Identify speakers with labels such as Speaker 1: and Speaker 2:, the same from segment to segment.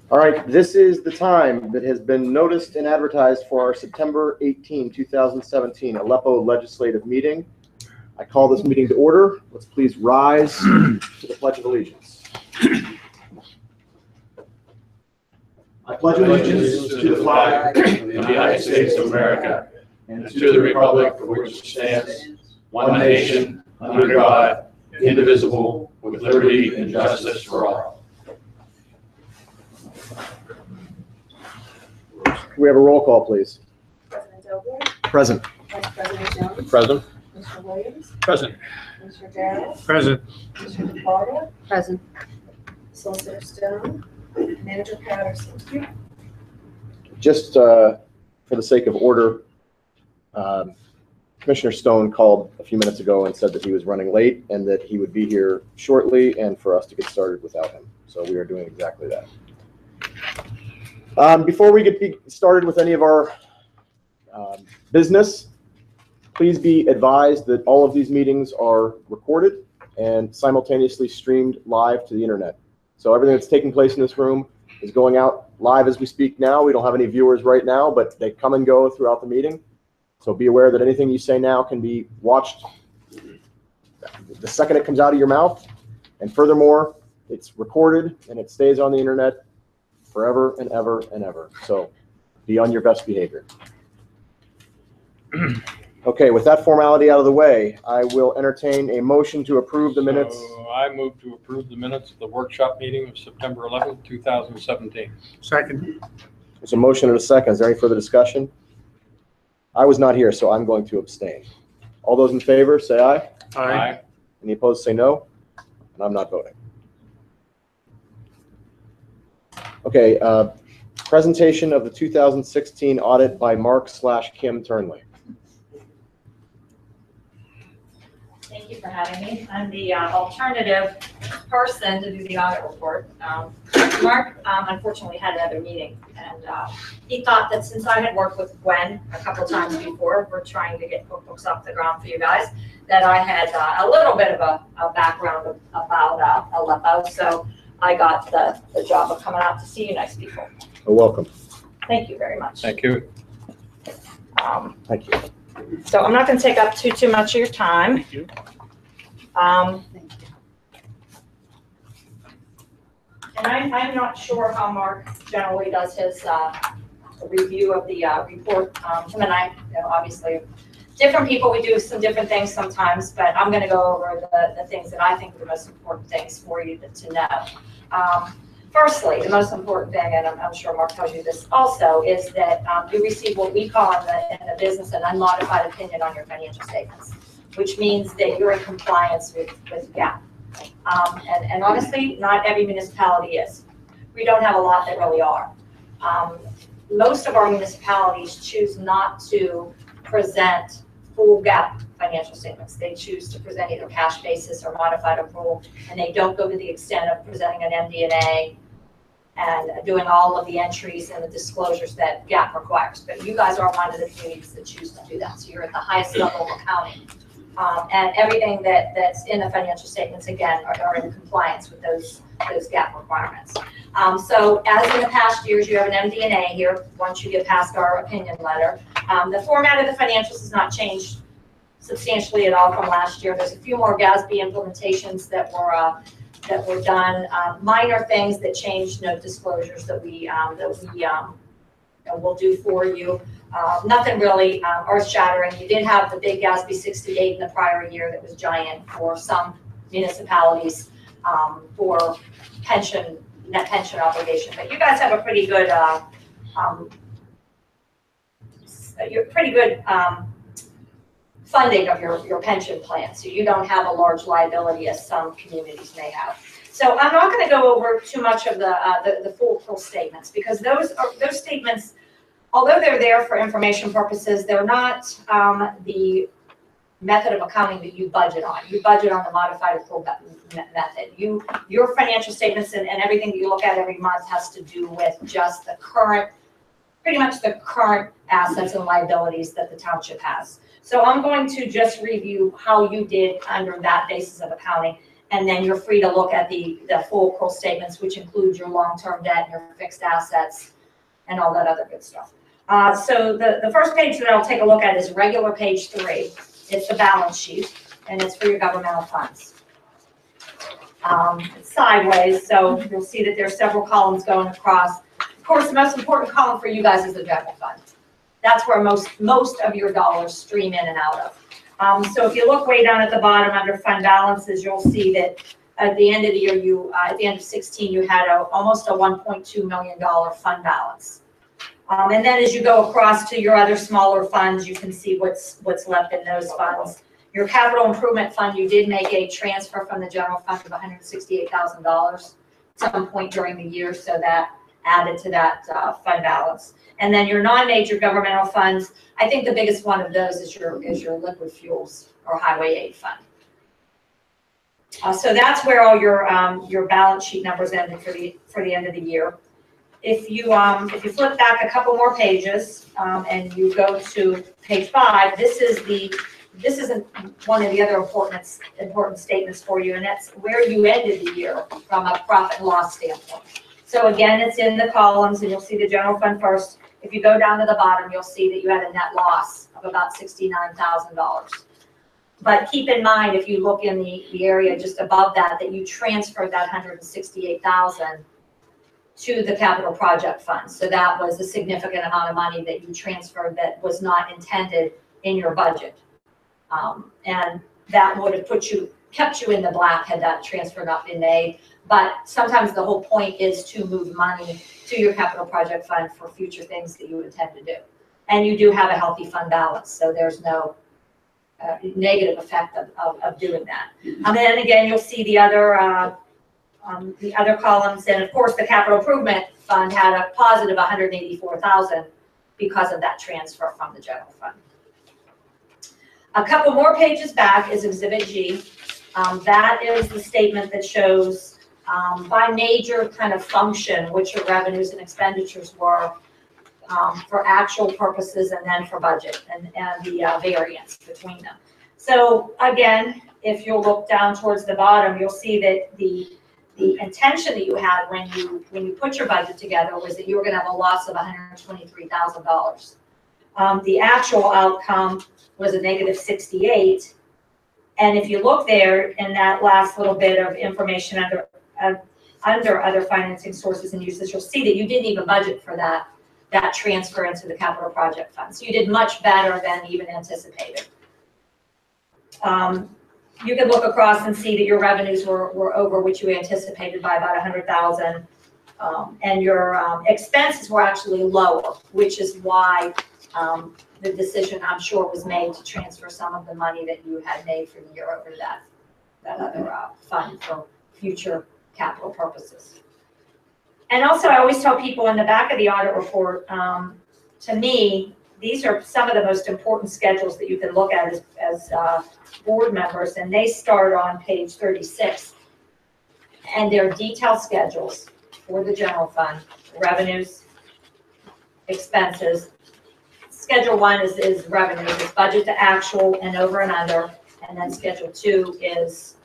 Speaker 1: All right, this is the time that has been noticed and advertised for our September 18, 2017 Aleppo legislative meeting. I call this meeting to order. Let's please rise to the Pledge of Allegiance. I pledge allegiance to the flag of the United States of America and to the republic for which it stands, one nation, under God, indivisible, with liberty and justice for all. Can we have a roll call, please?
Speaker 2: President Doble.
Speaker 1: Present.
Speaker 2: Vice President Jones.
Speaker 1: Present.
Speaker 2: Mr. Williams.
Speaker 3: Present.
Speaker 2: Mr. Darrell.
Speaker 3: Present.
Speaker 2: Mr. DePaulo.
Speaker 4: Present.
Speaker 2: Solicitor Stone. Manager Patterson.
Speaker 1: Just for the sake of order, Commissioner Stone called a few minutes ago and said that he was running late and that he would be here shortly and for us to get started without him. So we are doing exactly that. Before we get started with any of our business, please be advised that all of these meetings are recorded and simultaneously streamed live to the internet. So everything that's taking place in this room is going out live as we speak now. We don't have any viewers right now, but they come and go throughout the meeting. So be aware that anything you say now can be watched the second it comes out of your mouth. And furthermore, it's recorded and it stays on the internet forever and ever and ever. So be on your best behavior. Okay, with that formality out of the way, I will entertain a motion to approve the minutes.
Speaker 3: So I move to approve the minutes of the workshop meeting of September 11th, 2017. Second.
Speaker 1: There's a motion and a second. Is there any further discussion? I was not here, so I'm going to abstain. All those in favor, say aye.
Speaker 3: Aye.
Speaker 1: Any opposed, say no. And I'm not voting. Okay, presentation of the 2016 audit by Mark/Kim Turnley.
Speaker 4: Thank you for having me. I'm the alternative person to do the audit report. Mark unfortunately had another meeting, and he thought that since I had worked with Gwen a couple of times before, we're trying to get books off the ground for you guys, that I had a little bit of a background about Aleppo, so I got the job of coming out to see you nice people.
Speaker 1: You're welcome.
Speaker 4: Thank you very much.
Speaker 3: Thank you.
Speaker 1: Thank you.
Speaker 4: So I'm not going to take up too much of your time.
Speaker 3: Thank you.
Speaker 4: And I'm not sure how Mark generally does his review of the report. Him and I, obviously, different people, we do some different things sometimes, but I'm going to go over the things that I think are the most important things for you to know. Firstly, the most important thing, and I'm sure Mark tells you this also, is that you receive what we call in the business an unmodified opinion on your financial statements, which means that you're in compliance with GAAP. And honestly, not every municipality is. We don't have a lot that really are. Most of our municipalities choose not to present full GAAP financial statements. They choose to present either cash basis or modified accrual, and they don't go to the extent of presenting an MD&A and doing all of the entries and the disclosures that GAAP requires. But you guys are one of the communities that choose to do that. So you're at the highest level of accounting. And everything that's in the financial statements, again, are in compliance with those GAAP requirements. So as in the past years, you have an MD&A here once you get past our opinion letter. The format of the financials has not changed substantially at all from last year. There's a few more GASB implementations that were done, minor things that changed, note disclosures that we will do for you. Nothing really earth-shattering. You did have the big GASB 68 in the prior year that was giant for some municipalities for net pension obligation. But you guys have a pretty good, funding of your pension plan, so you don't have a large liability as some communities may have. So I'm not going to go over too much of the full statements, because those statements, although they're there for information purposes, they're not the method of accounting that you budget on. You budget on the modified accrual method. Your financial statements and everything that you look at every month has to do with just the current, pretty much the current assets and liabilities that the township has. So I'm going to just review how you did under that basis of accounting. And then you're free to look at the full accrual statements, which include your long-term debt and your fixed assets and all that other good stuff. So the first page that I'll take a look at is regular page 3. It's the balance sheet, and it's for your governmental funds. It's sideways, so you'll see that there's several columns going across. Of course, the most important column for you guys is the general fund. That's where most of your dollars stream in and out of. So if you look way down at the bottom under fund balances, you'll see that at the end of the year, at the end of 16, you had almost a $1.2 million fund balance. And then as you go across to your other smaller funds, you can see what's left in those funds. Your capital improvement fund, you did make a transfer from the general fund of $168,000 at some point during the year, so that added to that fund balance. And then your non-major governmental funds, I think the biggest one of those is your liquid fuels or highway aid fund. So that's where all your balance sheet numbers ended for the end of the year. If you flip back a couple more pages and you go to page 5, this is one of the other important statements for you, and that's where you ended the year from a profit and loss standpoint. So again, it's in the columns, and you'll see the general fund first. If you go down to the bottom, you'll see that you had a net loss of about $69,000. But keep in mind, if you look in the area just above that, that you transferred that $168,000 to the capital project fund. So that was a significant amount of money that you transferred that was not intended in your budget. And that would have kept you in the black had that transfer not been made. But sometimes the whole point is to move money to your capital project fund for future things that you intend to do. And you do have a healthy fund balance, so there's no negative effect of doing that. And then again, you'll see the other columns, and of course the capital improvement fund had a positive $184,000 because of that transfer from the general fund. A couple more pages back is Exhibit G. That is the statement that shows by major kind of function which your revenues and expenditures were for actual purposes and then for budget and the variance between them. So again, if you'll look down towards the bottom, you'll see that the intention that you had when you put your budget together was that you were going to have a loss of $123,000. The actual outcome was a negative 68. And if you look there in that last little bit of information under other financing sources and uses, you'll see that you didn't even budget for that transfer into the capital project fund. So you did much better than even anticipated. You can look across and see that your revenues were over what you anticipated by about $100,000, and your expenses were actually lower, which is why the decision, I'm sure, was made to transfer some of the money that you had made for the year over to that other fund for future capital purposes. And also, I always tell people in the back of the audit report, to me, these are some of the most important schedules that you can look at as board members, and they start on page 36. And they're detailed schedules for the general fund, revenues, expenses. Schedule 1 is revenues, it's budget to actual and over and under, and then Schedule 2 is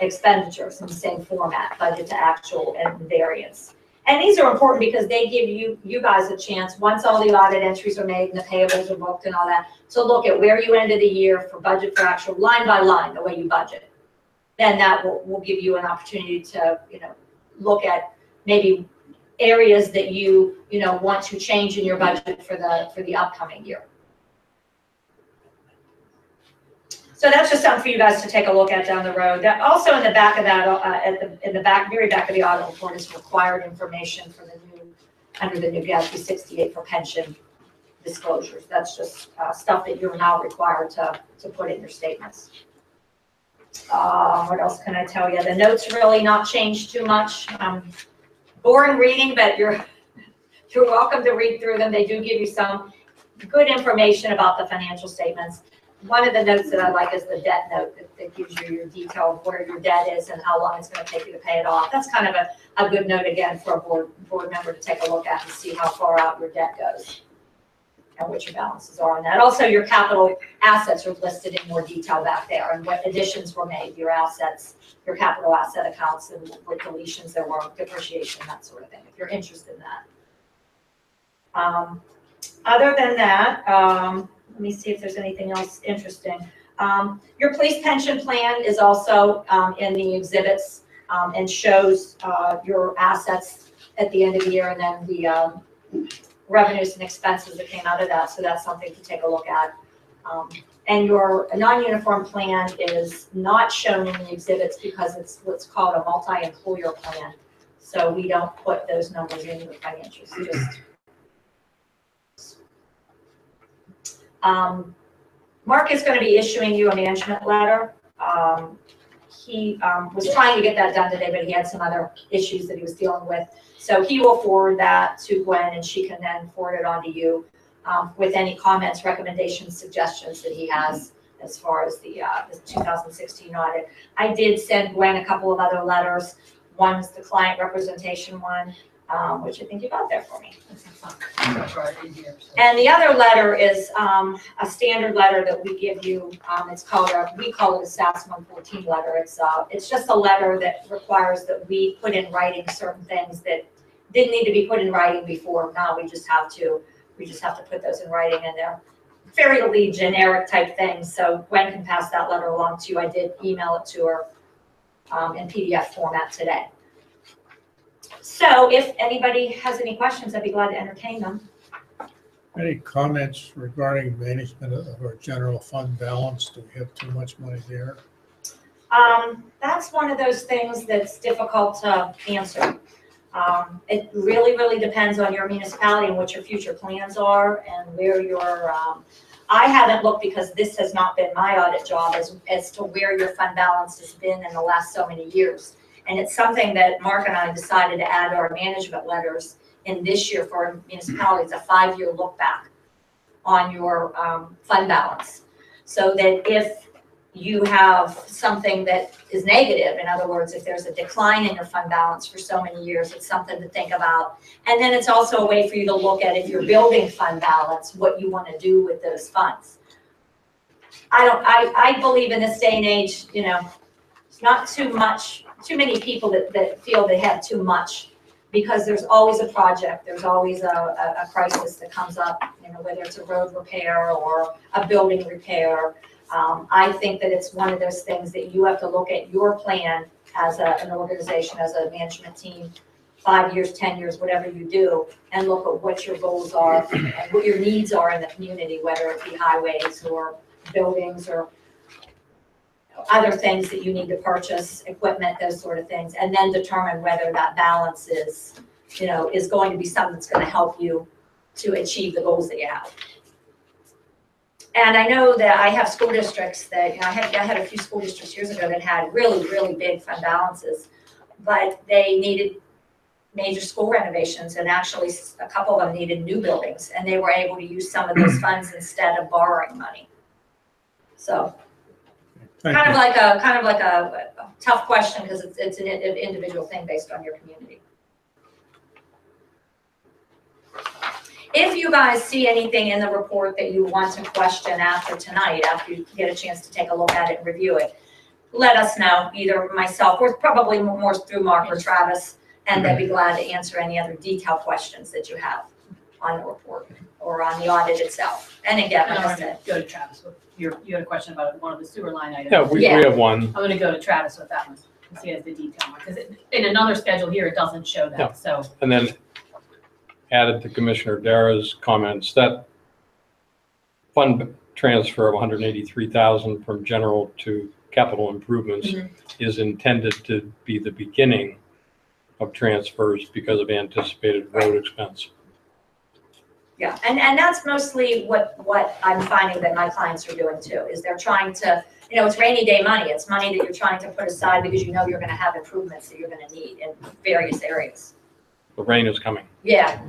Speaker 4: expenditures in the same format, budget to actual and variance. And these are important because they give you guys a chance, once all the audit entries are made and the payables are booked and all that, to look at where you ended the year for budget for actual, line by line, the way you budget. Then that will give you an opportunity to look at maybe areas that you want to change in your budget for the upcoming year. So that's just something for you guys to take a look at down the road. That also in the back of that, in the very back of the audit report is required information for under the new GASB 68 for pension disclosures. That's just stuff that you're now required to put in your statements. What else can I tell you? The notes really not changed too much. Boring reading, but you're welcome to read through them. They do give you some good information about the financial statements. One of the notes that I like is the debt note that gives you your detail of where your debt is and how long it's going to take you to pay it off. That's kind of a good note again for a board member to take a look at and see how far out your debt goes. and what your balances are on that. Also, your capital assets are listed in more detail back there, and what additions were made, your assets, your capital asset accounts, and what deletions there were, depreciation, that sort of thing, if you're interested in that. Other than that, let me see if there's anything else interesting. Your police pension plan is also in the exhibits and shows your assets at the end of the year, and then the revenues and expenses that came out of that. So that's something to take a look at. And your non-uniform plan is not shown in the exhibits because it's what's called a multi-employer plan. So we don't put those numbers into the financials. Mark is going to be issuing you a management letter. He was trying to get that done today, but he had some other issues that he was dealing with. So he will forward that to Gwen, and she can then forward it on to you with any comments, recommendations, suggestions that he has as far as the 2016 audit. I did send Gwen a couple of other letters. One is the client representation one, which I think you got there for me. And the other letter is a standard letter that we give you. It's called we call it a SAS 114 letter. It's just a letter that requires that we put in writing certain things that didn't need to be put in writing before. Now we just have to put those in writing, and they're fairly generic type things. So Gwen can pass that letter along to you. I did email it to her in PDF format today. So if anybody has any questions, I'd be glad to entertain them.
Speaker 5: Any comments regarding management of our general fund balance? Do we have too much money there?
Speaker 4: That's one of those things that's difficult to answer. It really, really depends on your municipality and what your future plans are and where your, I haven't looked because this has not been my audit job as to where your fund balance has been in the last so many years. And it's something that Mark and I decided to add to our management letters in this year for municipalities, a 5-year look back on your fund balance. So that if you have something that is negative, in other words, if there's a decline in your fund balance for so many years, it's something to think about. And then it's also a way for you to look at, if you're building fund balance, what you want to do with those funds. I believe in this day and age, you know, it's not too many people that feel they have too much, because there's always a project, there's always a crisis that comes up, you know, whether it's a road repair or a building repair. I think that it's one of those things that you have to look at your plan as an organization, as a management team, 5 years, 10 years, whatever you do, and look at what your goals are and what your needs are in the community, whether it be highways or buildings or other things that you need to purchase, equipment, those sort of things, and then determine whether that balance is, you know, is going to be something that's going to help you to achieve the goals that you have. And I know that I have school districts that, you know, I had a few school districts years ago that had really, really big fund balances, but they needed major school renovations, and actually a couple of them needed new buildings, and they were able to use some of those funds instead of borrowing money. So kind of like a tough question, because it's an individual thing based on your community. If you guys see anything in the report that you want to question after tonight, after you get a chance to take a look at it and review it, let us know, either myself or probably more through Mark or Travis, and they'd be glad to answer any other detailed questions that you have on the report or on the audit itself. And again, like I said,
Speaker 6: go to Travis. You had a question about one of the sewer line items.
Speaker 3: Yeah, we have one.
Speaker 6: I'm going to go to Travis with that one, because he has the detail one. Because in another schedule here, it doesn't show that.
Speaker 3: Yeah.
Speaker 6: So.
Speaker 3: And then added to Commissioner Dara's comments, that fund transfer of $183,000 from general to capital improvements is intended to be the beginning of transfers because of anticipated road expense.
Speaker 4: yeah, and that's mostly what I'm finding that my clients are doing too, is they're trying to, you know, it's rainy day money. It's money that you're trying to put aside because you know you're going to have improvements that you're going to need in various areas.
Speaker 3: The rain is coming.
Speaker 4: Yeah.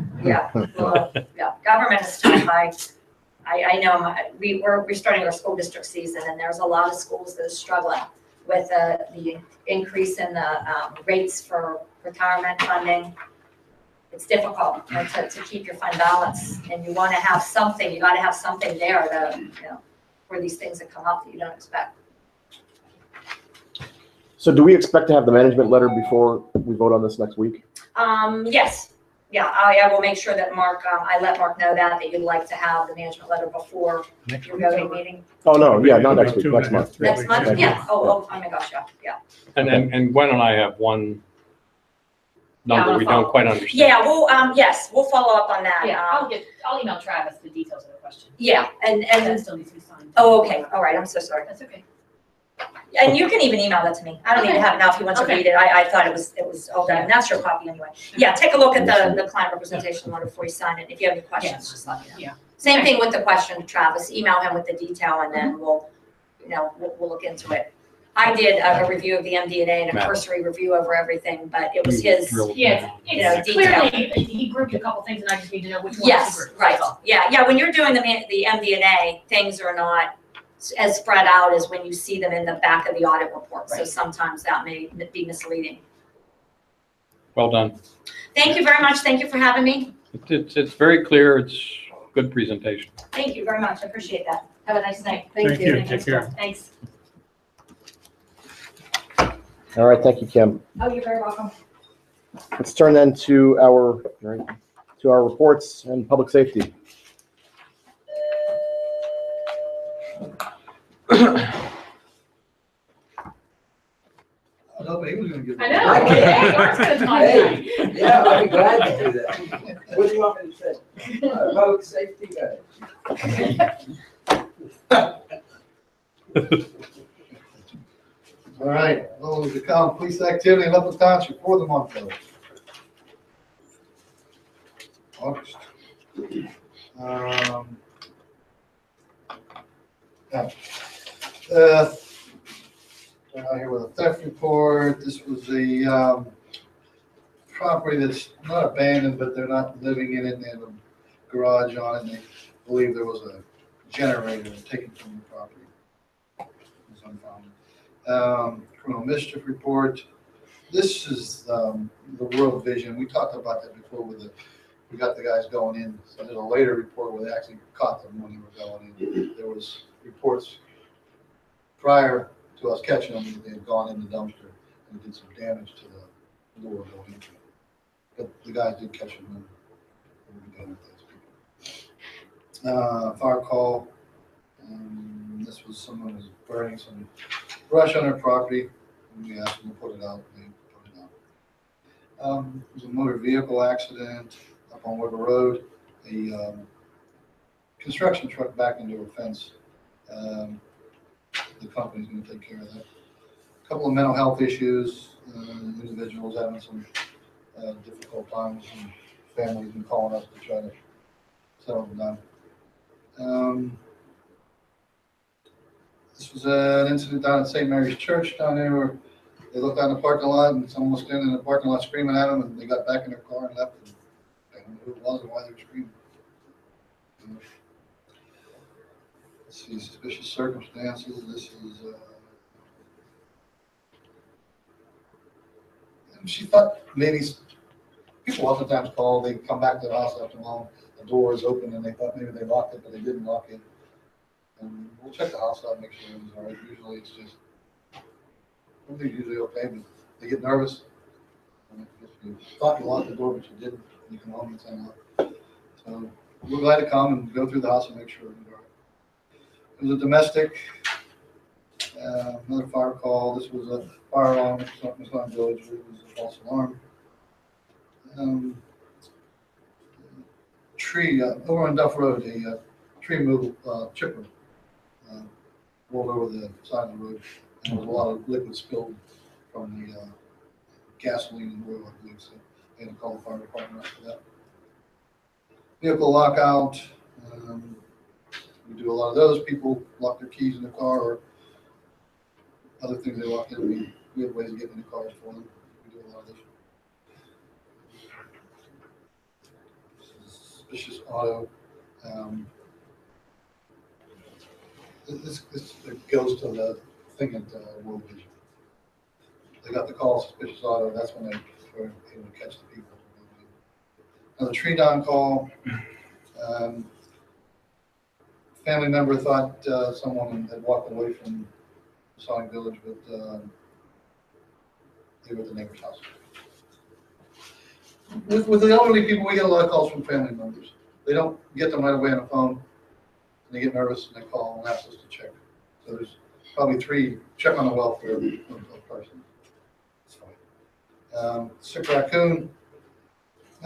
Speaker 4: Well, yeah. Government is tough. I know we're starting our school district season, and there's a lot of schools that are struggling with the increase in the rates for retirement funding. it's difficult to keep your fund balance, and you want to have something, you got to have something there to, for these things that come up that you don't expect.
Speaker 1: So do we expect to have the management letter before we vote on this next week?
Speaker 4: Yes, yeah, I will make sure that Mark, I let Mark know that you'd like to have the management letter before your voting meeting.
Speaker 1: Oh, no, yeah, not next week,
Speaker 5: Two
Speaker 1: next
Speaker 5: and a half,
Speaker 1: month.
Speaker 5: three
Speaker 4: Next
Speaker 5: weeks.
Speaker 4: month,
Speaker 1: Thank
Speaker 4: yeah, oh my gosh, yeah.
Speaker 3: And Gwen and I have one number we don't quite understand.
Speaker 4: Yeah, yes, we'll follow up on that.
Speaker 6: Yeah, I'll email Travis the details of the question.
Speaker 4: Yeah, and,
Speaker 6: That still needs to be signed.
Speaker 4: oh, okay, all right, I'm so sorry.
Speaker 6: That's okay.
Speaker 4: And you can even email that to me. I don't even have it now if you want to
Speaker 6: Okay.
Speaker 4: read it. I thought it was all done. And that's your copy anyway. Yeah, take a look at the client representation letter before you sign it. If you have any questions, just let me know.
Speaker 6: Yeah.
Speaker 4: Same thing with the question to Travis. Email him with the detail and then we'll look into it. I did a review of the MD&A and a cursory review over everything, but it was his.
Speaker 6: Yeah,
Speaker 4: know,
Speaker 6: it's
Speaker 4: detail.
Speaker 6: clearly, he grouped a couple things and I just need to know which ones he
Speaker 4: Yes,
Speaker 6: grouped.
Speaker 4: right.
Speaker 6: That's all.
Speaker 4: Yeah, when you're doing the MD&A, things are not as spread out as when you see them in the back of the audit report. So
Speaker 6: Right.
Speaker 4: sometimes that may be misleading.
Speaker 3: Well done.
Speaker 4: Thank you very much. Thank you for having me.
Speaker 3: It's very clear. It's good presentation.
Speaker 4: Thank you very much. I appreciate that. Have a nice night.
Speaker 5: Thank you. Take care.
Speaker 6: Thanks.
Speaker 1: All right, thank you, Kim.
Speaker 4: Oh, you're very welcome.
Speaker 1: Let's turn then to our reports and public safety.
Speaker 7: I know, but he was gonna give.
Speaker 6: I know. Hey, Mark's gonna talk tonight.
Speaker 8: Yeah, I'd be glad to do that. What do you want me to say? Public safety guy.
Speaker 7: All right, well, the count police activity in Aleppo Township for the month of August. Out here with a theft report. This was a property that's not abandoned, but they're not living in it. They have a garage on it, and they believe there was a generator taken from the property. It was unfounded. Criminal mischief report. This is the World Vision. We talked about that before we got the guys going in. So there's a later report where they actually caught them when they were going in. There was reports prior to us catching them that they had gone in the dumpster and did some damage to the door going into it. But the guys did catch them and we'll be done with those people. Fire call. This was someone who was burning some brush on their property. And we asked them to put it out. They put it out. There was a motor vehicle accident up on River Road. A construction truck backed into a fence. The company's going to take care of that. A couple of mental health issues. Individuals having some difficult times, and families been calling us to try to settle them down. This was an incident down at St. Mary's Church down there where they looked out in the parking lot and someone was standing in the parking lot screaming at them, and they got back in their car and left. And I don't know who it was or why they were screaming. Let's see, suspicious circumstances. This is, she thought maybe people oftentimes call, they come back to the house after long, the door is open and they thought maybe they locked it, but they didn't lock it. And we'll check the house out and make sure everything's all right. Usually it's just, everything's usually okay, but they get nervous. And if you thought you locked the door, but you didn't, you can home it's unlocked. So we're glad to come and go through the house and make sure everything's all right. It was a domestic, another fire call. This was a fire alarm at Muslim Village. It was a false alarm. Tree, over on Duff Road, a tree removal chipper rolled over the side of the road. And there was a lot of liquid spilled from the gasoline and oil, I believe. So they had to call the fire department after that. Vehicle lockout. We do a lot of those. People lock their keys in the car or other things they lock in. We have ways of getting in the cars for them. We do a lot of this. Suspicious auto. This goes to the thing at World Vision. They got the call, suspicious auto. That's when they were able to catch the people. Another tree down call. Family member thought someone had walked away from Sonic Village, but they were at the neighbor's house. With the elderly people, we get a lot of calls from family members. They don't get them right away on the phone, and they get nervous and they call and ask us to check. So there's probably 3, check on the welfare of the person. It's fine. Sick raccoon.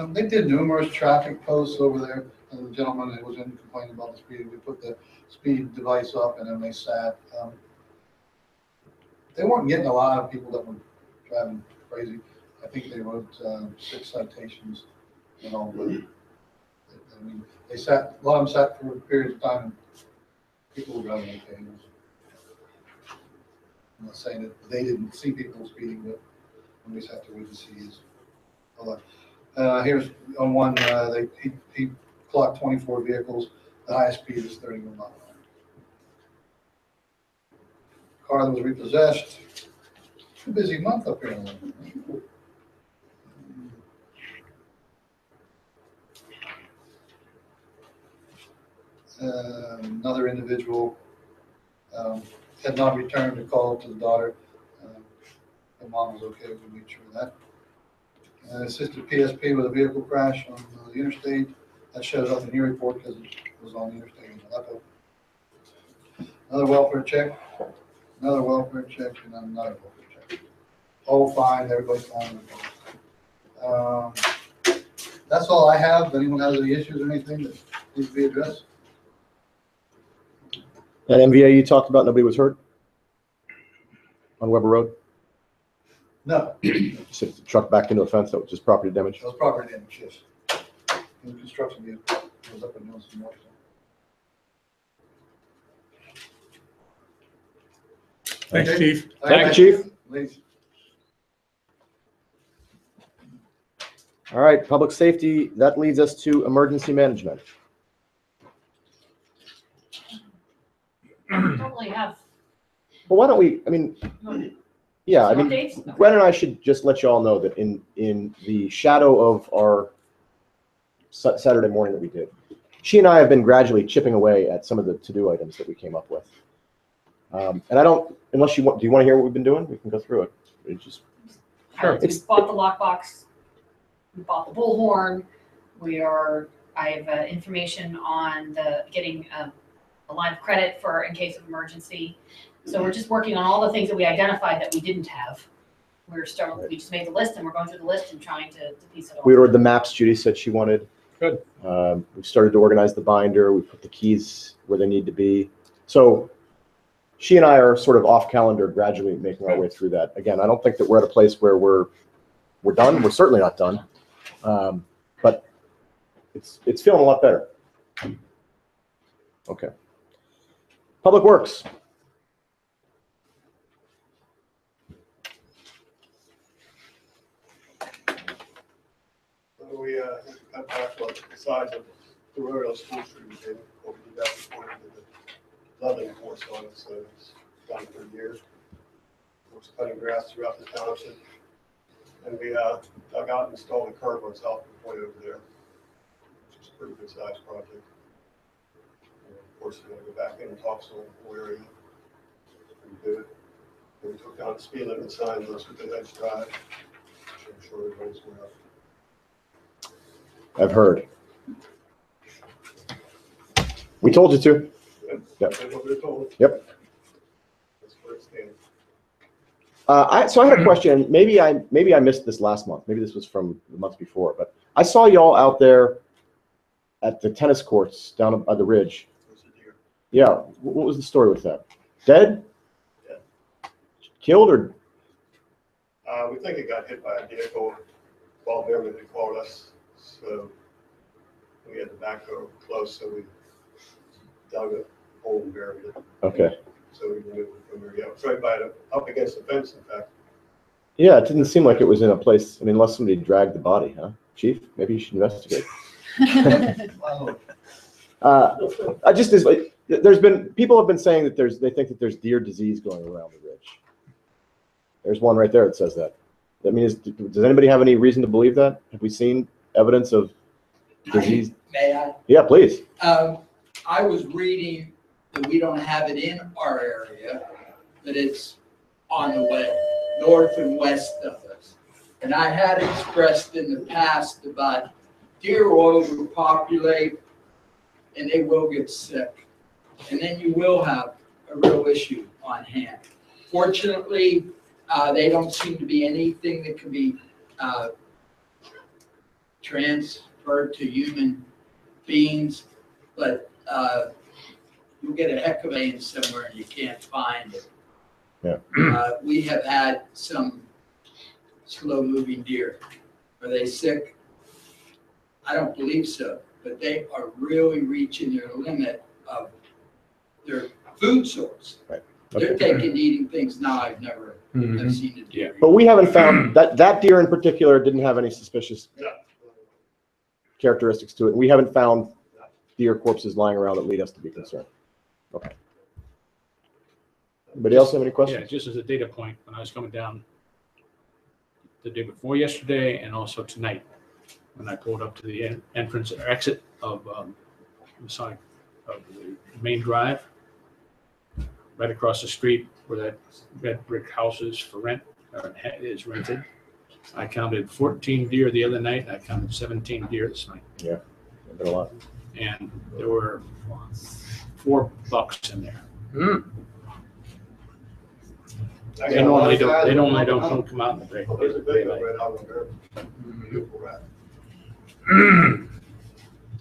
Speaker 7: They did numerous traffic posts over there. And the gentleman that was in complaining about the speed, we put the speed device up and then they sat. They weren't getting a lot of people that were driving crazy. I think they wrote 6 citations and all, but I mean, they sat, a lot of them sat for a period of time. People were driving okay. I'm not saying that they didn't see people speeding, but we just have to wait and see. Hold on. Here's on one, he clocked 24 vehicles. The highest speed is 31 miles an hour. Car that was repossessed. A busy month up here. Another individual had not returned a call to the daughter. The mom was okay. We made sure of that. Assisted PSP with a vehicle crash on the interstate. That shows up in your report because it was on the interstate in Aleppo. Another welfare check. Another welfare check, and another welfare check. All fine. Everybody's fine. That's all I have. If anyone has any issues or anything that needs to be addressed.
Speaker 1: That MVA you talked about, nobody was hurt on Weber Road?
Speaker 7: No,
Speaker 1: You said the truck backed into a fence, that was just property damage?
Speaker 7: that was property damage, yes. The construction vehicle was up and doing some more.
Speaker 5: Thanks, Chief.
Speaker 1: Thank you, Chief.
Speaker 7: Ladies.
Speaker 1: All right, public safety, that leads us to emergency management.
Speaker 6: Don't really have
Speaker 1: Well, why don't we, I mean, yeah, I mean,
Speaker 6: updates.
Speaker 1: Gwen and I should just let you all know that in the shadow of our Saturday morning that we did, she and I have been gradually chipping away at some of the to-do items that we came up with. And I don't, unless you want, do you want to hear what we've been doing? We can go through it. It's just,
Speaker 6: Sure. We
Speaker 1: It's-
Speaker 6: bought the lockbox. We bought the bullhorn. I have information on getting a line of credit for in case of emergency. So we're just working on all the things that we identified that we didn't have. We just made the list and we're going through the list and trying to piece it all.
Speaker 1: we ordered the maps Judy said she wanted.
Speaker 3: Good.
Speaker 1: We started to organize the binder. We put the keys where they need to be. So she and I are sort of off calendar, gradually making our way through that. Again, I don't think that we're at a place where we're done. We're certainly not done. But it's feeling a lot better. Okay. Public Works.
Speaker 9: So we cut back on the size of the Royal School Street we did over the back before we did the leveling course on it, so it's done for a year. We're cutting grass throughout the township. And we dug out and installed a curb on South Point over there, which is a pretty good sized project. And of course, we're going to go back in and talk to the whole area and do it. And we took down the speed limit sign, those with the edge drive. I'm sure everybody's aware of.
Speaker 1: I've heard. We told you to.
Speaker 9: Yep.
Speaker 1: Yep.
Speaker 9: That's what we're told.
Speaker 1: Yep.
Speaker 9: That's where it stands.
Speaker 1: So I had a question. Maybe I missed this last month. Maybe this was from the month before. But I saw y'all out there at the tennis courts down by the ridge.
Speaker 9: There's a deer.
Speaker 1: Yeah. What was the story with that? Dead?
Speaker 9: Yeah.
Speaker 1: Killed or?
Speaker 9: We think it got hit by a vehicle while Bearman had called us. So we had the backhoe close, so we dug a hole and buried it.
Speaker 1: Okay.
Speaker 9: So we removed it from there. Yeah, it was right by it, up against the fence, in fact.
Speaker 1: Yeah, it didn't seem like it was in a place. I mean, unless somebody dragged the body, huh? Chief, maybe you should investigate. I just is like people have been saying that they think that there's deer disease going around the ridge. There's one right there that says that. I mean, does anybody have any reason to believe that? Have we seen evidence of disease?
Speaker 8: May I?
Speaker 1: Yeah, please.
Speaker 8: I was reading that we don't have it in our area, but it's on the way, north and west of us. And I had expressed in the past about deer will overpopulate and they will get sick. And then you will have a real issue on hand. Fortunately, they don't seem to be anything that can be transferred to human beings, but you'll get a heck of a somewhere and you can't find it.
Speaker 1: Yeah.
Speaker 8: We have had some slow-moving deer. Are they sick? I don't believe so, but they are really reaching their limit of their food source.
Speaker 1: Right.
Speaker 8: They're
Speaker 1: Okay.
Speaker 8: taking to eating things now I've never have seen a deer.
Speaker 1: But we haven't found, that deer in particular didn't have any suspicious characteristics to it. We haven't found deer corpses lying around that lead us to be concerned. Okay. Anybody else have any
Speaker 10: Yeah,
Speaker 1: questions?
Speaker 10: just as a data point, when I was coming down the day before yesterday and also tonight, when I pulled up to the entrance or exit of the side of the main drive, right across the street where that red brick house is for rent, or is rented, I counted 14 deer the other night, and I counted 17 deer this night.
Speaker 1: There's been a lot.
Speaker 10: And there were 4 bucks in there. They normally don't come out in the day.
Speaker 9: There's a big one right out on there. Beautiful rat.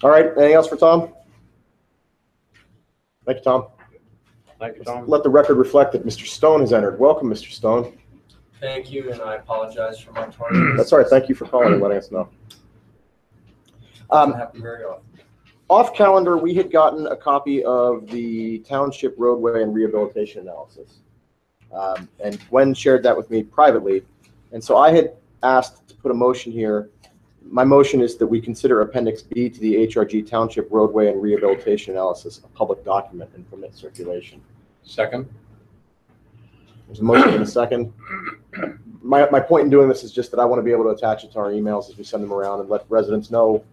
Speaker 1: All right, anything else for Tom? Thank you, Tom.
Speaker 3: Thank you, Tom.
Speaker 1: Let the record reflect that Mr. Stone has entered. Welcome, Mr. Stone.
Speaker 11: Thank you, and I apologize for my tardiness.
Speaker 1: That's all right. Thank you for calling and letting us know.
Speaker 11: Doesn't happen very often.
Speaker 1: Off calendar, we had gotten a copy of the Township Roadway and Rehabilitation Analysis. And Gwen shared that with me privately. And so I had asked to put a motion here. My motion is that we consider Appendix B to the HRG Township Roadway and Rehabilitation Analysis a public document and permit circulation.
Speaker 3: Second.
Speaker 1: There's a motion and a second. My point in doing this is just that I want to be able to attach it to our emails as we send them around and let residents know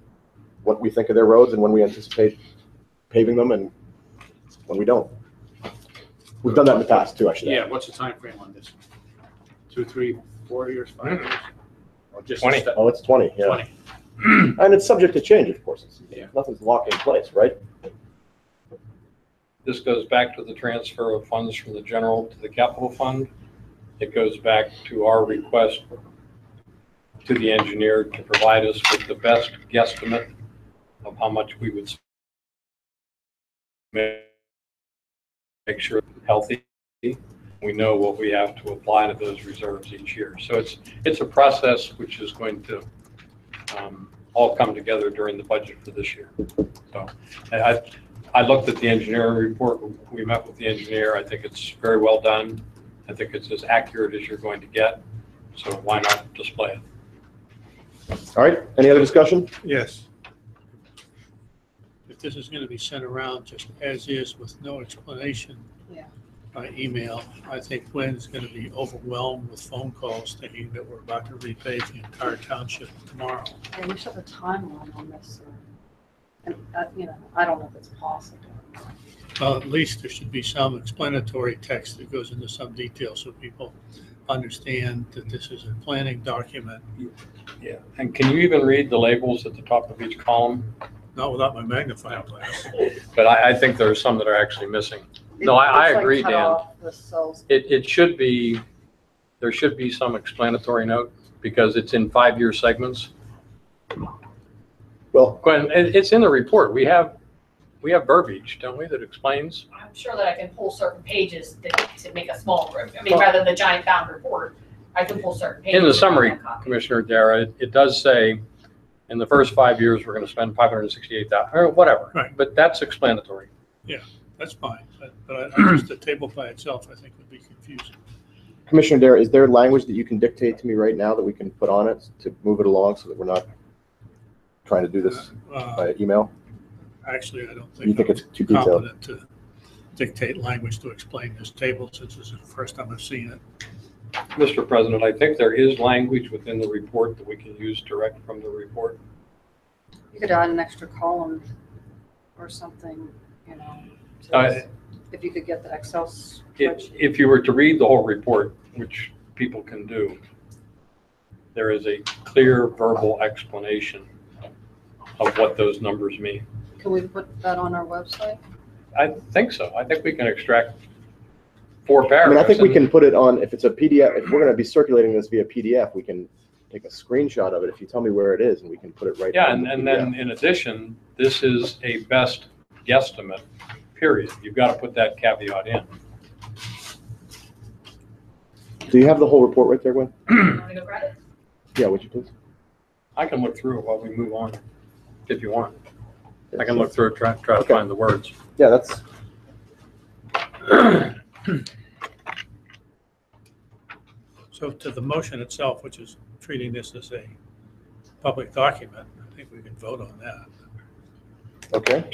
Speaker 1: what we think of their roads and when we anticipate paving them and when we don't. We've done that in the past too, I should add.
Speaker 10: Yeah, what's the time frame on this? 2, 3, 4 years, 5 years? Or just
Speaker 3: 20.
Speaker 1: Oh, it's 20, yeah.
Speaker 10: 20.
Speaker 1: And it's subject to change, of course.
Speaker 10: Yeah.
Speaker 1: Nothing's locked in place, right?
Speaker 3: This goes back to the transfer of funds from the general to the capital fund. It goes back to our request to the engineer to provide us with the best guesstimate of how much we would make sure it's healthy. We know what we have to apply to those reserves each year. So it's a process which is going to all come together during the budget for this year. So I looked at the engineering report. We met with the engineer. I think it's very well done. I think it's as accurate as you're going to get. So why not display it?
Speaker 1: All right, any other discussion?
Speaker 5: Yes. If this is going to be sent around just as is with no explanation by email, I think Gwen's going to be overwhelmed with phone calls thinking that we're about to repave the entire township tomorrow.
Speaker 2: And we should have a timeline on this. And, I don't know if it's possible.
Speaker 5: At least there should be some explanatory text that goes into some detail so people understand that this is a planning document.
Speaker 3: Yeah. And can you even read the labels at the top of each column?
Speaker 5: Not without my magnifying glass.
Speaker 3: But I think there are some that are actually missing. No, I agree, Dan. It should be, there should be some explanatory note because it's in 5-year segments.
Speaker 1: Well,
Speaker 3: Gwen, it's in the report. We have verbiage, don't we, that explains?
Speaker 6: I'm sure that I can pull certain pages to make a small group. I mean, rather than the giant bound report, I can pull certain pages.
Speaker 3: In the summary, Commissioner Dara, it does say in the first 5 years, we're going to spend $568,000 or whatever.
Speaker 5: Right.
Speaker 3: But that's explanatory.
Speaker 5: Yeah, that's fine. But just the table by itself, I think, would be confusing.
Speaker 1: Commissioner Dare, is there language that you can dictate to me right now that we can put on it to move it along so that we're not trying to do this by email?
Speaker 5: Actually, I don't
Speaker 1: You think it's too detailed?
Speaker 5: competent to dictate language to explain this table since this is the first time I've seen it.
Speaker 3: Mr. President, I think there is language within the report that we can use direct from the report.
Speaker 2: You could add an extra column or something, you know, if you could get the Excel spreadsheet.
Speaker 3: If you were to read the whole report, which people can do, there is a clear verbal explanation of what those numbers mean.
Speaker 2: Can we put that on our website?
Speaker 3: I think so. I think we can extract 4
Speaker 1: I
Speaker 3: paragraphs.
Speaker 1: mean, I think we can put it on, if it's a PDF, if we're going to be circulating this via PDF, we can take a screenshot of it if you tell me where it is, and we can put it right.
Speaker 3: Yeah,
Speaker 1: on the
Speaker 3: and
Speaker 1: PDF.
Speaker 3: then in addition, this is a best guesstimate, period. You've got to put that caveat in.
Speaker 1: Do you have the whole report right there, Gwen?
Speaker 4: You wanna go grab it?
Speaker 1: Yeah, would you please?
Speaker 3: I can look through it while we move on, if you want. I can look through it, try to find the words.
Speaker 1: Yeah, that's.
Speaker 5: So to the motion itself, which is treating this as a public document, I think we can vote on that.
Speaker 1: Okay.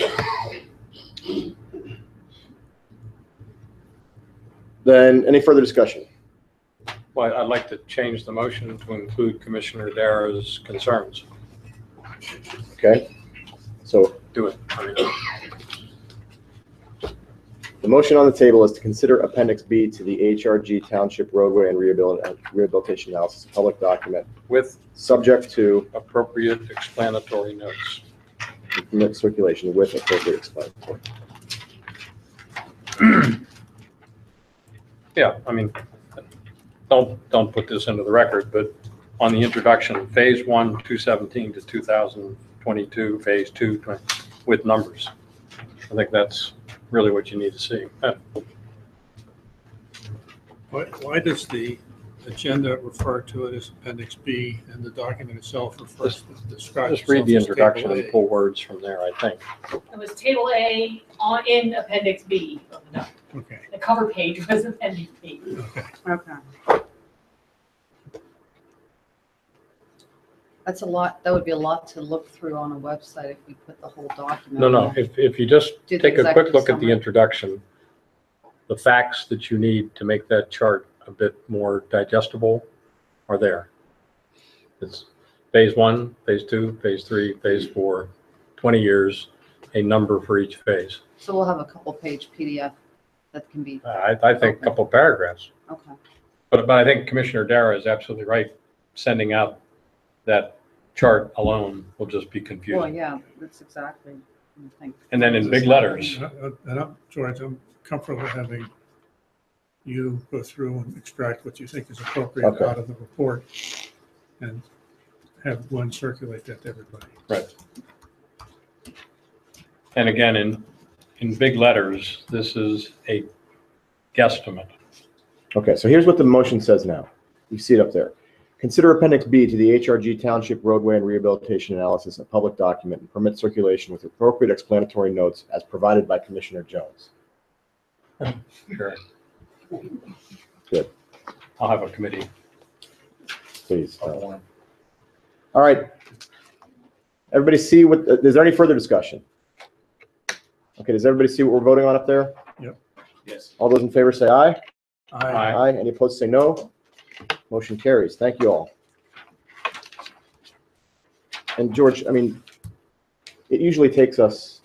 Speaker 1: Then, any further discussion?
Speaker 3: Well, I'd like to change the motion to include Commissioner Dara's concerns.
Speaker 1: Okay. So
Speaker 3: Do it. I mean,
Speaker 1: the motion on the table is to consider Appendix B to the HRG Township Roadway and Rehabilitation Analysis public document,
Speaker 3: with
Speaker 1: subject to
Speaker 3: appropriate explanatory notes.
Speaker 1: permit circulation with appropriate explanatory.
Speaker 3: Yeah, I mean, don't put this into the record, but on the introduction, Phase 1, 217 to 2022, Phase 2, with numbers. I think that's really what you need to see.
Speaker 5: Why does the agenda refer to it as Appendix B and the document itself refers to describe?
Speaker 3: Just read the
Speaker 5: itself as
Speaker 3: introduction
Speaker 5: Table
Speaker 3: and
Speaker 5: A?
Speaker 3: pull words from there, I think.
Speaker 6: It was Table A in Appendix B.
Speaker 5: Okay.
Speaker 6: The cover page was Appendix B.
Speaker 2: Okay. That's a lot, that would be a lot to look through on a website if we put the whole document.
Speaker 3: No,
Speaker 2: in.
Speaker 3: if you just
Speaker 2: Do the
Speaker 3: take a quick
Speaker 2: executive
Speaker 3: look at the
Speaker 2: summary.
Speaker 3: introduction, the facts that you need to make that chart a bit more digestible are there. It's Phase 1, Phase 2, Phase 3, Phase 4, 20 years, a number for each phase.
Speaker 2: So we'll have a couple page PDF that can be,
Speaker 3: I think a couple paragraphs.
Speaker 2: okay.
Speaker 3: But I think Commissioner Dara is absolutely right. Sending out that chart alone will just be
Speaker 2: Well,
Speaker 3: confusing.
Speaker 2: yeah, that's exactly, I think.
Speaker 3: And then in big letters,
Speaker 5: George, I'm comfortable having you go through and extract what you think is appropriate
Speaker 1: Okay.
Speaker 5: out of the report and have one circulate that to everybody.
Speaker 3: right. And again, in big letters, this is a guesstimate.
Speaker 1: Okay, so here's what the motion says now. You see it up there. Consider Appendix B to the HRG Township Roadway and Rehabilitation Analysis, a public document, and permit circulation with appropriate explanatory notes as provided by Commissioner Jones.
Speaker 3: Sure.
Speaker 1: Good.
Speaker 3: I'll have a committee.
Speaker 1: Please. All right. Everybody see what, is there any further discussion? Okay, does everybody see what we're voting on up there?
Speaker 11: Yes.
Speaker 1: All those in favor say aye.
Speaker 3: Aye.
Speaker 1: Any opposed say no. Motion carries. Thank you all. And George, I mean, it usually takes us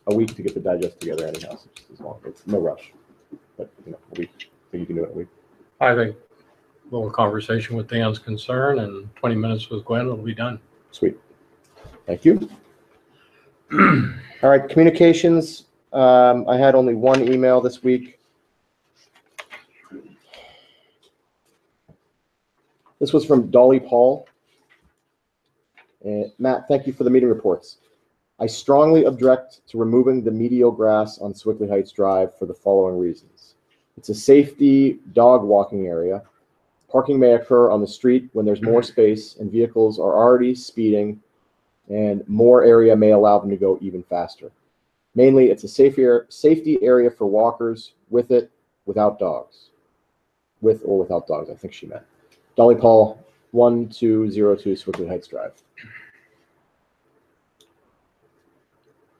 Speaker 1: a week to get the digest together anyhow, so it's long. It's no rush. But, you know, a week, so you can do it in a week.
Speaker 3: I think a little conversation with Dan's concern and 20 minutes with Gwen will be done.
Speaker 1: Sweet. Thank you. All right, communications. I had only one email this week. This was from Dolly Paul. Matt, thank you for the meeting reports. I strongly object to removing the medial grass on Swickley Heights Drive for the following reasons. It's a safety dog walking area. Parking may occur on the street when there's more space and vehicles are already speeding, and more area may allow them to go even faster. Mainly, it's a safety area for walkers without dogs. With or without dogs, I think she meant. Dolly Paul, 1202 Swickley Heights Drive.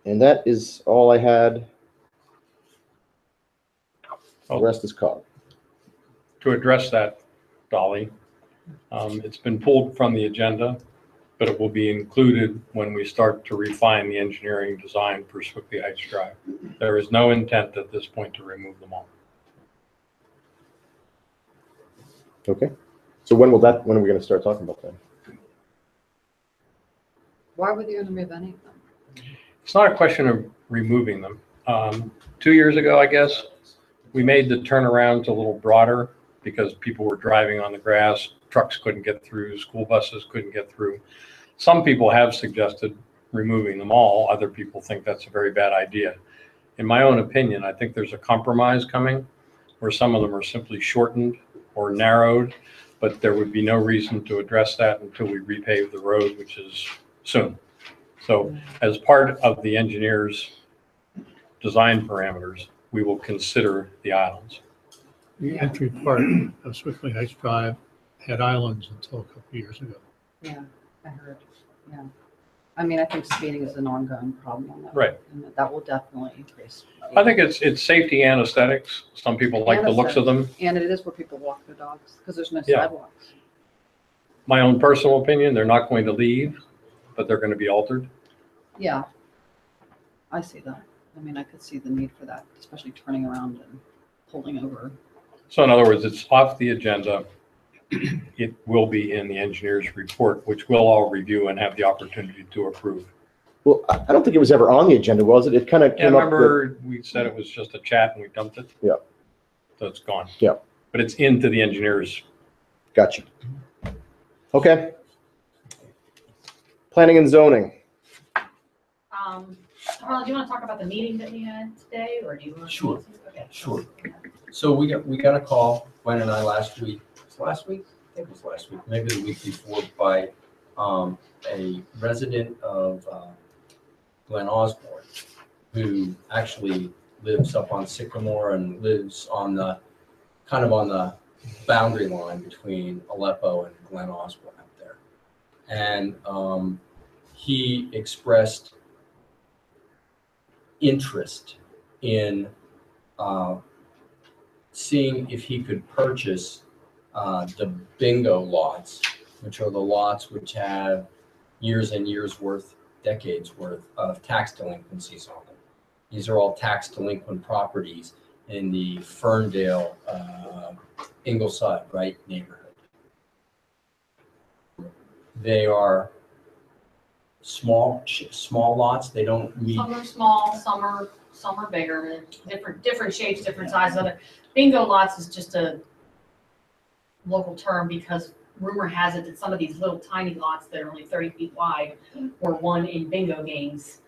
Speaker 1: And that is all I had. The rest is caught.
Speaker 3: To address that, Dolly, it's been pulled from the agenda, but it will be included when we start to refine the engineering design for Swickley Heights Drive. There is no intent at this point to remove them all.
Speaker 1: Okay. So when are we going to start talking about that?
Speaker 2: Why were they going to remove any of them?
Speaker 3: It's not a question of removing them. 2 years ago, I guess, we made the turnaround a little broader because people were driving on the grass, trucks couldn't get through, school buses couldn't get through. Some people have suggested removing them all. Other people think that's a very bad idea. In my own opinion, I think there's a compromise coming where some of them are simply shortened or narrowed, but there would be no reason to address that until we repave the road, which is soon. So as part of the engineer's design parameters, we will consider the islands.
Speaker 5: The entry part of Swickley Heights Drive had islands until a couple of years ago.
Speaker 2: Yeah, I heard, yeah. I mean, I think speeding is an ongoing problem on that.
Speaker 3: Right.
Speaker 2: And that will definitely increase.
Speaker 3: I think it's safety and aesthetics. Some people like the looks of them.
Speaker 2: And it is where people walk their dogs, because there's no
Speaker 3: Yeah.
Speaker 2: sidewalks.
Speaker 3: My own personal opinion, they're not going to leave, but they're going to be altered.
Speaker 2: Yeah, I see that. I mean, I could see the need for that, especially turning around and pulling over.
Speaker 3: So in other words, it's off the agenda. It will be in the engineer's report, which we'll all review and have the opportunity to approve.
Speaker 1: Well, I don't think it was ever on the agenda, was it? It kind of
Speaker 3: Yeah,
Speaker 1: came up.
Speaker 3: remember we said it was just a chat and we dumped it?
Speaker 1: Yeah.
Speaker 3: So it's gone.
Speaker 1: Yeah.
Speaker 3: But it's into the engineer's.
Speaker 1: Gotcha. Okay. Planning and zoning.
Speaker 6: Harlan, do you want to talk about the meeting that we had today, or do you want to?
Speaker 11: Sure.
Speaker 6: Okay.
Speaker 11: Sure. So we got a call, Gwen and I last week. Was it last week? I think it was last week, maybe the week before, by a resident of Glen Osborne, who actually lives up on Sycamore and lives on the kind of on the boundary line between Aleppo and Glen Osborne up there. And he expressed interest in seeing if he could purchase the bingo lots, which are the lots which have years and years worth, decades worth of tax delinquencies on them. These are all tax delinquent properties in the Ferndale, Ingleside, right, neighborhood. They are small lots. They don't meet.
Speaker 6: Some are small, some are bigger, different shapes, different sizes. Other bingo lots is just a local term because rumor has it that some of these little tiny lots that are only 30 feet wide were won in bingo games.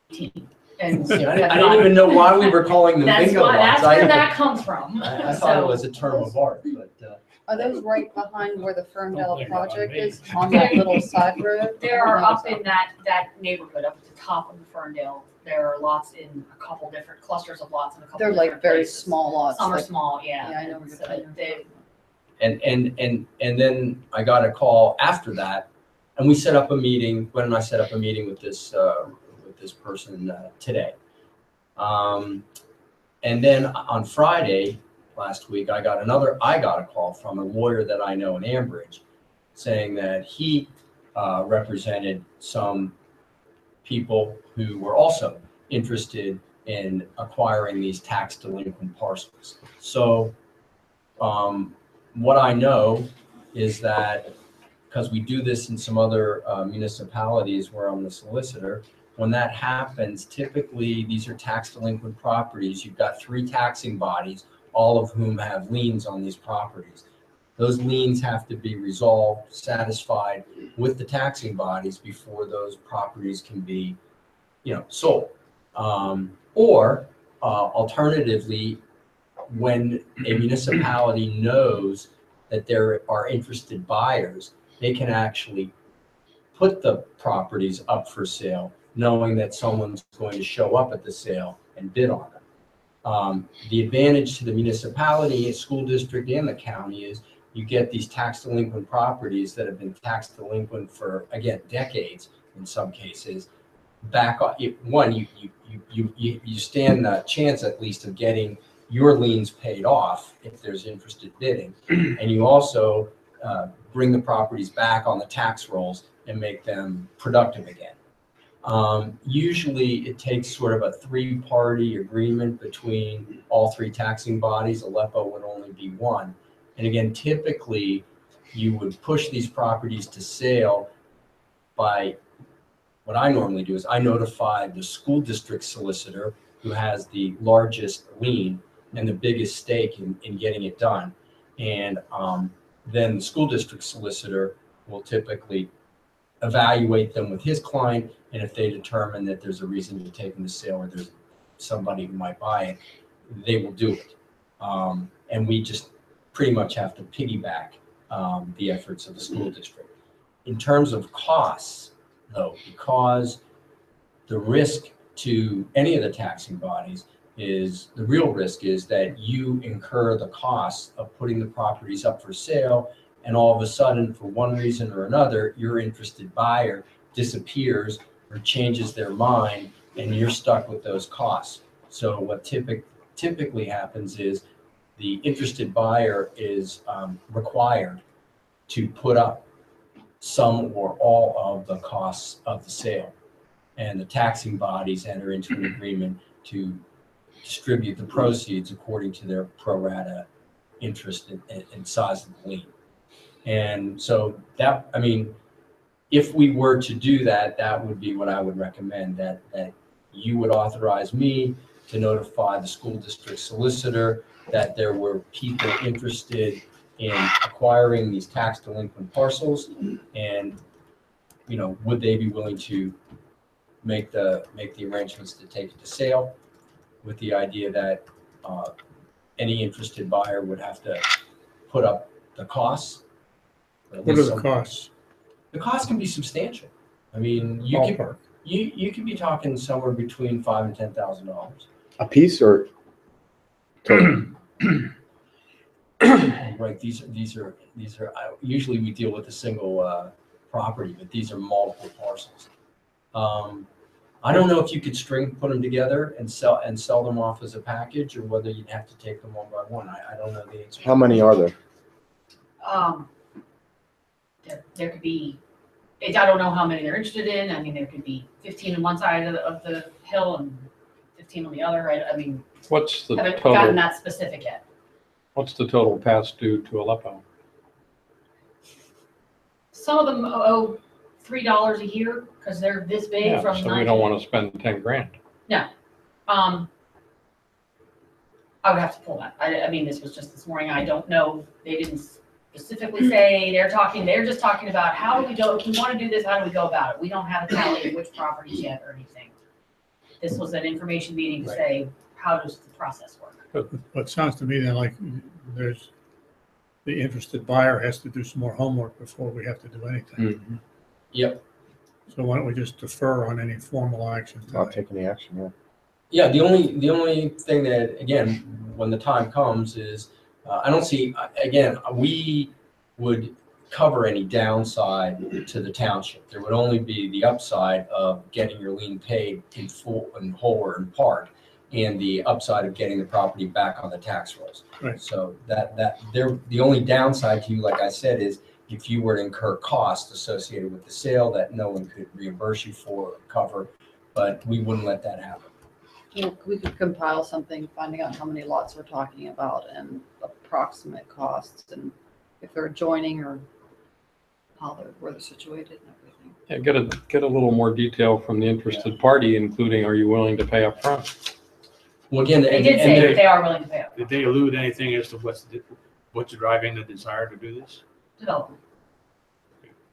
Speaker 6: And
Speaker 11: I didn't even know why we were calling them bingo lots.
Speaker 6: That's where that comes from.
Speaker 11: I thought it was a term of art, but.
Speaker 2: Are those right behind where the Ferndale
Speaker 5: Don't
Speaker 2: project
Speaker 5: think
Speaker 2: is, on that little side road?
Speaker 6: There are up in that neighborhood, up at the top of the Ferndale, there are lots in a couple different clusters of lots in a couple
Speaker 2: They're
Speaker 6: different
Speaker 2: like very
Speaker 6: places.
Speaker 2: small lots.
Speaker 6: Some are
Speaker 2: like-
Speaker 6: small, yeah.
Speaker 2: Yeah, I know.
Speaker 6: So they,
Speaker 11: And then I got a call after that, and we set up a meeting. Gwen and I set up a meeting with this person today. And then on Friday last week, I got a call from a lawyer that I know in Ambridge, saying that he represented some people who were also interested in acquiring these tax delinquent parcels. So what I know is that, because we do this in some other municipalities where I'm the solicitor, when that happens, typically these are tax delinquent properties. You've got 3 taxing bodies, all of whom have liens on these properties. Those liens have to be resolved, satisfied with the taxing bodies before those properties can be, sold. Or alternatively, when a municipality knows that there are interested buyers, they can actually put the properties up for sale, knowing that someone's going to show up at the sale and bid on them. The advantage to the municipality, school district, and the county is you get these tax delinquent properties that have been tax delinquent for, again, decades in some cases. Back on one, you stand the chance at least of getting your liens paid off if there's interested bidding, and you also bring the properties back on the tax rolls and make them productive again. Usually it takes sort of a three-party agreement between all three taxing bodies. Aleppo would only be one. And again, typically you would push these properties to sale by, what I normally do is I notify the school district solicitor who has the largest lien and the biggest stake in getting it done. And then the school district solicitor will typically evaluate them with his client, and if they determine that there's a reason to take them to sale or there's somebody who might buy it, they will do it. And we just pretty much have to piggyback the efforts of the school district. In terms of costs, though, because the risk to any of the taxing bodies is, the real risk is that you incur the costs of putting the properties up for sale, and all of a sudden, for one reason or another, your interested buyer disappears or changes their mind, and you're stuck with those costs. So what typically happens is the interested buyer is required to put up some or all of the costs of the sale, and the taxing bodies enter into an agreement to distribute the proceeds according to their pro rata interest and size of the lien. And so that, I mean, if we were to do that, that would be what I would recommend, that you would authorize me to notify the school district solicitor that there were people interested in acquiring these tax delinquent parcels, and, you know, would they be willing to make the arrangements to take it to sale, with the idea that any interested buyer would have to put up the costs.
Speaker 5: What are the costs?
Speaker 11: The cost can be substantial. I mean, you could be talking somewhere between $5,000 and $10,000
Speaker 1: a piece, or total?
Speaker 11: Right. These are usually we deal with a single property, but these are multiple parcels. I don't know if you could put them together and sell them off as a package, or whether you'd have to take them one by one. I don't know the answer.
Speaker 1: How many are there?
Speaker 6: There could be, I don't know how many they're interested in. I mean, there could be 15 on one side of the hill and 15 on the other. I mean,
Speaker 3: What's the
Speaker 6: haven't gotten
Speaker 3: total,
Speaker 6: that specific yet.
Speaker 3: what's the total past due to Aleppo?
Speaker 6: Some of them owe $3 a year because they're this big
Speaker 3: Yeah,
Speaker 6: from
Speaker 3: so we
Speaker 6: 19.
Speaker 3: don't want to spend 10 grand.
Speaker 6: I would have to pull that. I mean, this was just this morning. I don't know. They didn't specifically say. They're just talking about how do we go, if we want to do this, how do we go about it? We don't have a tally of which properties yet or anything. This was an information meeting to say, how does the process work?
Speaker 5: But it sounds to me that like there's, the interested buyer has to do some more homework before we have to do anything.
Speaker 11: Yep.
Speaker 5: So why don't we just defer on any formal action?
Speaker 1: Not take any action, yeah.
Speaker 11: Yeah, the only thing that, again, when the time comes is, I don't see, again, we would cover any downside to the township. There would only be the upside of getting your lien paid in full, in whole or in part, and the upside of getting the property back on the tax rolls.
Speaker 5: Right.
Speaker 11: So the only downside to you, like I said, is if you were to incur costs associated with the sale that no one could reimburse you for or cover, but we wouldn't let that happen.
Speaker 2: We could compile something, finding out how many lots we're talking about and approximate costs, and if they're adjoining or where they're situated and everything.
Speaker 3: Yeah, get a little more detail from the interested party, including, are you willing to pay up front?
Speaker 11: Well, again,
Speaker 6: They did say that they are willing to pay up.
Speaker 10: Did they allude anything as to what's driving the desire to do this?
Speaker 6: Development.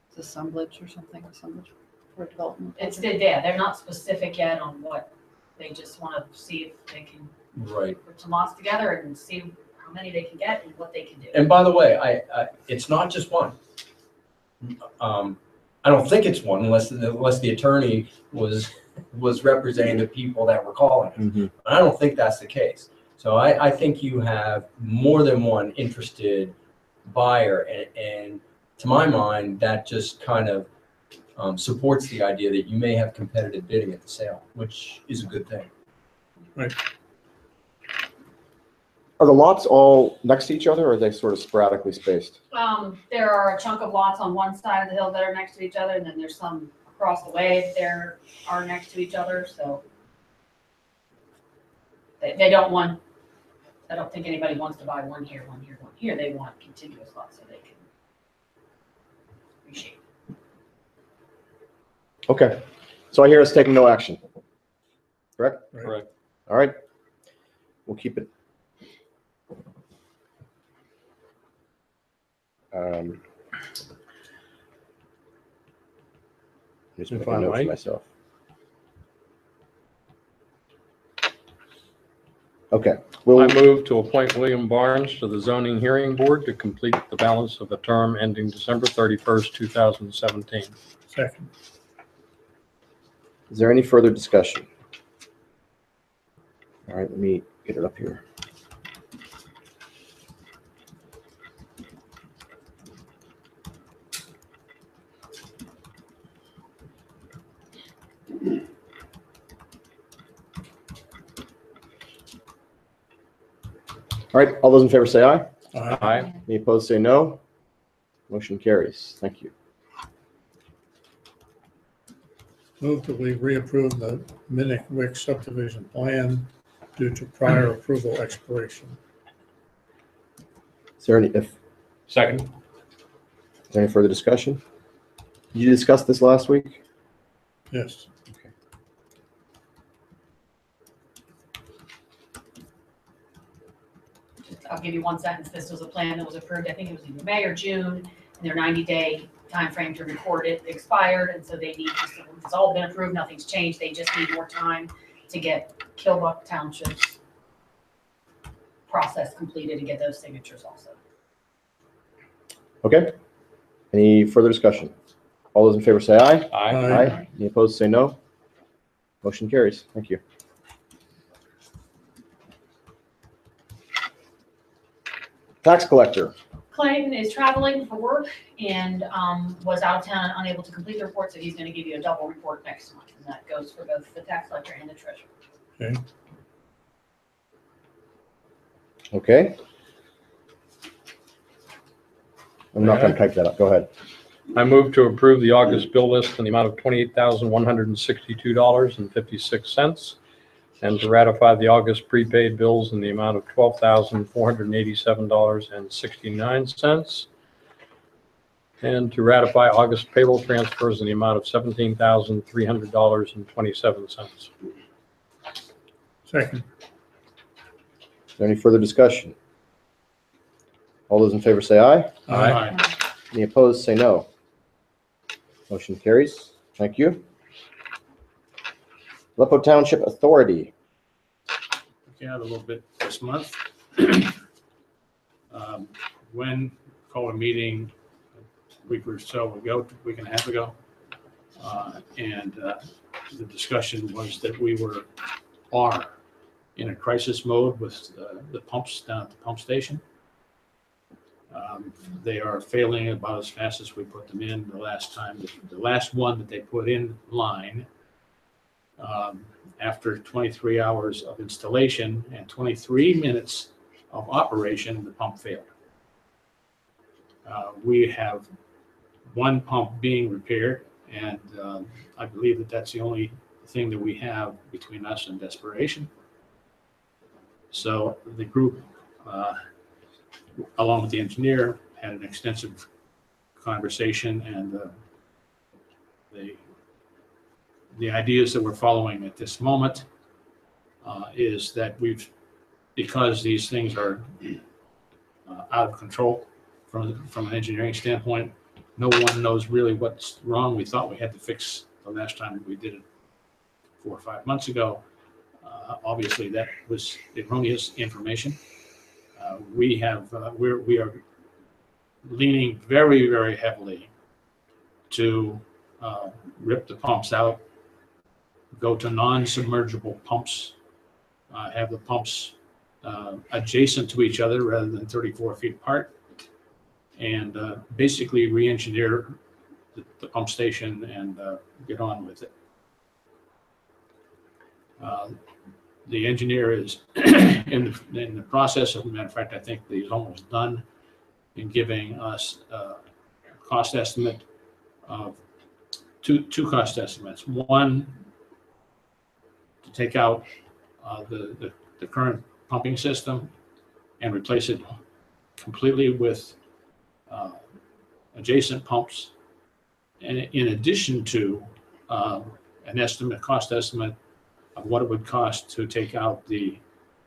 Speaker 2: It's assemblage or something, assemblage for development.
Speaker 6: They're not specific yet on what. They just want to see if they can put some lots together and see how many they can get and what they can do.
Speaker 11: And by the way, it's not just one. I don't think it's one unless the attorney was representing the people that were calling it.
Speaker 1: Mm-hmm.
Speaker 11: I don't think that's the case. So I think you have more than one interested buyer, and to my mind, that just kind of supports the idea that you may have competitive bidding at the sale, which is a good thing.
Speaker 5: Right.
Speaker 1: Are the lots all next to each other, or are they sort of sporadically spaced?
Speaker 6: There are a chunk of lots on one side of the hill that are next to each other, and then there's some across the way that are next to each other, so. They don't want, I don't think anybody wants to buy one here, one here, one here. They want contiguous lots so they can reshape.
Speaker 1: Okay, so I hear us taking no action. Correct?
Speaker 3: Correct.
Speaker 1: All right. We'll keep it. Just
Speaker 3: If
Speaker 1: make a
Speaker 3: I
Speaker 1: note for
Speaker 3: might.
Speaker 1: myself. Okay.
Speaker 3: I move to appoint William Barnes to the zoning hearing board to complete the balance of the term ending December 31st, 2017.
Speaker 5: Second.
Speaker 1: Is there any further discussion? All right, let me get it up here. All right, all those in favor say aye.
Speaker 3: Aye.
Speaker 1: Any opposed say no. Motion carries. Thank you.
Speaker 5: Move that we reapprove the Minnick subdivision plan due to prior approval expiration.
Speaker 1: Is there any
Speaker 3: Second.
Speaker 1: is there any further discussion? Did you discuss this last week?
Speaker 5: Yes.
Speaker 6: I'll give you one sentence. This was a plan that was approved, I think it was either May or June, and their 90-day time frame to record it expired, and so they need, it's all been approved, nothing's changed. They just need more time to get Killbuck Township's process completed and get those signatures also.
Speaker 1: Okay. Any further discussion? All those in favor say aye.
Speaker 3: Aye.
Speaker 5: Aye.
Speaker 1: Any opposed say no. Motion carries. Thank you. Tax collector.
Speaker 6: Clayton is traveling for work and was out of town, unable to complete the report, so he's going to give you a double report next month, and that goes for both the tax collector and the treasurer.
Speaker 5: Okay.
Speaker 1: Okay. I'm not going to type that up. Go ahead.
Speaker 3: I move to approve the August bill list in the amount of $28,162.56 and to ratify the August prepaid bills in the amount of $12,487.69 and to ratify August payroll transfers in the amount of $17,300.27.
Speaker 5: Second.
Speaker 1: Is there any further discussion? All those in favor say aye.
Speaker 3: Aye.
Speaker 1: Any opposed say no. Motion carries. Thank you. Aleppo Township Authority.
Speaker 10: Looking at a little bit this month. When called a meeting a week or so ago, week and a half ago, and the discussion was that we are in a crisis mode with the pumps down at the pump station. They are failing about as fast as we put them in. The last one that they put in line, after 23 hours of installation and 23 minutes of operation, the pump failed. We have one pump being repaired, and I believe that that's the only thing that we have between us and desperation. So the group, along with the engineer, had an extensive conversation, and the ideas that we're following at this moment is that because these things are out of control from an engineering standpoint, no one knows really what's wrong. We thought we had to fix the last time that we did it 4 or 5 months ago. Obviously, that was erroneous information. We are leaning very, very heavily to rip the pumps out, go to non-submergible pumps, have the pumps adjacent to each other rather than 34 feet apart, and basically re-engineer the pump station and get on with it. The engineer is in the process. As a matter of fact, I think that he's almost done in giving us a cost estimate of two cost estimates. One, to take out the current pumping system and replace it completely with adjacent pumps. And in addition to an cost estimate of what it would cost to take out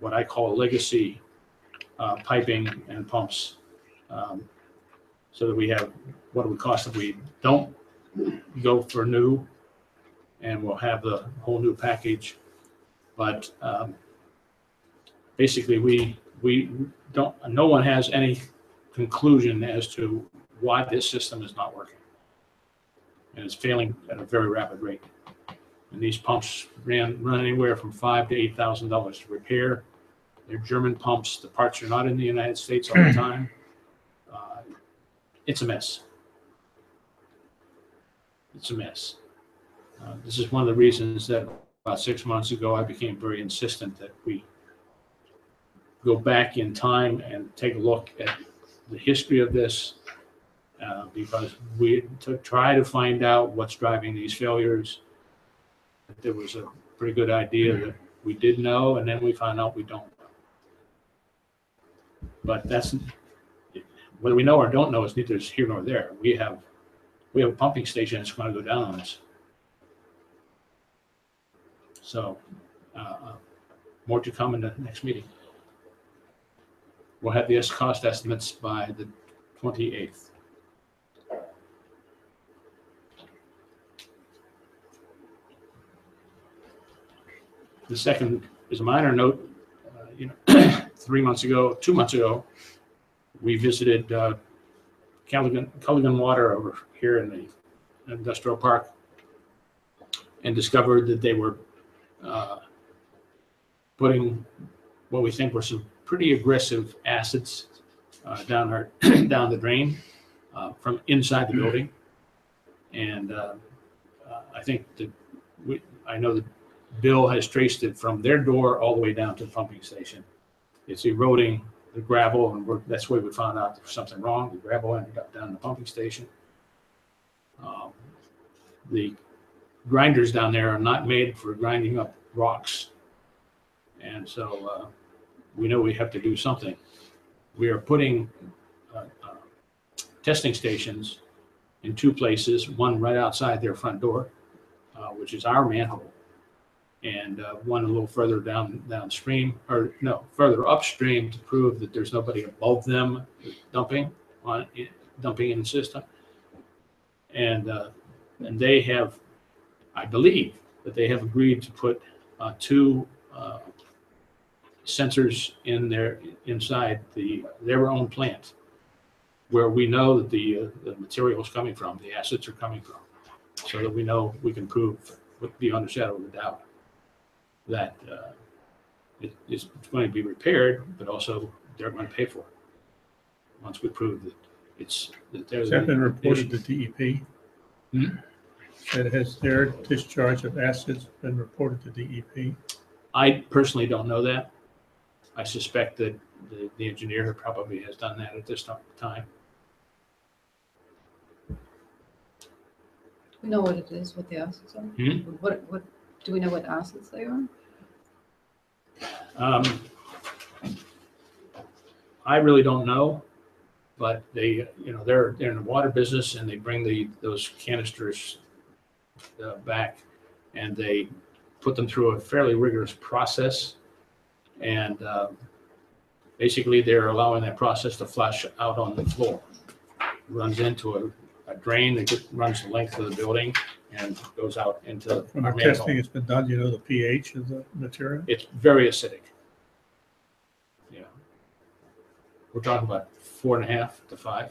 Speaker 10: what I call legacy piping and pumps, so that we have what it would cost if we don't go for new, and we'll have the whole new package. But basically, we don't. No one has any conclusion as to why this system is not working, and it's failing at a very rapid rate. And these pumps run anywhere from $5,000 to $8,000 to repair. They're German pumps. The parts are not in the United States all the time. It's a mess. It's a mess. This is one of the reasons that about 6 months ago, I became very insistent that we go back in time and take a look at the history of this, because to try to find out what's driving these failures. There was a pretty good idea that we did know, and then we found out we don't know. But that's whether we know or don't know is neither here nor there. We have a pumping station that's going to go down on us. So more to come in the next meeting. We'll have the cost estimates by the 28th. The second is a minor note. 2 months ago, we visited Culligan Water over here in the industrial park and discovered that they were putting what we think were some pretty aggressive acids down the drain from inside the building. And I think that I know that Bill has traced it from their door all the way down to the pumping station. It's eroding the gravel, and that's where we found out there was something wrong. The gravel ended up down in the pumping station. The grinders down there are not made for grinding up rocks. And so we know we have to do something. We are putting testing stations in 2 places, one right outside their front door, which is our manhole, and one a little further downstream, or no, further upstream, to prove that there's nobody above them dumping in the system. And they have, I believe, that they have agreed to put 2 sensors inside their own plant, where we know that the material is coming from, the acids are coming from, so that we know we can prove beyond a shadow of a doubt that it's going to be repaired, but also they're going to pay for it once we prove that there's.
Speaker 5: Has that been reported to DEP? Has their discharge of acids been reported to DEP?
Speaker 10: I personally don't know that. I suspect that the engineer probably has done that at this time.
Speaker 2: We know what it is, what the acids are? What do we know what acids they are?
Speaker 10: I really don't know, but they're in the water business, and they bring those canisters back, and they put them through a fairly rigorous process, and basically they're allowing that process to flush out on the floor. It runs into a drain that runs the length of the building and goes out into
Speaker 5: From
Speaker 10: our
Speaker 5: the
Speaker 10: manhole.
Speaker 5: testing that's been done, you know the pH of the material?
Speaker 10: It's very acidic. Yeah. We're talking about 4.5 to 5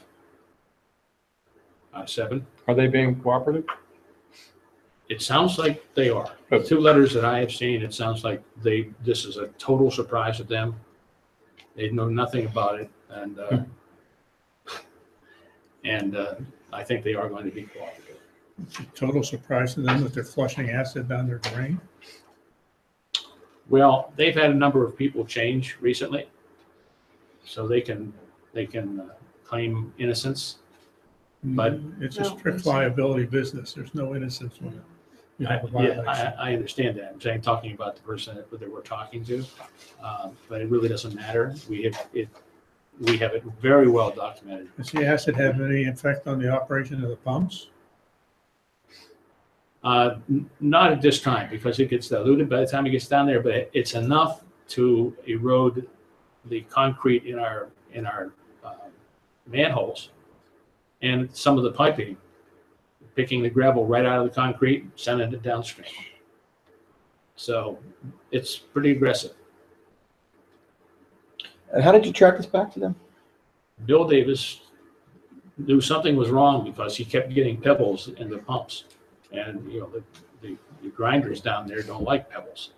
Speaker 10: out of 7.
Speaker 3: Are they being cooperative?
Speaker 10: It sounds like they are. The 2 letters that I have seen, it sounds like this is a total surprise to them. They know nothing about it, and I think they are going to be cooperative.
Speaker 5: It's a total surprise to them that they're flushing acid down their drain.
Speaker 10: Well, they've had a number of people change recently, so they can claim innocence. But-
Speaker 5: It's a
Speaker 2: No,
Speaker 5: strict
Speaker 2: I'm sorry.
Speaker 5: liability business. There's no innocence when you have a
Speaker 10: Yeah,
Speaker 5: violation.
Speaker 10: I understand that. I'm saying, talking about the person that we're talking to, but it really doesn't matter. We have it very well documented.
Speaker 5: Does the acid have any effect on the operation of the pumps?
Speaker 10: Not at this time, because it gets diluted by the time it gets down there, but it's enough to erode the concrete in our manholes and some of the piping, picking the gravel right out of the concrete, sending it downstream. So it's pretty aggressive.
Speaker 1: And how did you track this back to them?
Speaker 10: Bill Davis knew something was wrong because he kept getting pebbles in the pumps. And, the grinders down there don't like pebbles.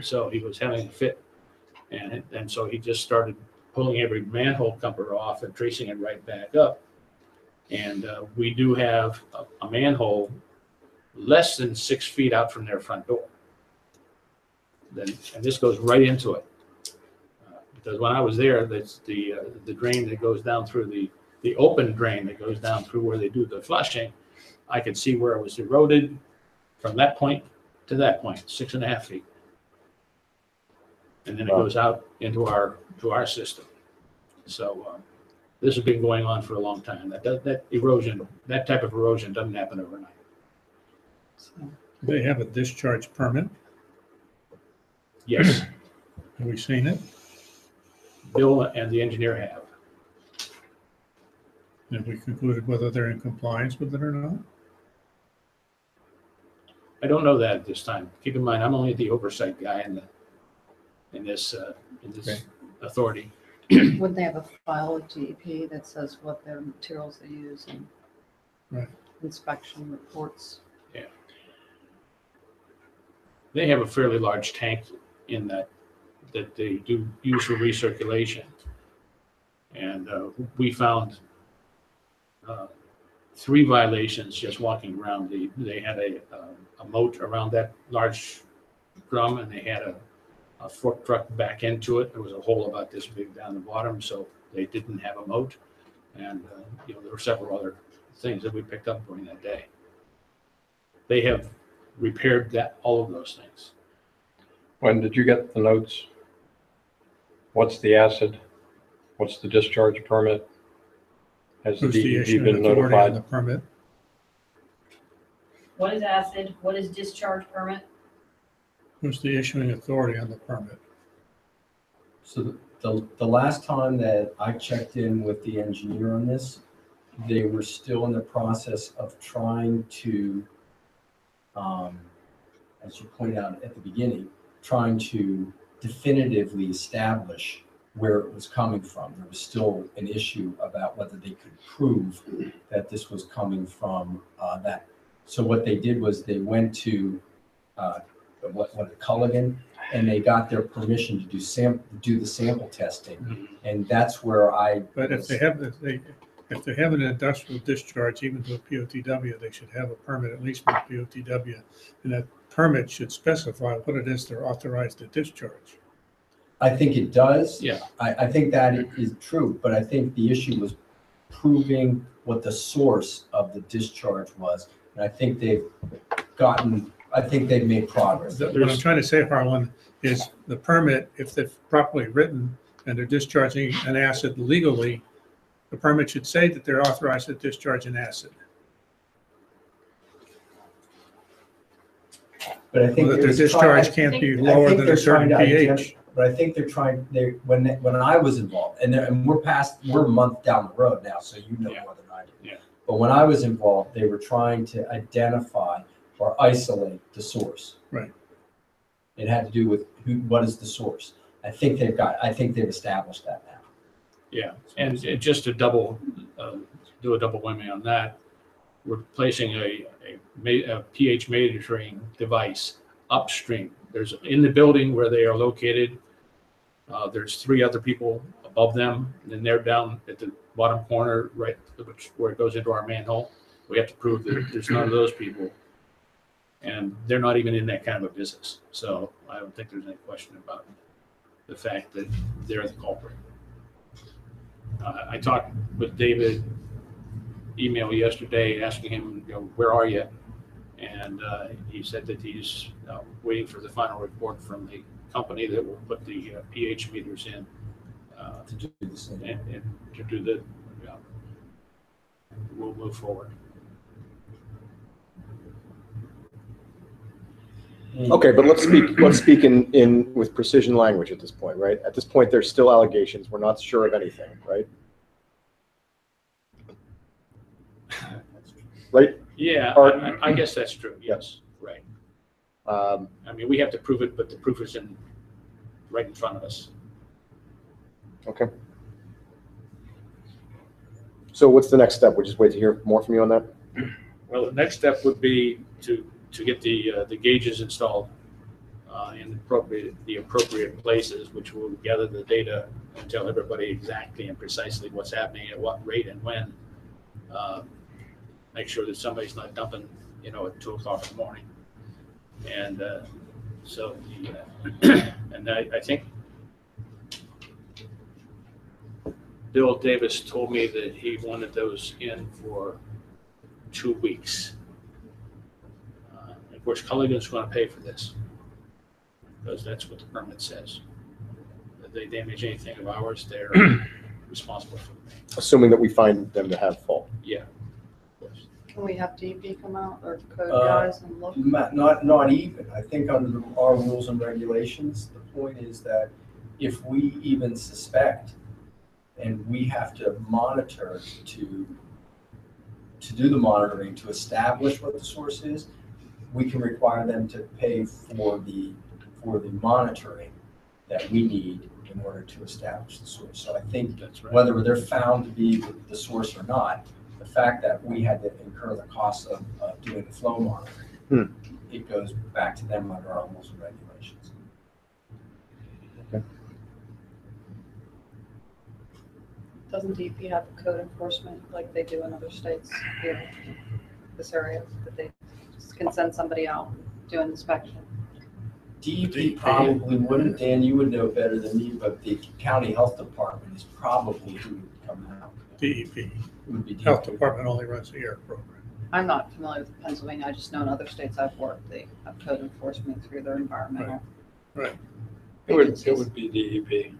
Speaker 10: So he was having a fit. And so he just started pulling every manhole cover off and tracing it right back up. And we do have a manhole less than 6 feet out from their front door. And this goes right into it. Because when I was there, that's the drain that goes down through the open drain that goes down through where they do the flushing. I could see where it was eroded from that point to that point, 6.5 feet. And then it goes out into our system. So this has been going on for a long time. That erosion, that type of erosion doesn't happen overnight.
Speaker 5: They have a discharge permit.
Speaker 10: Yes,
Speaker 5: Have we seen it?
Speaker 10: Bill and the engineer have.
Speaker 5: Have we concluded whether they're in compliance with it or not?
Speaker 10: I don't know that at this time. Keep in mind, I'm only the oversight guy in this
Speaker 5: Okay.
Speaker 10: authority.
Speaker 2: Wouldn't they have a file with DEP that says what their materials they use and
Speaker 5: Right.
Speaker 2: inspection reports?
Speaker 10: They have a fairly large tank in that they do use for recirculation. And we found 3 violations just walking around. They had a moat around that large drum, and they had a fork truck back into it. There was a hole about this big down the bottom, so they didn't have a moat. And there were several other things that we picked up during that day. They have repaired all of those things.
Speaker 3: When did you get the notes? What's the acid? What's the discharge permit? Has the
Speaker 5: Who's the
Speaker 3: DEP
Speaker 5: issuing
Speaker 3: been
Speaker 5: authority on
Speaker 3: notified?
Speaker 5: the permit?
Speaker 6: What is acid? What is discharge permit?
Speaker 5: Who's the issuing authority on the permit?
Speaker 11: So the last time that I checked in with the engineer on this, they were still in the process of trying to, as you pointed out at the beginning, trying to definitively establish where it was coming from. There was still an issue about whether they could prove that this was coming from that. So what they did was they went to Culligan, and they got their permission to do the sample testing, and that's where
Speaker 5: But if they have an industrial discharge, even to a POTW, they should have a permit, at least from a POTW. And that permit should specify what it is they're authorized to discharge.
Speaker 11: I think it does.
Speaker 10: Yeah.
Speaker 11: I think that is true, but I think the issue was proving what the source of the discharge was. And I think they've made progress.
Speaker 5: What I'm trying to say, Harlan, is the permit, if they're properly written and they're discharging an acid legally, the permit should say that they're authorized to discharge an acid.
Speaker 11: But I think
Speaker 5: Or that their
Speaker 11: they're trying-
Speaker 5: discharge can't be
Speaker 11: I
Speaker 5: lower
Speaker 11: think
Speaker 5: than
Speaker 11: they're
Speaker 5: a certain
Speaker 11: trying to
Speaker 5: pH.
Speaker 11: But I think they're trying, when I was involved, and we're a month down the road now, so you know
Speaker 10: Yeah.
Speaker 11: more than I do.
Speaker 10: Yeah.
Speaker 11: But when I was involved, they were trying to identify or isolate the source.
Speaker 5: Right.
Speaker 11: It had to do with what is the source. I think they've established that now.
Speaker 10: Yeah, and just to do a double whammy on that, we're placing a pH monitoring device upstream. There's, in the building where they are located, there's 3 other people above them, and then they're down at the bottom corner, right, where it goes into our manhole. We have to prove that there's none of those people. And they're not even in that kind of a business. So I don't think there's any question about the fact that they're the culprit. I talked with David email yesterday asking him, where are you? And he said that he's waiting for the final report from the company that will put the pH meters in
Speaker 11: To do the same.
Speaker 10: and to do the, we'll move forward.
Speaker 1: Okay, but let's speak in with precision language at this point, right? At this point, there's still allegations. We're not sure of anything, right? Right?
Speaker 10: Yeah,
Speaker 1: Or-
Speaker 10: I guess that's true. Yes, right. I mean, we have to prove it, but the proof is right in front of us.
Speaker 1: Okay. So what's the next step? We just wait to hear more from you on that?
Speaker 10: Well, the next step would be to get the gauges installed in the appropriate places, which will gather the data and tell everybody exactly and precisely what's happening at what rate and when. Make sure that somebody's not dumping, at 2 o'clock in the morning. And so and I think Bill Davis told me that he wanted those in for 2 weeks. Of course, Culligan's going to pay for this because that's what the permit says. If they damage anything of ours, they're responsible for it.
Speaker 1: Assuming that we find them to have fault.
Speaker 10: Yeah, of course.
Speaker 2: Can we have DEP come out or code guys and look?
Speaker 11: Not even. I think under our rules and regulations, the point is that if we even suspect and we have to monitor to do the monitoring, to establish what the source is, we can require them to pay for the monitoring that we need in order to establish the source. So I think
Speaker 10: That's right.
Speaker 11: whether they're found to be the source or not, the fact that we had to incur the cost of doing the flow monitoring, it goes back to them under our rules and regulations.
Speaker 2: Doesn't DEP have code enforcement like they do in other states here in this area, that they just can send somebody out, do an inspection?
Speaker 11: DEP probably wouldn't. Dan, you would know better than me, but the county health department is probably who would come out.
Speaker 5: DEP,
Speaker 11: It would be
Speaker 5: Health
Speaker 11: DEP.
Speaker 5: Department only runs the air program.
Speaker 2: I'm not familiar with Pennsylvania. I just know in other states I've worked, they have code enforcement through their environmental.
Speaker 5: Right.
Speaker 3: It would
Speaker 2: agencies.
Speaker 3: be DEP.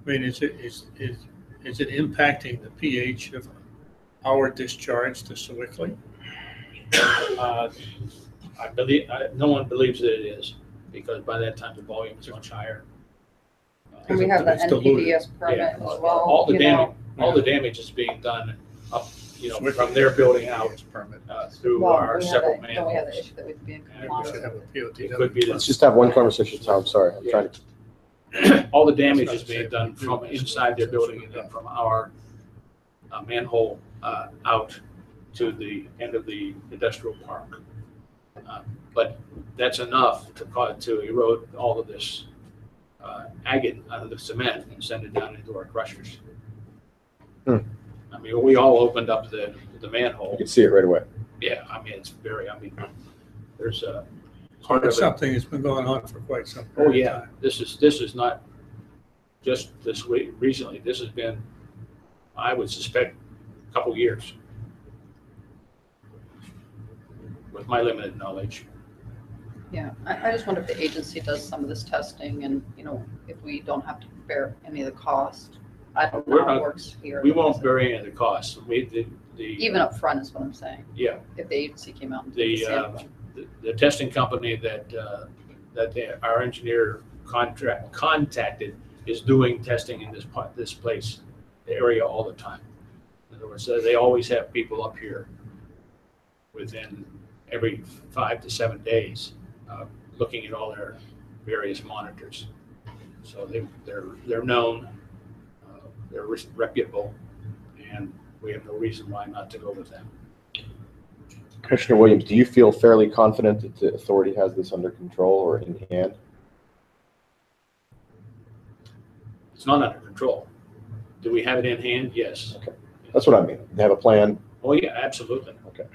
Speaker 5: I mean, is it impacting the pH of our discharge to Sewickley?
Speaker 10: I believe no one believes that it is because by that time the volume is much higher.
Speaker 2: And we have the
Speaker 5: It's diluted.
Speaker 2: NPDES permit
Speaker 10: Yeah,
Speaker 2: as well.
Speaker 10: all the
Speaker 2: you know.
Speaker 10: damage is being done up, from their building out
Speaker 5: Permit.
Speaker 10: through
Speaker 2: Well,
Speaker 10: our
Speaker 2: we have
Speaker 10: several
Speaker 2: that- Don't we have the
Speaker 10: manholes.
Speaker 2: issue that we could be in
Speaker 5: We should
Speaker 2: compliance?
Speaker 5: have a POT.
Speaker 10: It could be
Speaker 1: Let's
Speaker 10: that
Speaker 1: just have one conversation, Tom. Sorry. I'm trying to.
Speaker 10: all the damage is being done from inside their building and then from our manhole out to the end of the industrial park. But that's enough to erode all of this agate out of the cement and send it down into our crushers. I mean, we all opened up the manhole.
Speaker 1: You can see it right away.
Speaker 10: Yeah, I mean, there's a
Speaker 5: So
Speaker 10: part of
Speaker 5: it's
Speaker 10: it.
Speaker 5: something that's been going on for quite some
Speaker 10: Oh,
Speaker 5: period of
Speaker 10: yeah,
Speaker 5: time.
Speaker 10: this is not just this week, recently, this has been, I would suspect, a couple years. With my limited knowledge.
Speaker 2: Yeah, I just wonder if the agency does some of this testing and, if we don't have to bear any of the cost. I don't know
Speaker 10: We're
Speaker 2: how it
Speaker 10: not-
Speaker 2: works here.
Speaker 10: We won't bear any of the costs.
Speaker 2: Even up front is what I'm saying.
Speaker 10: Yeah.
Speaker 2: If the agency came out and
Speaker 10: The,
Speaker 2: did the sample.
Speaker 10: the testing company that our engineer contacted is doing testing in this place, the area all the time. In other words, they always have people up here within every 5 to 7 days, looking at all their various monitors. So they're known, they're reputable, and we have no reason why not to go with them.
Speaker 1: Commissioner Williams, do you feel fairly confident that the authority has this under control or in hand?
Speaker 10: It's not under control. Do we have it in hand? Yes.
Speaker 1: Okay. That's what I mean. They have a plan.
Speaker 10: Oh, yeah, absolutely.
Speaker 1: Okay.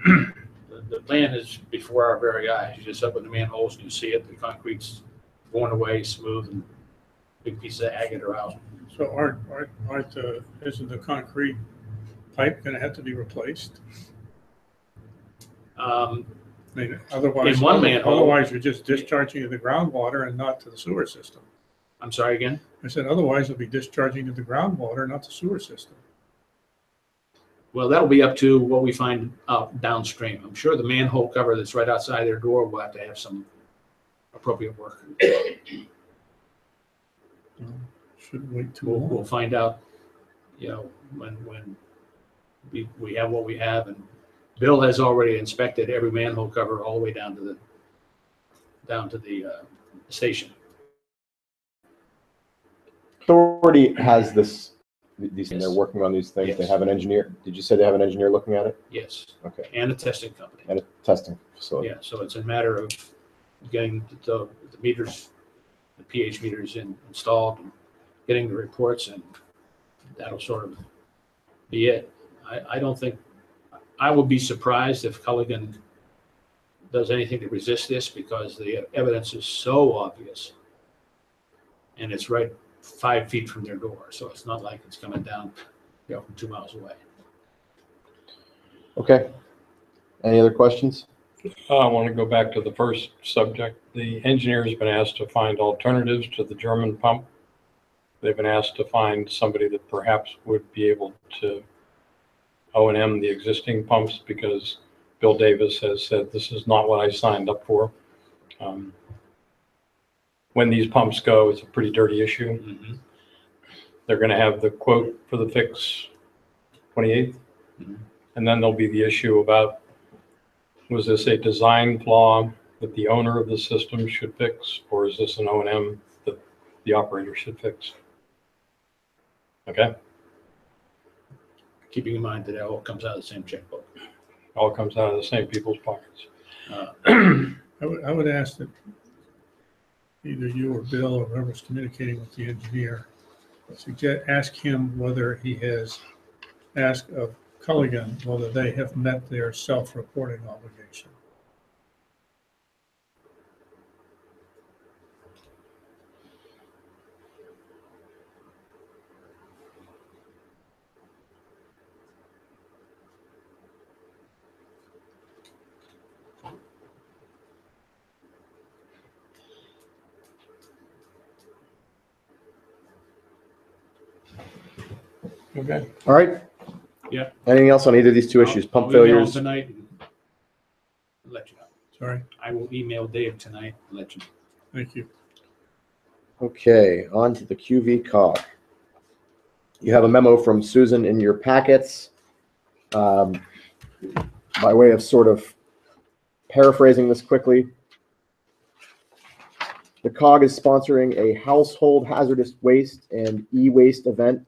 Speaker 10: the plan is before our very eyes. You just open the manholes and you see it, the concrete's going away smooth and big pieces of agate are out.
Speaker 5: So isn't the concrete pipe gonna have to be replaced?
Speaker 10: Um,
Speaker 5: I mean, otherwise,
Speaker 10: In one manhole-
Speaker 5: otherwise you're just discharging to the groundwater and not to the sewer system.
Speaker 10: I'm sorry again?
Speaker 5: I said, otherwise you'll be discharging to the groundwater, not the sewer system.
Speaker 10: Well, that'll be up to what we find out downstream. I'm sure the manhole cover that's right outside their door will have to have some appropriate work.
Speaker 5: Shouldn't wait too
Speaker 10: We'll
Speaker 5: long.
Speaker 10: find out, you know, when we have what we have, and Bill has already inspected every manhole cover all the way down to the station.
Speaker 1: Authority has these, and they're
Speaker 10: Yes.
Speaker 1: working on these things. They
Speaker 10: Yes.
Speaker 1: have an engineer. Did you say they have an engineer looking at it?
Speaker 10: Yes,
Speaker 1: Okay.
Speaker 10: and a testing company.
Speaker 1: And a testing facility.
Speaker 10: Yeah, so it's a matter of getting the meters, the pH meters installed, and getting the reports, and that'll sort of be it. I don't think, I would be surprised if Culligan does anything to resist this, because the evidence is so obvious. And it's right 5 feet from their door, so it's not like it's coming down, you know, from 2 miles away.
Speaker 1: Okay. Any other questions?
Speaker 3: I want to go back to the first subject. The engineer has been asked to find alternatives to the German pump. They've been asked to find somebody that perhaps would be able to O&M the existing pumps, because Bill Davis has said, this is not what I signed up for. When these pumps go, it's a pretty dirty issue.
Speaker 10: Mm-hmm.
Speaker 3: They're going to have the quote for the fix 28th.
Speaker 10: Mhm.
Speaker 3: And then there'll be the issue about, was this a design flaw that the owner of the system should fix, or is this an O&M that the operator should fix? Okay,
Speaker 10: Keeping in mind that it all comes out of the same checkbook.
Speaker 3: all comes out of the same people's pockets.
Speaker 5: I would ask that either you or Bill or whoever's communicating with the engineer, ask him whether he has asked of Culligan whether they have met their self-reporting obligation.
Speaker 3: Okay.
Speaker 1: All right.
Speaker 10: Yeah.
Speaker 1: Anything else on either of these two issues? Pump
Speaker 10: I'll email
Speaker 1: failures?
Speaker 10: tonight and let you know.
Speaker 5: Sorry,
Speaker 10: I will email Dave tonight and let you know.
Speaker 5: thank you.
Speaker 1: Okay, on to the QV cog. You have a memo from Susan in your packets. By way of sort of paraphrasing this quickly, the COG is sponsoring a household hazardous waste and e-waste event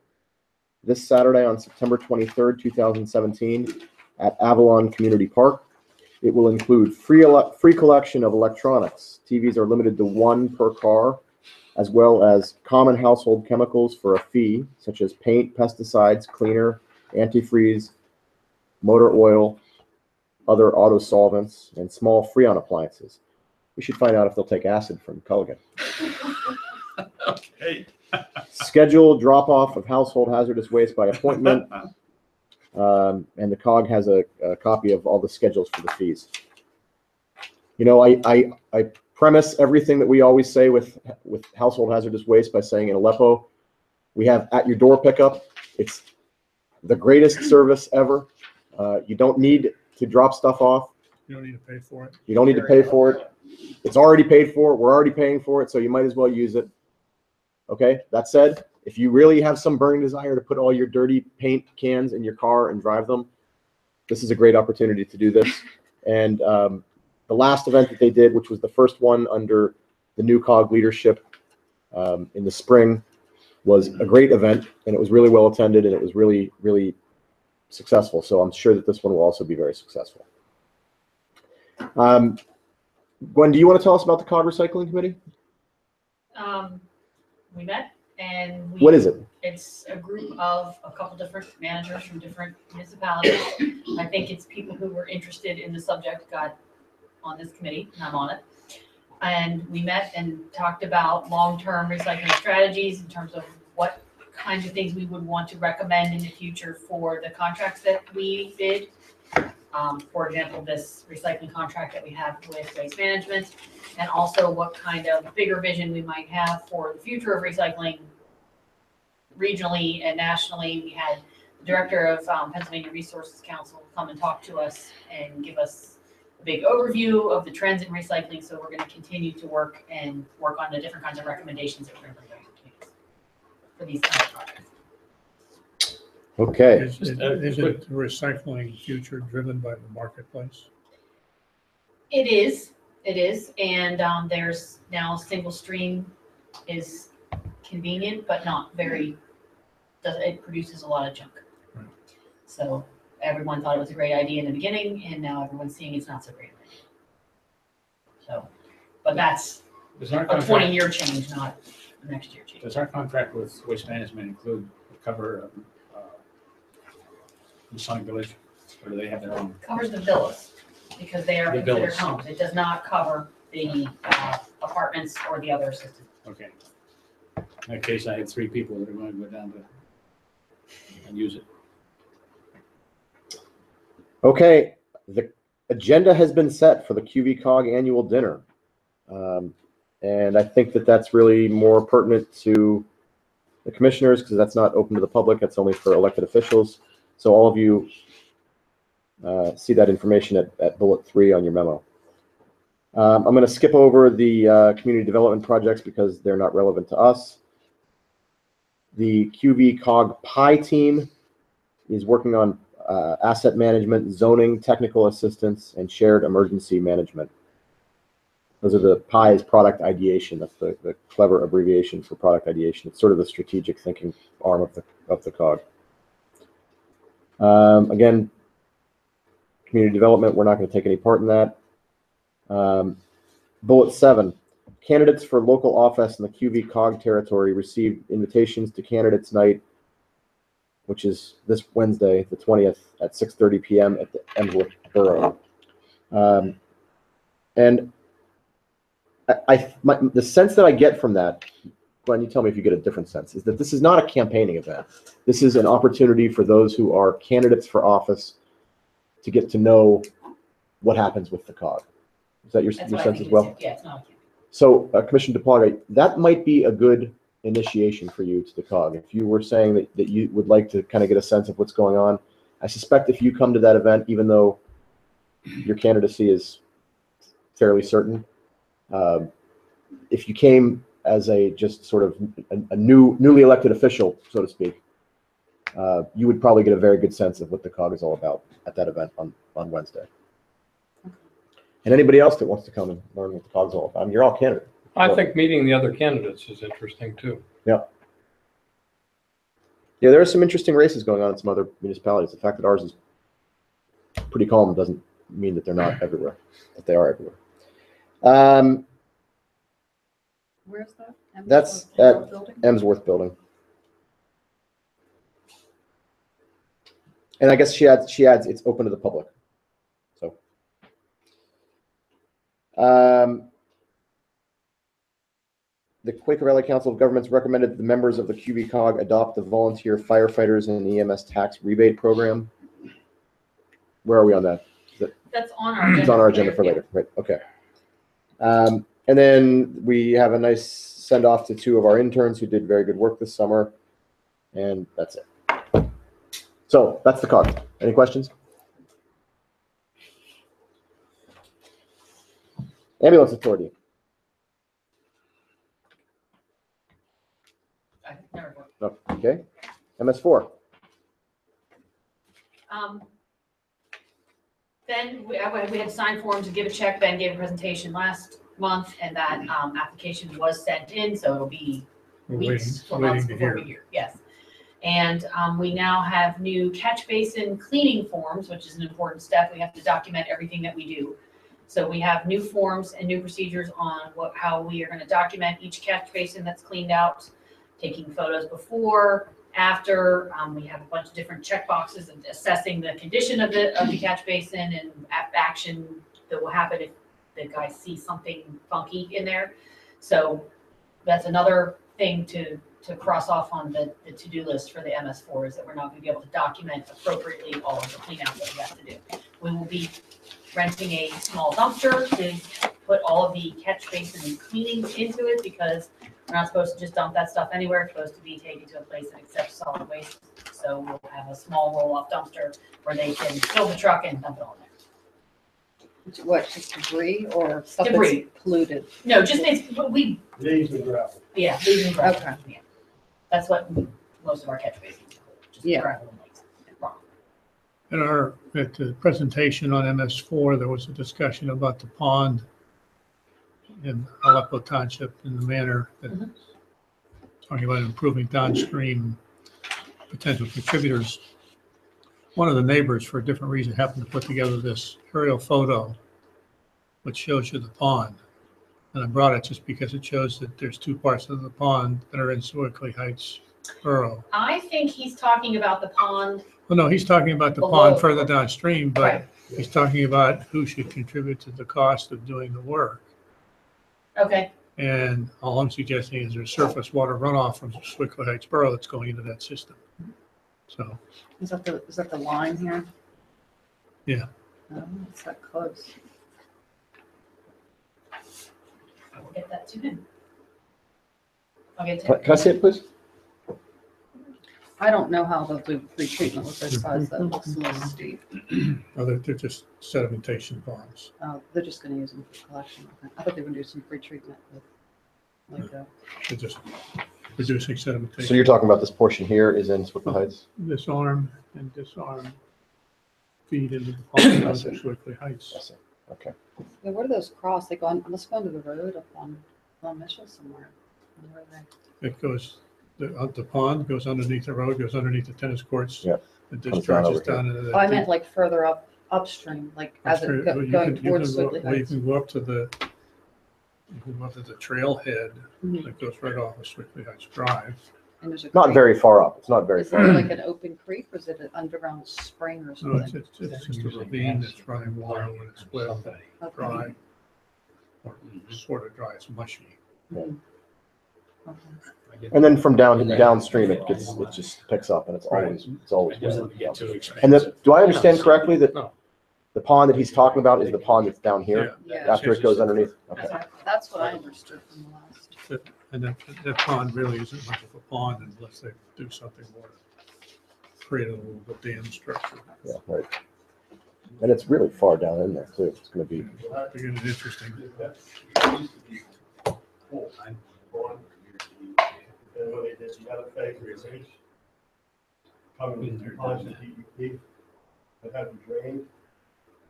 Speaker 1: this Saturday on September 23rd, 2017 at Avalon Community Park. It will include free collection of electronics. TVs are limited to 1 per car, as well as common household chemicals for a fee, such as paint, pesticides, cleaner, antifreeze, motor oil, other auto solvents, and small Freon appliances. We should find out if they'll take acid from Culligan.
Speaker 10: Okay.
Speaker 1: Schedule drop-off of household hazardous waste by appointment. And the COG has a copy of all the schedules for the fees. You know, I premise everything that we always say with household hazardous waste by saying in Aleppo, we have at your door pickup. It's the greatest service ever. You don't need to drop stuff off.
Speaker 5: You don't need to pay for it.
Speaker 1: You don't need to pay for it. It's already paid for. We're already paying for it, so you might as well use it. Okay, that said, if you really have some burning desire to put all your dirty paint cans in your car and drive them, this is a great opportunity to do this. And the last event that they did, which was the first one under the new COG leadership in the spring, was a great event, and it was really well attended, and it was really, really successful. So I'm sure that this one will also be very successful. Gwen, do you want to tell us about the COG Recycling Committee?
Speaker 6: We met and we.
Speaker 1: What is it?
Speaker 6: It's a group of a couple different managers from different municipalities. I think it's people who were interested in the subject got on this committee, and I'm on it. And we met and talked about long-term recycling strategies in terms of what kinds of things we would want to recommend in the future for the contracts that we bid. For example, this recycling contract that we have with Waste Management, and also what kind of bigger vision we might have for the future of recycling regionally and nationally. We had the director of Pennsylvania Resources Council come and talk to us and give us a big overview of the trends in recycling. So we're going to continue to work on the different kinds of recommendations that we're going to bring back to communities for these kinds of projects.
Speaker 1: Okay.
Speaker 5: Is it recycling future driven by the marketplace?
Speaker 6: It is, and there's now single stream is convenient, but not very, it produces a lot of junk.
Speaker 5: Right.
Speaker 6: So everyone thought it was a great idea in the beginning, and now everyone's seeing it's not so great. So, but that's
Speaker 10: Does our
Speaker 6: a
Speaker 10: contract,
Speaker 6: 20-year change, not a next year change.
Speaker 10: does our contract with Waste Management include cover Masonic Village, or do they have their own?
Speaker 6: Covers the villas because they are
Speaker 10: The
Speaker 6: considered
Speaker 10: villas.
Speaker 6: homes. It does not cover the apartments or the other assistance.
Speaker 10: Okay. In that case, I had 3 people that are going to go down to and use it.
Speaker 1: Okay, the agenda has been set for the QVCOG annual dinner. And I think that that's really more pertinent to the commissioners because that's not open to the public. That's only for elected officials. So all of you see that information at bullet 3 on your memo. I'm going to skip over the community development projects because they're not relevant to us. The QVCOG PI team is working on asset management, zoning, technical assistance, and shared emergency management. Those are the PI is product ideation. That's the clever abbreviation for product ideation. It's sort of the strategic thinking arm of the COG. Again, community development, we're not going to take any part in that. Bullet 7, candidates for local office in the QVCOG territory received invitations to candidates night, which is this Wednesday, the 20th at 6:30 p.m. at the Emsworth Borough. And the sense that I get from that, Glenn, you tell me if you get a different sense, is that this is not a campaigning event. This is an opportunity for those who are candidates for office to get to know what happens with the COG. Is that your sense as well?
Speaker 6: Yeah, it's not a campaign.
Speaker 1: So, Commissioner DePlaga, that might be a good initiation for you to the COG. If you were saying that you would like to kind of get a sense of what's going on, I suspect if you come to that event, even though your candidacy is fairly certain, if you came as a just sort of a newly elected official, so to speak, you would probably get a very good sense of what the COG is all about at that event on Wednesday. And anybody else that wants to come and learn what the COG is all about, you're all candidates.
Speaker 3: I think meeting the other candidates is interesting too.
Speaker 1: Yeah. Yeah, there are some interesting races going on in some other municipalities. The fact that ours is pretty calm doesn't mean that they're not everywhere, that they are everywhere.
Speaker 2: Where's that?
Speaker 1: That's at Emsworth Building. And I guess she adds it's open to the public. So the Quaker Valley Council of Governments recommended that the members of the QVCOG adopt the volunteer firefighters and EMS tax rebate program. Where are we on that?
Speaker 6: That's on our agenda.
Speaker 1: It's on our agenda for later. Right. Okay. And then we have a nice send off to 2 of our interns who did very good work this summer. And that's it. So that's the COG. Any questions? Ambulance Authority.
Speaker 6: Never mind.
Speaker 1: Oh, okay. MS4.
Speaker 6: Ben, we had signed forms to give a check. Ben gave a presentation last month, and that application was sent in, so it'll be weeks to months before we hear. Yes. And we now have new catch basin cleaning forms, which is an important step. We have to document everything that we do. So we have new forms and new procedures on how we are going to document each catch basin that's cleaned out, taking photos before, after. We have a bunch of different check boxes and assessing the condition of the catch basin and action that will happen if the guys see something funky in there. So that's another thing to cross off on the to-do list for the MS4 is that we're not gonna be able to document appropriately all of the clean out that we have to do. We will be renting a small dumpster to put all of the catch basin cleaning into it because we're not supposed to just dump that stuff anywhere. It's supposed to be taken to a place that accepts solid waste. So we'll have a small roll-off dumpster where they can fill the truck and dump it all in there.
Speaker 2: What, just debris or stuff
Speaker 6: Debris.
Speaker 2: that's polluted?
Speaker 6: No, just we,
Speaker 9: Leaves and gravel.
Speaker 6: yeah, leaves and gravel.
Speaker 2: Okay.
Speaker 6: Yeah. That's what most of our catch basins are, just
Speaker 2: Yeah.
Speaker 6: gravel and lakes and rock.
Speaker 5: At the presentation on MS4, there was a discussion about the pond in Aleppo Township in the manner that talking about improving downstream potential contributors. One of the neighbors, for a different reason, happened to put together this aerial photo which shows you the pond. And I brought it just because it shows that there's two parts of the pond that are in Sewickley Heights Borough.
Speaker 6: I think he's talking about the pond.
Speaker 5: Well, no, he's talking about the
Speaker 6: Below.
Speaker 5: pond further downstream, but
Speaker 6: Right.
Speaker 5: he's talking about who should contribute to the cost of doing the work.
Speaker 6: Okay.
Speaker 5: And all I'm suggesting is there's surface water runoff from Sewickley Heights Borough that's going into that system. So,
Speaker 2: Is that the line here?
Speaker 5: Yeah.
Speaker 2: Oh, it's that close.
Speaker 6: I will get that to him. I'll get to
Speaker 1: Can I see it, please?
Speaker 2: I don't know how they'll do pre-treatment with those sides. That looks a little steep.
Speaker 5: they're just sedimentation ponds.
Speaker 2: Oh, they're just gonna use them for collection. I thought they would do some pre-treatment with, like,
Speaker 5: They're just reducing sedimentation.
Speaker 1: So you're talking about this portion here is in Sewickley Heights?
Speaker 5: This arm and this arm feed into the pond of Sewickley Heights.
Speaker 1: I see. Okay.
Speaker 2: yeah, where do those cross? They go on, let's go into the road up on Mitchell somewhere. Where are they?
Speaker 5: It goes, the pond goes underneath the road, goes underneath the tennis courts.
Speaker 1: Yeah.
Speaker 5: It
Speaker 1: Comes down
Speaker 5: discharges
Speaker 1: over here.
Speaker 5: down into the.
Speaker 2: Oh, I meant like further upstream, like as it going towards Sewickley
Speaker 5: Well, you
Speaker 2: Heights.
Speaker 5: can go up to the trailhead
Speaker 2: Mhm.
Speaker 5: that goes right off of Sewickley Heights Drive.
Speaker 2: And there's a
Speaker 1: Not
Speaker 2: creek.
Speaker 1: very far up. It's not very
Speaker 2: Is
Speaker 1: far.
Speaker 2: it like an open creek or is it an underground spring or
Speaker 5: No,
Speaker 2: something?
Speaker 5: it's just a ravine that's running water when it's wet,
Speaker 2: Okay.
Speaker 5: dry, or sort of dry, it's mushy.
Speaker 2: Okay.
Speaker 1: And then from downstream, it just picks up and it's always
Speaker 10: It doesn't
Speaker 1: wet.
Speaker 10: get too expensive.
Speaker 1: And do I understand correctly that
Speaker 10: No.
Speaker 1: the pond that he's talking about is the pond that's down here
Speaker 2: Yeah,
Speaker 1: after it goes underneath? Okay.
Speaker 2: that's what I understood from the last.
Speaker 5: And that pond really isn't much of a pond unless they do something more to create a little bit dam structure.
Speaker 1: Yeah, right. And it's really far down in there too. It's going to be.
Speaker 5: Beginning interesting.
Speaker 9: And when they did the other fake research, coming with the ponds and DEP, that had to drain,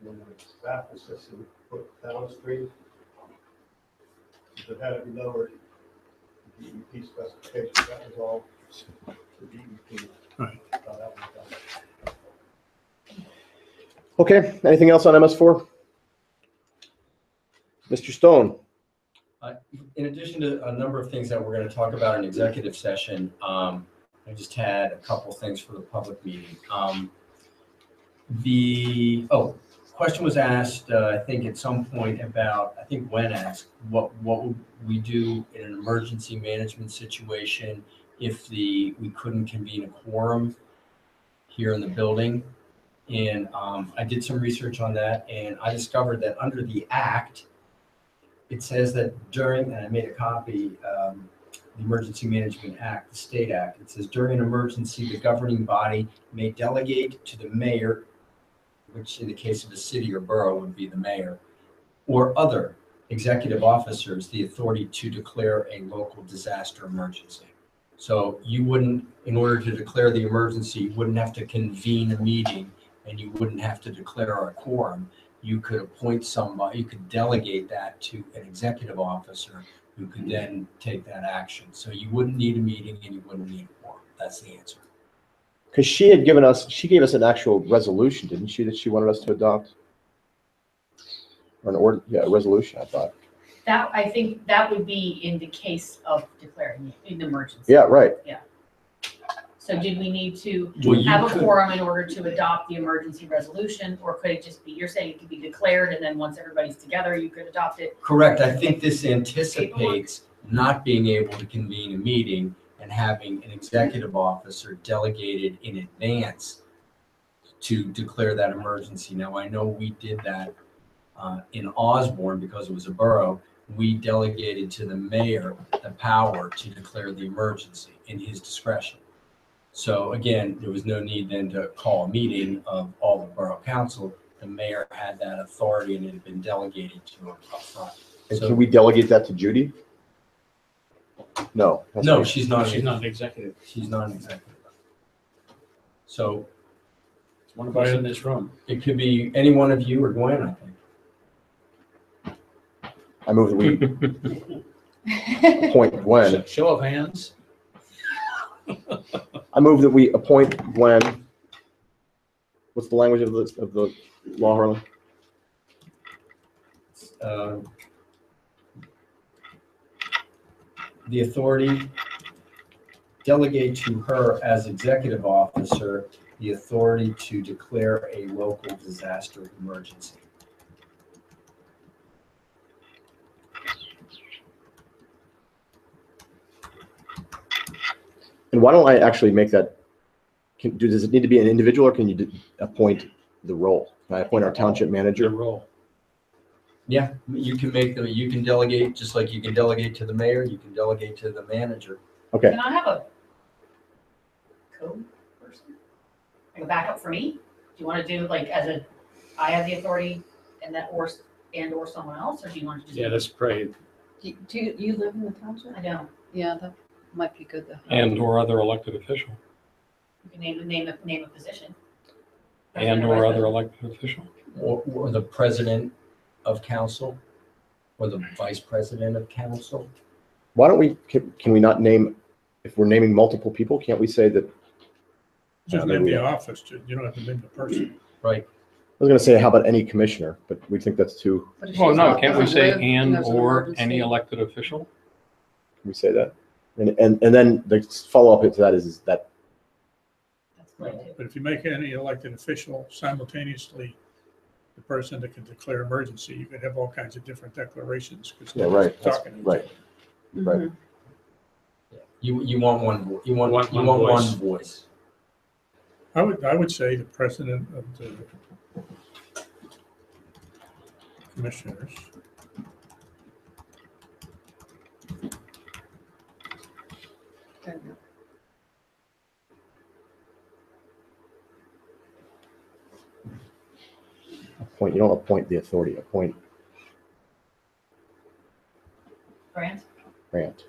Speaker 9: and then the staff system put downstream. That had to be lowered, the DEP specifications, that was all the DEP.
Speaker 5: Right.
Speaker 9: That was done.
Speaker 1: Okay. Anything else on MS4? Mr. Stone.
Speaker 11: In addition to a number of things that we're going to talk about in executive session, I just had a couple things for the public meeting. Question was asked, I think at some point about, I think Gwen asked, what would we do in an emergency management situation if we couldn't convene a quorum here in the building? And I did some research on that, and I discovered that under the Act, it says that during, and I made a copy, the Emergency Management Act, the State Act, it says during an emergency, the governing body may delegate to the mayor, which in the case of a city or borough would be the mayor, or other executive officers, the authority to declare a local disaster emergency. So you wouldn't, in order to declare the emergency, you wouldn't have to convene a meeting and you wouldn't have to declare a quorum. You could appoint somebody, you could delegate that to an executive officer who could then take that action. So you wouldn't need a meeting and you wouldn't need a quorum. That's the answer.
Speaker 1: Because she gave us an actual resolution, didn't she, that she wanted us to adopt? Or a resolution, I thought.
Speaker 6: That, I think that would be in the case of declaring an emergency.
Speaker 1: Yeah, right.
Speaker 6: So did we need to
Speaker 11: Well, you
Speaker 6: have a
Speaker 11: could-
Speaker 6: quorum in order to adopt the emergency resolution? Or could it just be, you're saying it could be declared and then once everybody's together, you could adopt it?
Speaker 11: Correct. I think this anticipates not being able to convene a meeting and having an executive officer delegated in advance to declare that emergency. Now, I know we did that in Osborne because it was a borough. We delegated to the mayor the power to declare the emergency in his discretion. So again, there was no need then to call a meeting of all the borough council. The mayor had that authority and it had been delegated to him up front.
Speaker 1: And
Speaker 11: So-
Speaker 1: can we delegate that to Judy? No. that's
Speaker 11: No,
Speaker 1: right.
Speaker 11: she's not.
Speaker 10: She's not an executive.
Speaker 11: She's not an executive. So
Speaker 10: It's one of us in this room.
Speaker 11: it could be any one of you or Gwen, I think.
Speaker 1: I move that we appoint Gwen.
Speaker 10: Show of hands.
Speaker 1: I move that we appoint Gwen. What's the language of the law, Harlan?
Speaker 11: The authority, delegate to her as executive officer, the authority to declare a local disaster emergency.
Speaker 1: And why don't I actually make that, does it need to be an individual or can you appoint the role? Can I appoint our township
Speaker 10: Your
Speaker 1: manager?
Speaker 10: role.
Speaker 11: Yeah, you can make them, you can delegate, just like you can delegate to the mayor, you can delegate to the manager.
Speaker 1: Okay,
Speaker 6: Can I have a code person? Like a backup for me? Do you want to do like I have the authority and that or someone else, or do you want to just?
Speaker 10: Yeah, that's great.
Speaker 2: Do you live in the township?
Speaker 6: I don't.
Speaker 2: Yeah, that might be good to have.
Speaker 3: And/or other elected official.
Speaker 6: You can name a position.
Speaker 3: And/or other elected official.
Speaker 11: Or the president of council, or the vice president of council.
Speaker 1: why don't we, can we not name, if we're naming multiple people, can't we say that,
Speaker 5: Just
Speaker 1: maybe
Speaker 5: name
Speaker 1: we
Speaker 5: the
Speaker 1: don't.
Speaker 5: office, you don't have to name the person.
Speaker 11: Right.
Speaker 1: I was gonna say, how about any commissioner, but we think that's too,
Speaker 2: But if
Speaker 3: Well,
Speaker 2: she's
Speaker 3: no,
Speaker 2: not-
Speaker 3: can't we
Speaker 2: doesn't
Speaker 3: say
Speaker 2: live and there's an
Speaker 3: and/or
Speaker 2: emergency?
Speaker 3: any elected official?
Speaker 1: can we say that? And then the follow-up to that is that,
Speaker 6: That's fine too.
Speaker 5: But if you make any elected official simultaneously the person that can declare emergency, you could have all kinds of different declarations. 'Cause
Speaker 1: yeah, right, that's
Speaker 5: talking to each
Speaker 1: right.
Speaker 5: other.
Speaker 1: Right.
Speaker 2: Mhm.
Speaker 11: You want one, you want
Speaker 10: One
Speaker 11: one
Speaker 10: voice.
Speaker 11: voice.
Speaker 5: I would say the president of the commissioners.
Speaker 2: There we go.
Speaker 1: Appoint, you don't appoint the authority, appoint
Speaker 6: Grant?
Speaker 1: Grant.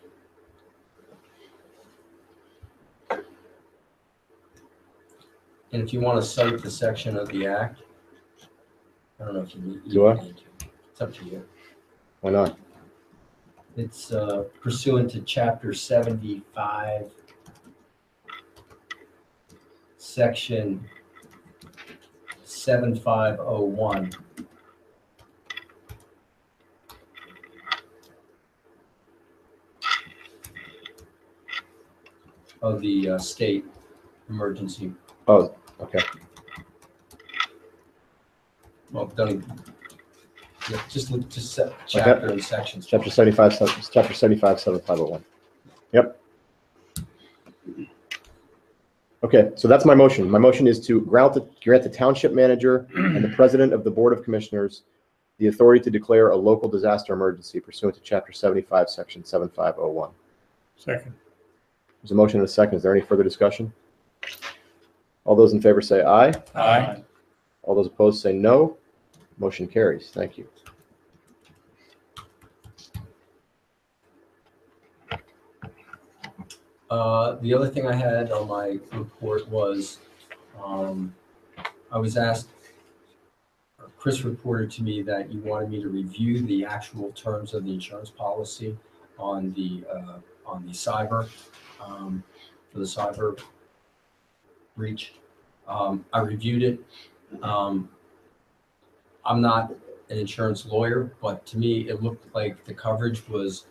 Speaker 11: And if you want to cite the section of the act, I don't know if you need.
Speaker 1: Do I?
Speaker 11: need to. It's up to you.
Speaker 1: Why not?
Speaker 11: It's pursuant to chapter 75, section 7501. Of the state emergency.
Speaker 1: Oh, okay.
Speaker 11: Well, don't, yeah, just set chapter and sections.
Speaker 1: Chapter 75, 7501. Yep. Okay, so that's my motion. My motion is to grant the township manager and the president of the Board of Commissioners the authority to declare a local disaster emergency pursuant to Chapter 75, Section 7501.
Speaker 5: Second.
Speaker 1: There's a motion and a second. Is there any further discussion? All those in favor say aye.
Speaker 10: Aye.
Speaker 1: All those opposed say no. Motion carries. Thank you.
Speaker 11: The other thing I had on my report was, I was asked, Chris reported to me that you wanted me to review the actual terms of the insurance policy on the cyber, for the cyber breach. I reviewed it. I'm not an insurance lawyer, but to me, it looked like the coverage was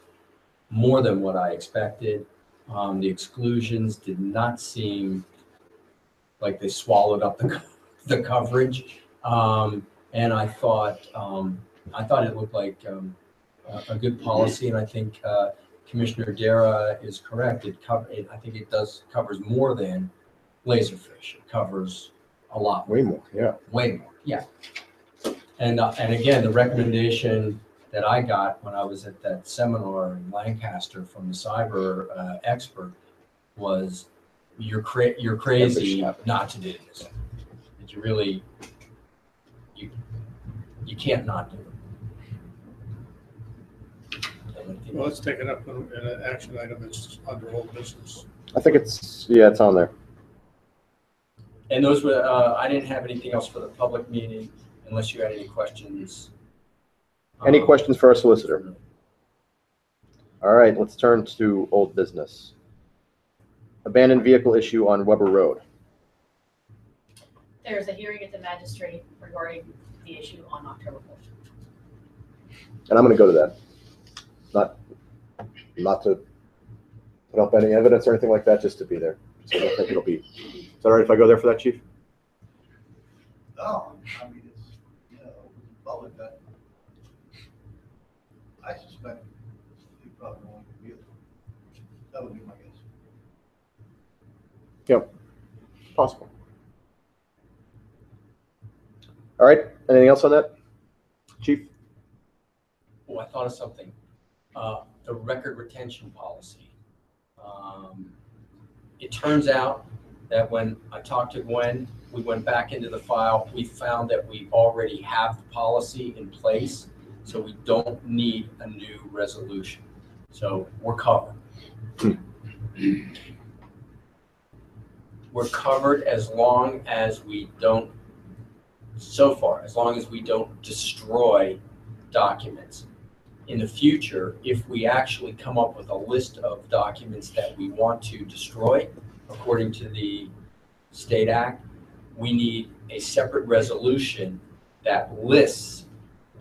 Speaker 11: more than what I expected. The exclusions did not seem like they swallowed up the coverage. And I thought it looked like a good policy, and I think Commissioner Dara is correct. I think it covers more than laserfish. It covers a lot
Speaker 1: Way more, yeah.
Speaker 11: way more. Yeah. And again, the recommendation that I got when I was at that seminar in Lancaster from the cyber expert was, you're crazy not to do this. That you really, you can't not do it.
Speaker 5: Well, let's take it up in an action item that's under old business.
Speaker 1: I think it's on there.
Speaker 11: And those were, I didn't have anything else for the public meeting unless you had any questions.
Speaker 1: Any questions for our solicitor? All right, let's turn to old business. Abandoned vehicle issue on Weber Road.
Speaker 6: There's a hearing at the magistrate regarding the issue on October 4th.
Speaker 1: And I'm going to go to that. Not to put up any evidence or anything like that, just to be there. Just 'cause I think it'll be. Is that all right if I go there for that, Chief?
Speaker 7: No, I mean, it's, you know, public, that I suspect you probably won't be it. That would be my guess.
Speaker 1: Yep, possible. All right, anything else on that, Chief?
Speaker 11: Oh, I thought of something. The record retention policy. It turns out that when I talked to Gwen, we went back into the file, we found that we already have the policy in place, so we don't need a new resolution. So we're covered. We're covered as long as we don't, so far, as long as we don't destroy documents. In the future, if we actually come up with a list of documents that we want to destroy, according to the State Act, we need a separate resolution that lists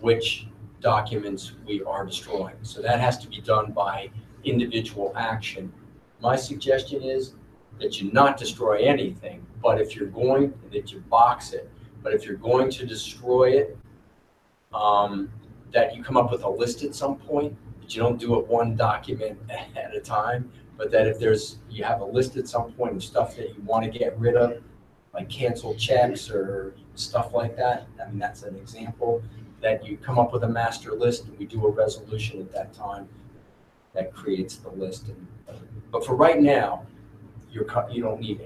Speaker 11: which documents we are destroying. So that has to be done by individual action. My suggestion is that you not destroy anything, but if you're going, that you box it. But if you're going to destroy it, that you come up with a list at some point, but you don't do it one document at a time, but that if you have a list at some point of stuff that you want to get rid of, like canceled checks or stuff like that. I mean, that's an example, that you come up with a master list and we do a resolution at that time that creates the list. But for right now, you don't need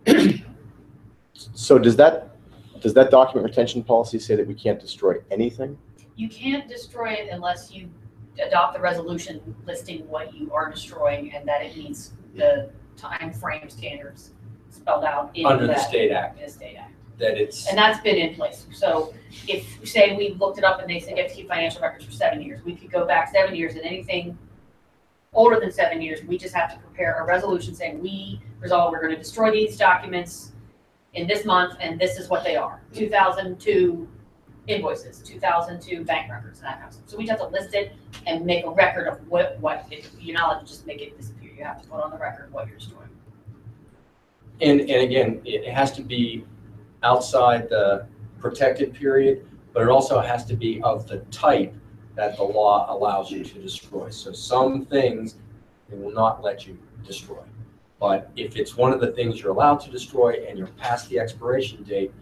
Speaker 11: anything.
Speaker 1: So does that document retention policy say that we can't destroy anything?
Speaker 6: You can't destroy it unless you adopt the resolution listing what you are destroying and that it meets the time frame standards spelled out in
Speaker 11: Under the State Act.
Speaker 6: In the State Act.
Speaker 11: That it's.
Speaker 6: And that's been in place. So if, say, we looked it up and they said you have to keep financial records for 7 years, we could go back 7 years, and anything older than 7 years, we just have to prepare a resolution saying we resolve we're going to destroy these documents in this month, and this is what they are. 2002 invoices, 2002 bank records, and that kind of stuff. So we just have to list it and make a record of what you're not allowed to just make it disappear. You have to put on the record what you're destroying.
Speaker 11: And again, it has to be outside the protected period, but it also has to be of the type that the law allows you to destroy. So some things they will not let you destroy. But if it's one of the things you're allowed to destroy and you're past the expiration date,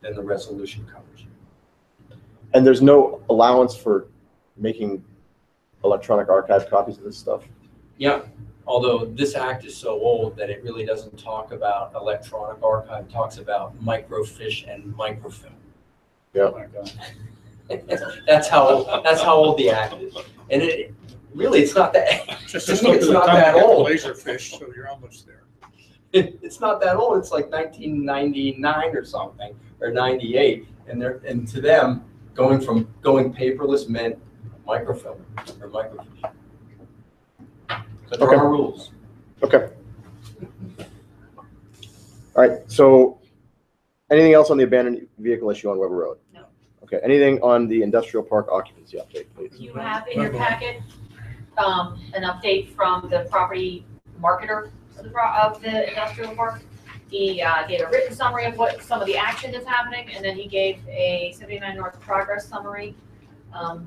Speaker 11: then the resolution covers you.
Speaker 1: And there's no allowance for making electronic archive copies of this stuff?
Speaker 11: Yeah, although this act is so old that it really doesn't talk about electronic archive, it talks about microfiche and microfilm.
Speaker 1: Yeah.
Speaker 10: Oh my God.
Speaker 11: That's how old the act is. And it really, it's not that,
Speaker 5: Just
Speaker 11: to
Speaker 5: as
Speaker 11: me,
Speaker 5: look
Speaker 11: it's
Speaker 5: at the
Speaker 11: not
Speaker 5: time
Speaker 11: that
Speaker 5: you get the
Speaker 11: old.
Speaker 5: laserfish, so you're almost there.
Speaker 11: It's not that old. It's like 1999 or something, or 98. And to them, going paperless meant microfilm or microfiche. But there
Speaker 1: Okay.
Speaker 11: are rules.
Speaker 1: Okay. All right, so anything else on the abandoned vehicle issue on Weber Road?
Speaker 6: No.
Speaker 1: Okay, anything on the industrial park occupancy update, please?
Speaker 6: You have in your packet, an update from the property marketer of the industrial park. He gave a written summary of what some of the action that's happening, and then he gave a 79 North progress summary. As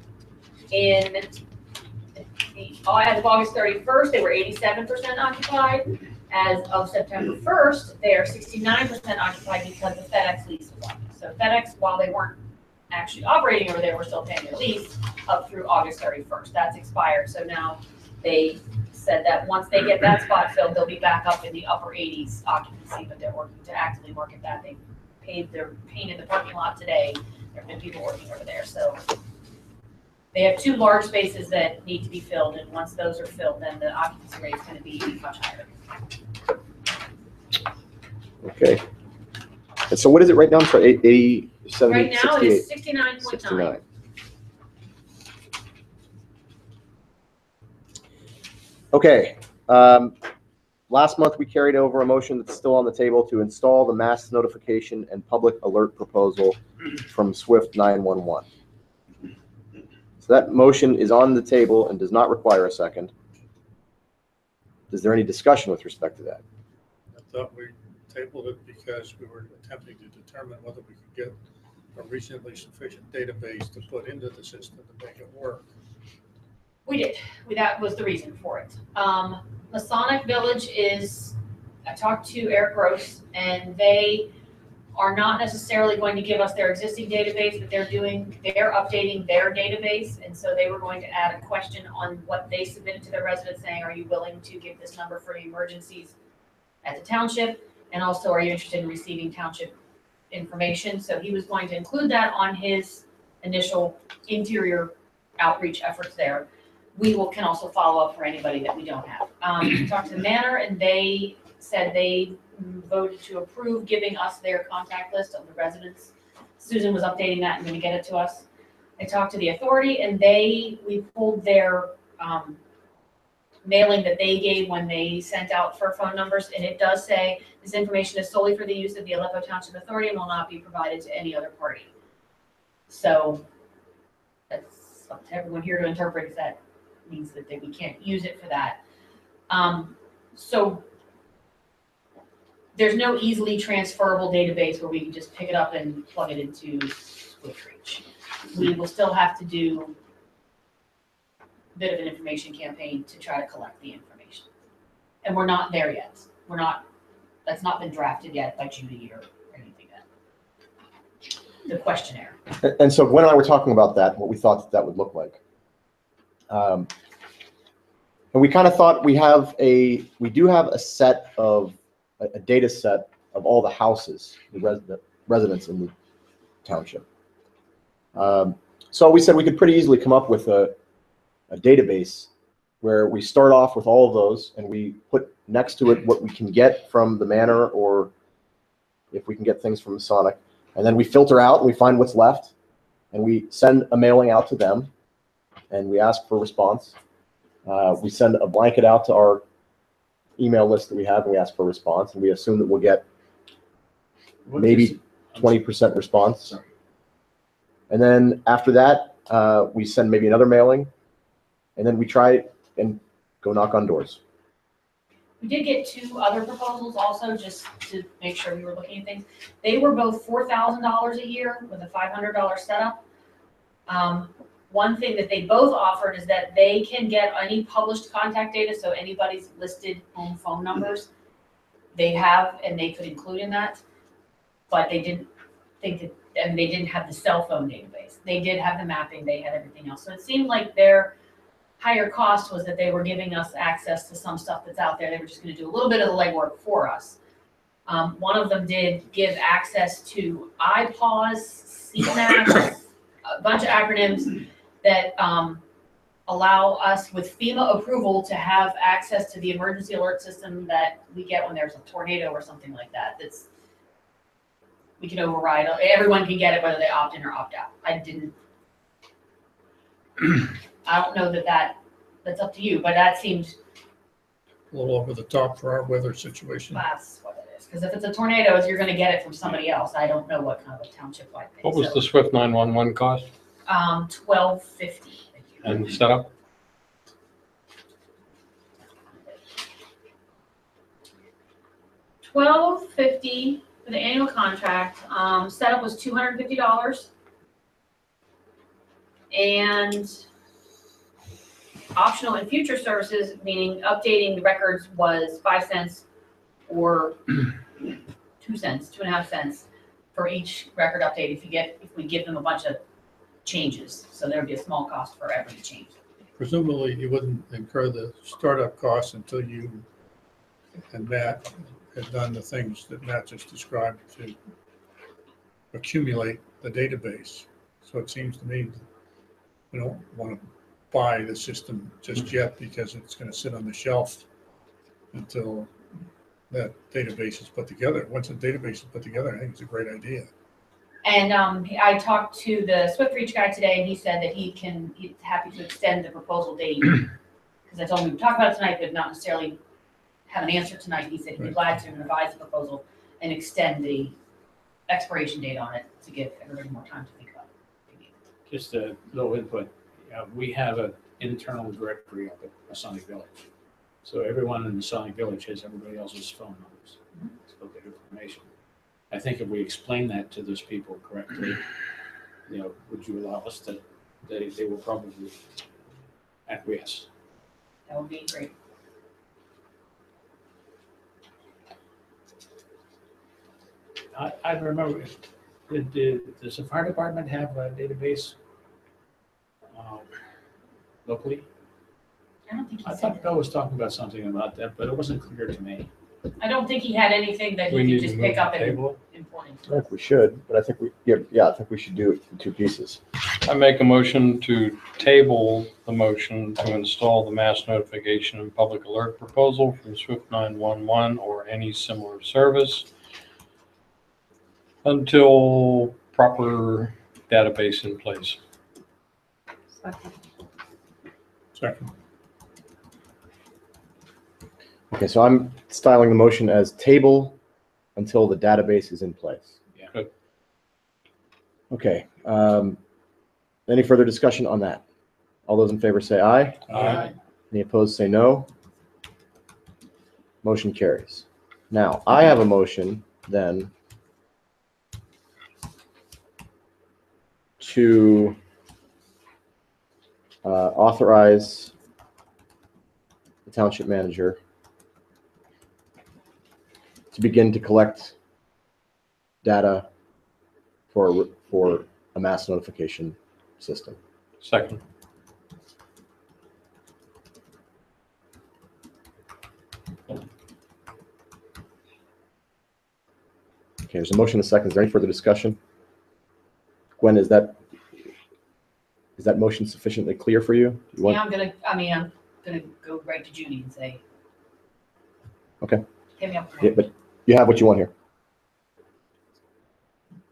Speaker 6: of August 31st, they were 87% occupied. As of September 1st, they are 69% occupied because the FedEx lease was up. So FedEx, while they weren't actually operating over there, were still paying their lease up through August 31st. That's expired. So now they said that once they get that spot filled, they'll be back up in the upper 80s occupancy, but they're working to actively market that. They painted the parking lot today. There have been people working over there. So they have 2 large spaces that need to be filled, and once those are filled, then the occupancy rate is going to be much higher.
Speaker 1: Okay. And so what is it right now? I'm sorry, 87,
Speaker 6: Right now, it
Speaker 1: 68,
Speaker 6: is 69.9.
Speaker 1: 69. Okay. Last month, we carried over a motion that's still on the table to install the mass notification and public alert proposal from Swift 911. So that motion is on the table and does not require a second. Is there any discussion with respect to that?
Speaker 5: I thought we tabled it because we were attempting to determine whether we could get a reasonably sufficient database to put into the system to make it work.
Speaker 6: We did. That was the reason for it. Masonic Village I talked to Eric Gross, and they are not necessarily going to give us their existing database, but they're updating their database. And so they were going to add a question on what they submitted to their residents saying, are you willing to give this number for emergencies at the township? And also, are you interested in receiving township information? So he was going to include that on his initial interior outreach efforts there. We can also follow up for anybody that we don't have. Talked to the Manor, and they said they voted to approve giving us their contact list of the residents. Susan was updating that and going to get it to us. I talked to the authority, and we pulled their mailing that they gave when they sent out for phone numbers, and it does say this information is solely for the use of the Aleppo Township Authority and will not be provided to any other party. So that's up to everyone here to interpret if that means that we can't use it for that. So there's no easily transferable database where we can just pick it up and plug it into SwiftReach. We will still have to do a bit of an information campaign to try to collect the information. And we're not there yet. That's not been drafted yet by Judy or anything yet. The questionnaire.
Speaker 1: And so Gwen and I were talking about that, what we thought that would look like. And we kind of thought we do have a data set of all the houses, the residents in the township. So we said we could pretty easily come up with a database where we start off with all of those and we put next to it what we can get from the Manor, or if we can get things from Masonic, and then we filter out and we find what's left and we send a mailing out to them and we ask for a response. We send a blanket out to our email list that we have and we ask for a response, and we assume that we'll get maybe 20% response.
Speaker 10: Sorry.
Speaker 1: And then after that, we send maybe another mailing, and then we try and go knock on doors.
Speaker 6: We did get 2 other proposals also, just to make sure we were looking at things. They were both $4,000 a year with a $500 setup. One thing that they both offered is that they can get any published contact data, so anybody's listed home phone numbers they have, and they could include in that. But they didn't think that, and they didn't have the cell phone database. They did have the mapping, they had everything else. So it seemed like their higher cost was that they were giving us access to some stuff that's out there. They were just going to do a little bit of the legwork for us. One of them did give access to IPAWS, CMAPs, a bunch of acronyms that allow us with FEMA approval to have access to the emergency alert system that we get when there's a tornado or something like that. We can override. Everyone can get it whether they opt in or opt out. I don't know that's up to you, but that seemed
Speaker 5: A little over the top for our weather situation.
Speaker 6: that's what it is. Because if it's a tornado, you're gonna get it from somebody else. I don't know what kind of a township-wide thing.
Speaker 3: What was the Swift 911 cost
Speaker 6: $12.50.
Speaker 3: and setup?
Speaker 6: $12.50 for the annual contract. Setup was $250. And optional and future services, meaning updating the records, was 5 cents or 2 cents, 2.5 cents for each record update if we give them a bunch of changes. So there'd be a small cost for every change.
Speaker 5: Presumably, you wouldn't incur the startup costs until you and Matt had done the things that Matt just described to accumulate the database. So it seems to me we don't want to buy the system just yet because it's going to sit on the shelf until that database is put together. Once the database is put together, I think it's a great idea.
Speaker 6: And I talked to the Swift Reach guy today, and he said that he's happy to extend the proposal date. Because I told him we would talk about it tonight, but not necessarily have an answer tonight. He said he'd be glad to revise the proposal and extend the expiration date on it to give everybody more time to think about it.
Speaker 10: Just a little input. We have an internal directory up at Masonic Village. So everyone in Masonic Village has everybody else's phone numbers. It's about their information. I think if we explain that to those people correctly, would you allow us to, they will probably acquiesce.
Speaker 6: That would be great.
Speaker 10: I remember, does the fire department have a database locally?
Speaker 6: I don't think he
Speaker 10: I
Speaker 6: said
Speaker 10: thought
Speaker 6: that.
Speaker 10: Bill was talking about something about that, but it wasn't clear to me.
Speaker 6: I don't think he had anything that
Speaker 3: We
Speaker 6: he
Speaker 3: need
Speaker 6: could
Speaker 3: to
Speaker 6: just
Speaker 3: move
Speaker 6: pick up
Speaker 3: the
Speaker 6: and
Speaker 3: table.
Speaker 6: import into.
Speaker 1: I think we should, but I think I think we should do it in two pieces.
Speaker 3: I make a motion to table the motion to install the mass notification and public alert proposal from Swift 911 or any similar service until proper database in place.
Speaker 5: Second.
Speaker 1: Okay, so I'm styling the motion as table until the database is in place.
Speaker 10: Yeah.
Speaker 3: Good.
Speaker 1: Okay. Any further discussion on that? All those in favor say aye.
Speaker 3: Aye.
Speaker 1: Any opposed say no. Motion carries. Now, I have a motion then to authorize the township manager to begin to collect data for a mass notification system.
Speaker 3: Second.
Speaker 1: Okay, there's a motion and a second. Is there any further discussion? Gwen, is that motion sufficiently clear for you? You want-
Speaker 6: Yeah, I'm gonna go right to Judy and say.
Speaker 1: Okay.
Speaker 6: Hit me up.
Speaker 1: Yeah, but you have what you want here.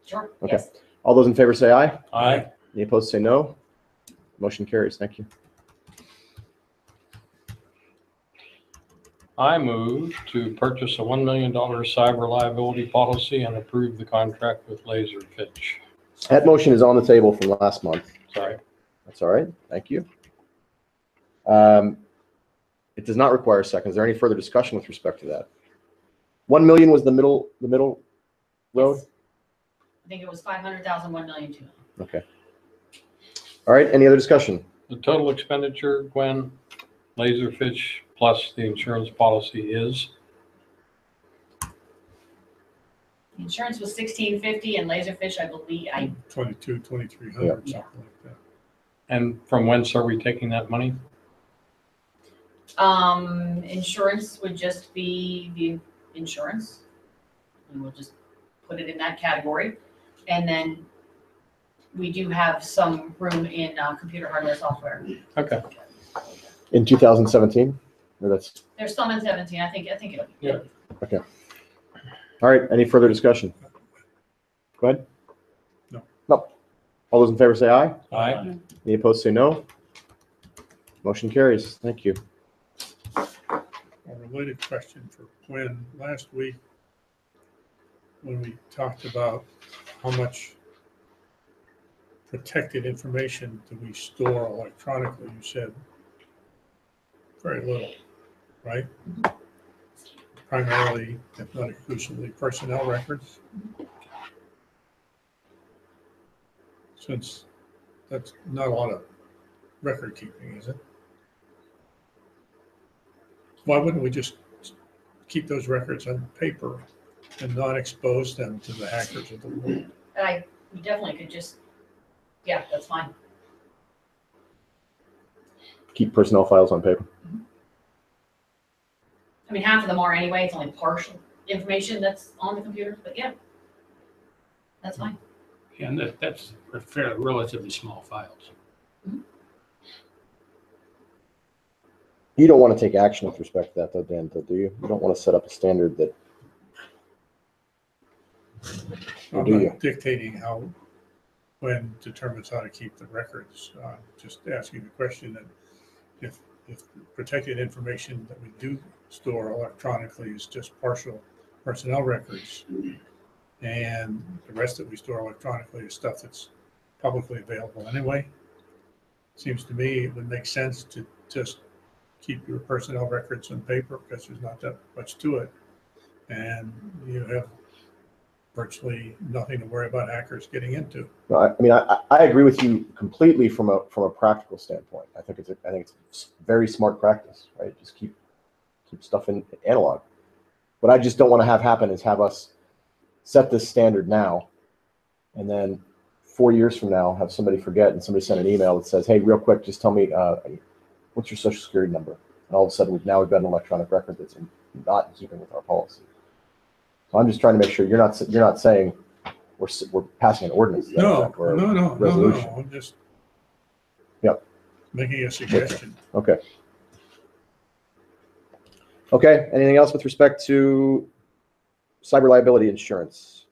Speaker 6: Sure,
Speaker 1: Okay.
Speaker 6: yes.
Speaker 1: All those in favor say aye.
Speaker 3: Aye.
Speaker 1: Any opposed say no. Motion carries. Thank you.
Speaker 3: I move to purchase a $1 million cyber liability policy and approve the contract with Laser Fitch.
Speaker 1: That motion is on the table from last month.
Speaker 3: Sorry.
Speaker 1: That's all right. Thank you. It does not require a second. Is there any further discussion with respect to that? 1 million was the middle road?
Speaker 6: Yes. I think it was 500,000, 1 million, 2 million.
Speaker 1: Okay. All right. Any other discussion?
Speaker 3: The total expenditure, Gwen, Laser Fitch plus the insurance policy is?
Speaker 6: Insurance was $1,650 and Laserfish, I believe,
Speaker 5: 2,300,
Speaker 1: Yeah.
Speaker 5: something like that.
Speaker 3: And from whence are we taking that money?
Speaker 6: insurance would just be the insurance. And we'll just put it in that category. And then we do have some room in computer hardware software.
Speaker 3: Okay.
Speaker 1: In 2017? Or that's
Speaker 6: There's some in 17, I think it'll be.
Speaker 3: Yeah.
Speaker 1: okay. All right. Any further discussion? Go ahead.
Speaker 5: No.
Speaker 1: No. All those in favor say aye.
Speaker 3: Aye.
Speaker 1: Any opposed say no. Motion carries. Thank you.
Speaker 5: A related question for Gwen. Last week, when we talked about how much protected information do we store electronically, you said very little, right? Primarily, if not exclusively, personnel records. Since that's not a lot of record keeping, is it? Why wouldn't we just keep those records on paper and not expose them to the hackers of the world?
Speaker 6: We definitely could just, yeah, that's fine.
Speaker 1: Keep personnel files on paper.
Speaker 6: I mean, half of them are anyway, it's only partial information that's on the computer, but yeah. That's fine.
Speaker 10: Yeah, and that's fairly relatively small files.
Speaker 1: You don't want to take action with respect to that, though, Dan, do you? You don't want to set up a standard that.
Speaker 5: I'm
Speaker 1: do you?
Speaker 5: not dictating how, when determines how to keep the records. Just asking the question that if protected information that we do store electronically is just partial personnel records, and the rest that we store electronically is stuff that's publicly available anyway, seems to me it would make sense to just keep your personnel records on paper because there's not that much to it, and you have virtually nothing to worry about hackers getting into.
Speaker 1: No, I mean, I agree with you completely from a practical standpoint. I think it's very smart practice, right? Just keep stuff in analog. What I just don't want to have happen is have us set this standard now, and then 4 years from now have somebody forget and somebody send an email that says, "Hey, real quick, just tell me what's your social security number?" And all of a sudden we've got an electronic record that's not in keeping with our policy. So I'm just trying to make sure you're not saying we're passing an ordinance.
Speaker 5: No,
Speaker 1: resolution.
Speaker 5: I'm just
Speaker 1: Yep.
Speaker 5: making a suggestion.
Speaker 1: Okay. Anything else with respect to cyber liability insurance?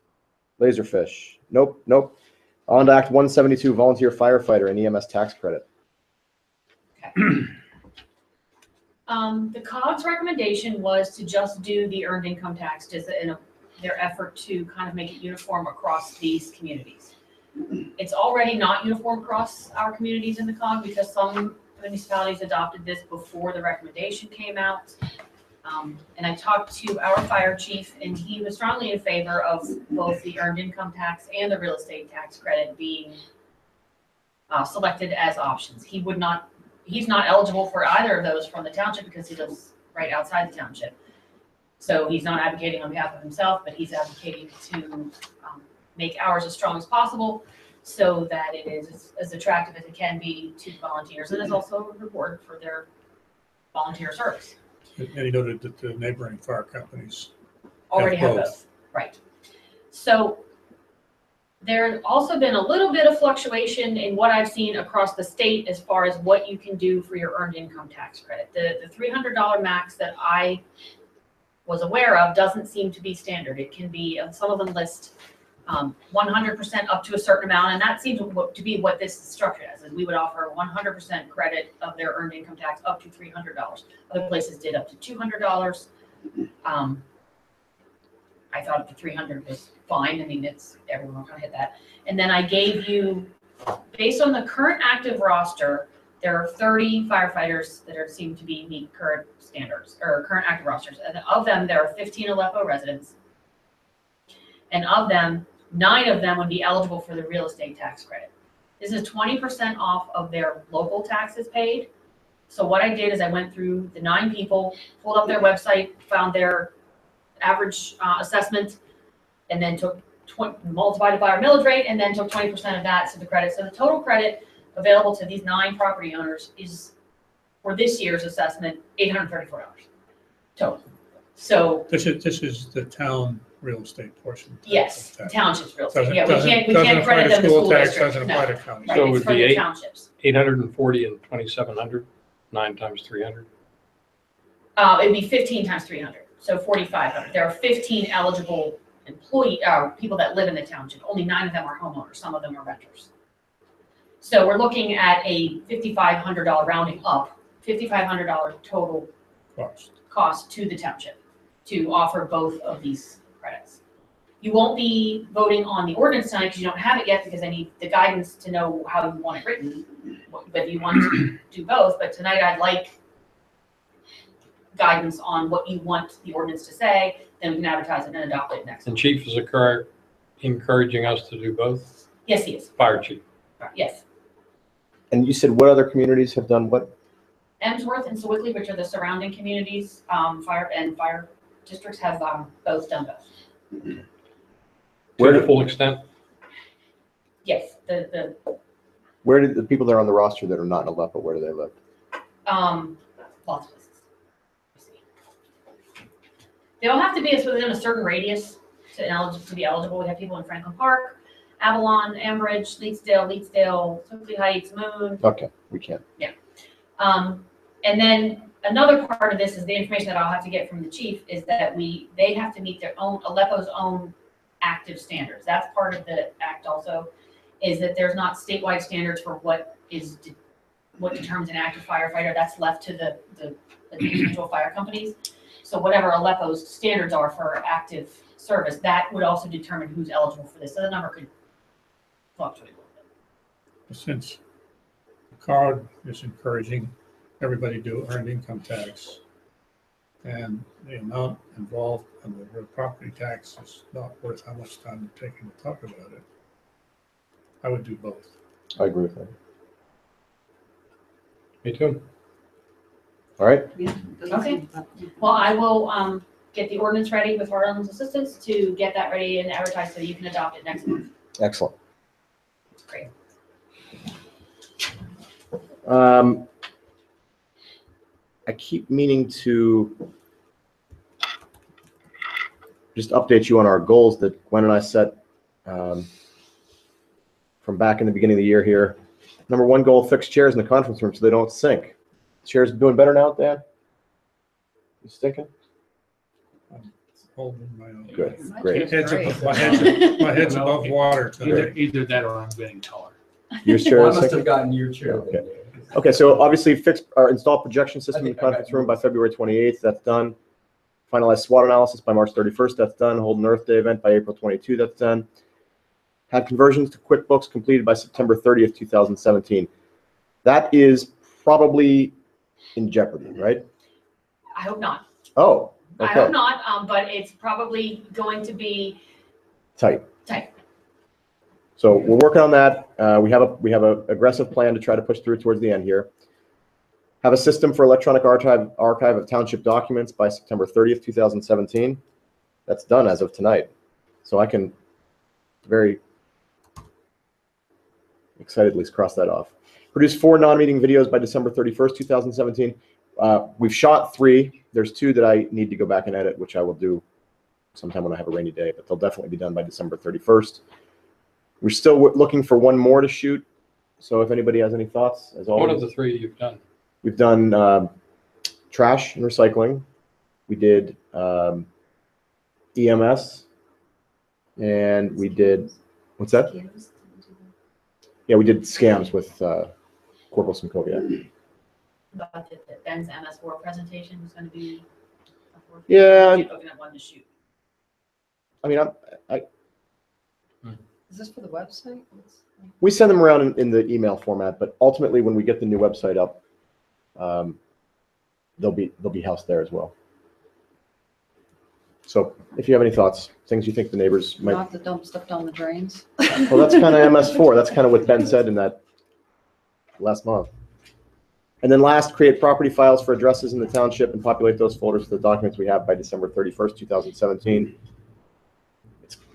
Speaker 1: Laserfish. Nope. On to Act 172, volunteer firefighter and EMS tax credit.
Speaker 6: The COG's recommendation was to just do the earned income tax, just in their effort to kind of make it uniform across these communities. It's already not uniform across our communities in the COG because some municipalities adopted this before the recommendation came out. And I talked to our fire chief, and he was strongly in favor of both the earned income tax and the real estate tax credit being selected as options. He's not eligible for either of those from the township because he lives right outside the township. So he's not advocating on behalf of himself, but he's advocating to make ours as strong as possible so that it is as attractive as it can be to volunteers and is also a reward for their volunteer service.
Speaker 5: And he noted that the neighboring fire companies
Speaker 6: Already have both, right. So there's also been a little bit of fluctuation in what I've seen across the state as far as what you can do for your earned income tax credit. The $300 max that I was aware of doesn't seem to be standard. It can be, some of them list 100% up to a certain amount, and that seems to be what this is structured as, is we would offer 100% credit of their earned income tax up to $300. Other places did up to $200. I thought up to 300 was fine. I mean, everyone's gonna hit that. And then I gave you, based on the current active roster, there are 30 firefighters that seem to meet current standards or current active rosters. And of them, there are 15 Aleppo residents. And of them, 9 of them would be eligible for the real estate tax credit. This is 20% off of their local taxes paid. So what I did is I went through the 9 people, pulled up their website, found their average assessment, and then multiplied it by our millage rate, and then took 20% of that to the credit. So the total credit available to these 9 property owners is, for this year's assessment, $834 total. So
Speaker 5: This is the town real estate portion.
Speaker 6: yes,
Speaker 5: of tax.
Speaker 6: township's real estate.
Speaker 5: Doesn't-
Speaker 6: Yeah, we
Speaker 5: doesn't-
Speaker 6: can't
Speaker 5: doesn't apply
Speaker 6: credit
Speaker 5: to
Speaker 6: them to school
Speaker 5: tax,
Speaker 6: district.
Speaker 5: doesn't
Speaker 6: No,
Speaker 5: apply to county.
Speaker 6: right,
Speaker 3: So it
Speaker 6: it's
Speaker 3: would
Speaker 6: for
Speaker 3: be
Speaker 6: the
Speaker 3: 8
Speaker 6: townships.
Speaker 3: 840 and 2,700, 9 times 300.
Speaker 6: It'd be 15 times 300, so 4,500. There are 15 eligible people that live in the township. Only 9 of them are homeowners. Some of them are renters. So we're looking at a $5,500 rounding up, $5,500 total
Speaker 5: Cost.
Speaker 6: cost to the township to offer both of these credits. You won't be voting on the ordinance tonight because you don't have it yet because I need the guidance to know how you want it written. But you want to do both, but tonight I'd like guidance on what you want the ordinance to say, then we can advertise it and adopt it next
Speaker 3: And
Speaker 6: month.
Speaker 3: Chief is encouraging us to do both?
Speaker 6: Yes, he is.
Speaker 3: Fire chief.
Speaker 6: Yes.
Speaker 1: And you said what other communities have done what?
Speaker 6: Emsworth and Sewickley, which are the surrounding communities, fire districts have both done both.
Speaker 3: To the full extent?
Speaker 6: Yes,
Speaker 1: Where did the people that are on the roster that are not in Aleppo, where do they live?
Speaker 6: lots of places. Let's see. They don't have to be within a certain radius to be eligible. We have people in Franklin Park, Avalon, Ambridge, Leetsdale, Sewickley Heights, Moon.
Speaker 1: Okay, we can't.
Speaker 6: And then another part of this is the information that I'll have to get from the chief is that they have to meet their own, Aleppo's own active standards. That's part of the act also, is that there's not statewide standards for what determines an active firefighter. That's left to the individual fire companies. So whatever Aleppo's standards are for active service, that would also determine who's eligible for this. So the number could fluctuate a little bit.
Speaker 5: Since the card is encouraging everybody to earn income tax, and the amount involved in the real property tax is not worth how much time we're taking to talk about it, I would do both.
Speaker 1: I agree with that.
Speaker 3: Me too.
Speaker 1: All right.
Speaker 6: Okay. Well, I will get the ordinance ready with Harlan's assistance to get that ready and advertise so you can adopt it next month.
Speaker 1: Excellent.
Speaker 6: Great.
Speaker 1: I keep meaning to just update you on our goals that Gwen and I set from back in the beginning of the year here. Number one goal, fix chairs in the conference room so they don't sink. Chairs doing better now, Dan? You stinking?
Speaker 5: I'm holding my own.
Speaker 1: Good,
Speaker 2: My
Speaker 1: great.
Speaker 2: chair's great.
Speaker 5: My head's above water today.
Speaker 10: Either that or I'm getting taller.
Speaker 1: Your chair
Speaker 11: I
Speaker 1: is
Speaker 11: must have
Speaker 1: sinking?
Speaker 11: gotten your chair.
Speaker 1: Okay. Okay, so obviously fix or install projection system in the conference room by February 28th. That's done. Finalize SWOT analysis by March 31st. That's done. Hold an Earth Day event by April 22. That's done. Have conversions to QuickBooks completed by September 30th, 2017. That is probably in jeopardy, right?
Speaker 6: I hope not.
Speaker 1: Oh,
Speaker 6: I
Speaker 1: okay.
Speaker 6: hope not, but it's probably going to be
Speaker 1: Tight.
Speaker 6: tight.
Speaker 1: So we're working on that. We have a aggressive plan to try to push through towards the end here. Have a system for electronic archive of township documents by September 30th, 2017. That's done as of tonight. So I can very excitedly cross that off. Produce 4 non-meeting videos by December 31st, 2017. We've shot 3. There's 2 that I need to go back and edit, which I will do sometime when I have a rainy day, but they'll definitely be done by December 31st. We're still looking for 1 more to shoot. So if anybody has any thoughts, as always.
Speaker 3: What of the 3 you've done?
Speaker 1: We've done trash and recycling. We did EMS, and we did, what's that? Yeah, we did scams with Corporal Simcoe.
Speaker 6: But Ben's MS4 presentation was going to be.
Speaker 1: Yeah.
Speaker 6: Looking at one to shoot.
Speaker 1: I mean,
Speaker 2: Is this for the website?
Speaker 1: we send them around in the email format, but ultimately when we get the new website up, they'll be housed there as well. So if you have any thoughts, things you think the neighbors might.
Speaker 2: Not to dump stuff down the drains.
Speaker 1: Well, that's kind of MS4. That's kind of what Ben said in that last month. And then last, create property files for addresses in the township and populate those folders with the documents we have by December 31st, 2017.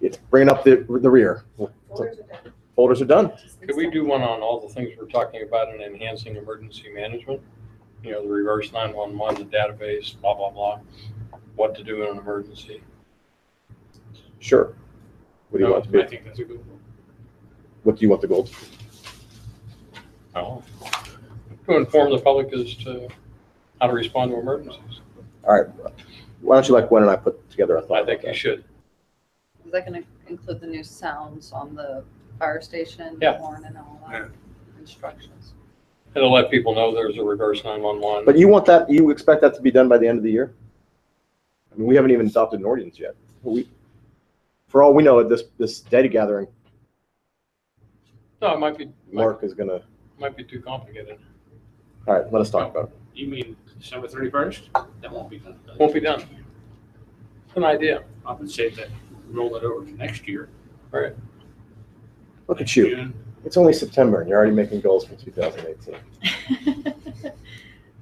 Speaker 1: It's bringing up the rear. Folders are done.
Speaker 3: Could we do one on all the things we're talking about in enhancing emergency management? You know, the reverse 911, the database, blah, blah, blah. What to do in an emergency.
Speaker 1: Sure. What do you want it to
Speaker 10: I
Speaker 1: be?
Speaker 10: think that's a good one.
Speaker 1: What do you want the goal to be?
Speaker 3: Oh. To inform the public as to how to respond to emergencies.
Speaker 1: All right. Why don't you let Gwen and I put together a thought?
Speaker 3: I think
Speaker 1: about
Speaker 3: you should.
Speaker 2: Is that going to include the new sounds on the fire station?
Speaker 3: Yeah.
Speaker 2: Horn and all that? Instructions.
Speaker 3: It'll let people know there's a reverse 911.
Speaker 1: But you want that? You expect that to be done by the end of the year? I mean, we haven't even adopted an ordinance yet. If For all we know, this data gathering,
Speaker 3: No, it might be,
Speaker 1: Mark is gonna.
Speaker 3: might be too complicated.
Speaker 1: All right, let us talk about it.
Speaker 10: You mean December 31st? That won't be done.
Speaker 3: Won't be done. It's an idea.
Speaker 10: I would say that, roll it over to next year.
Speaker 3: Right.
Speaker 1: Look at you.
Speaker 10: June.
Speaker 1: It's only September and you're already making goals for 2018.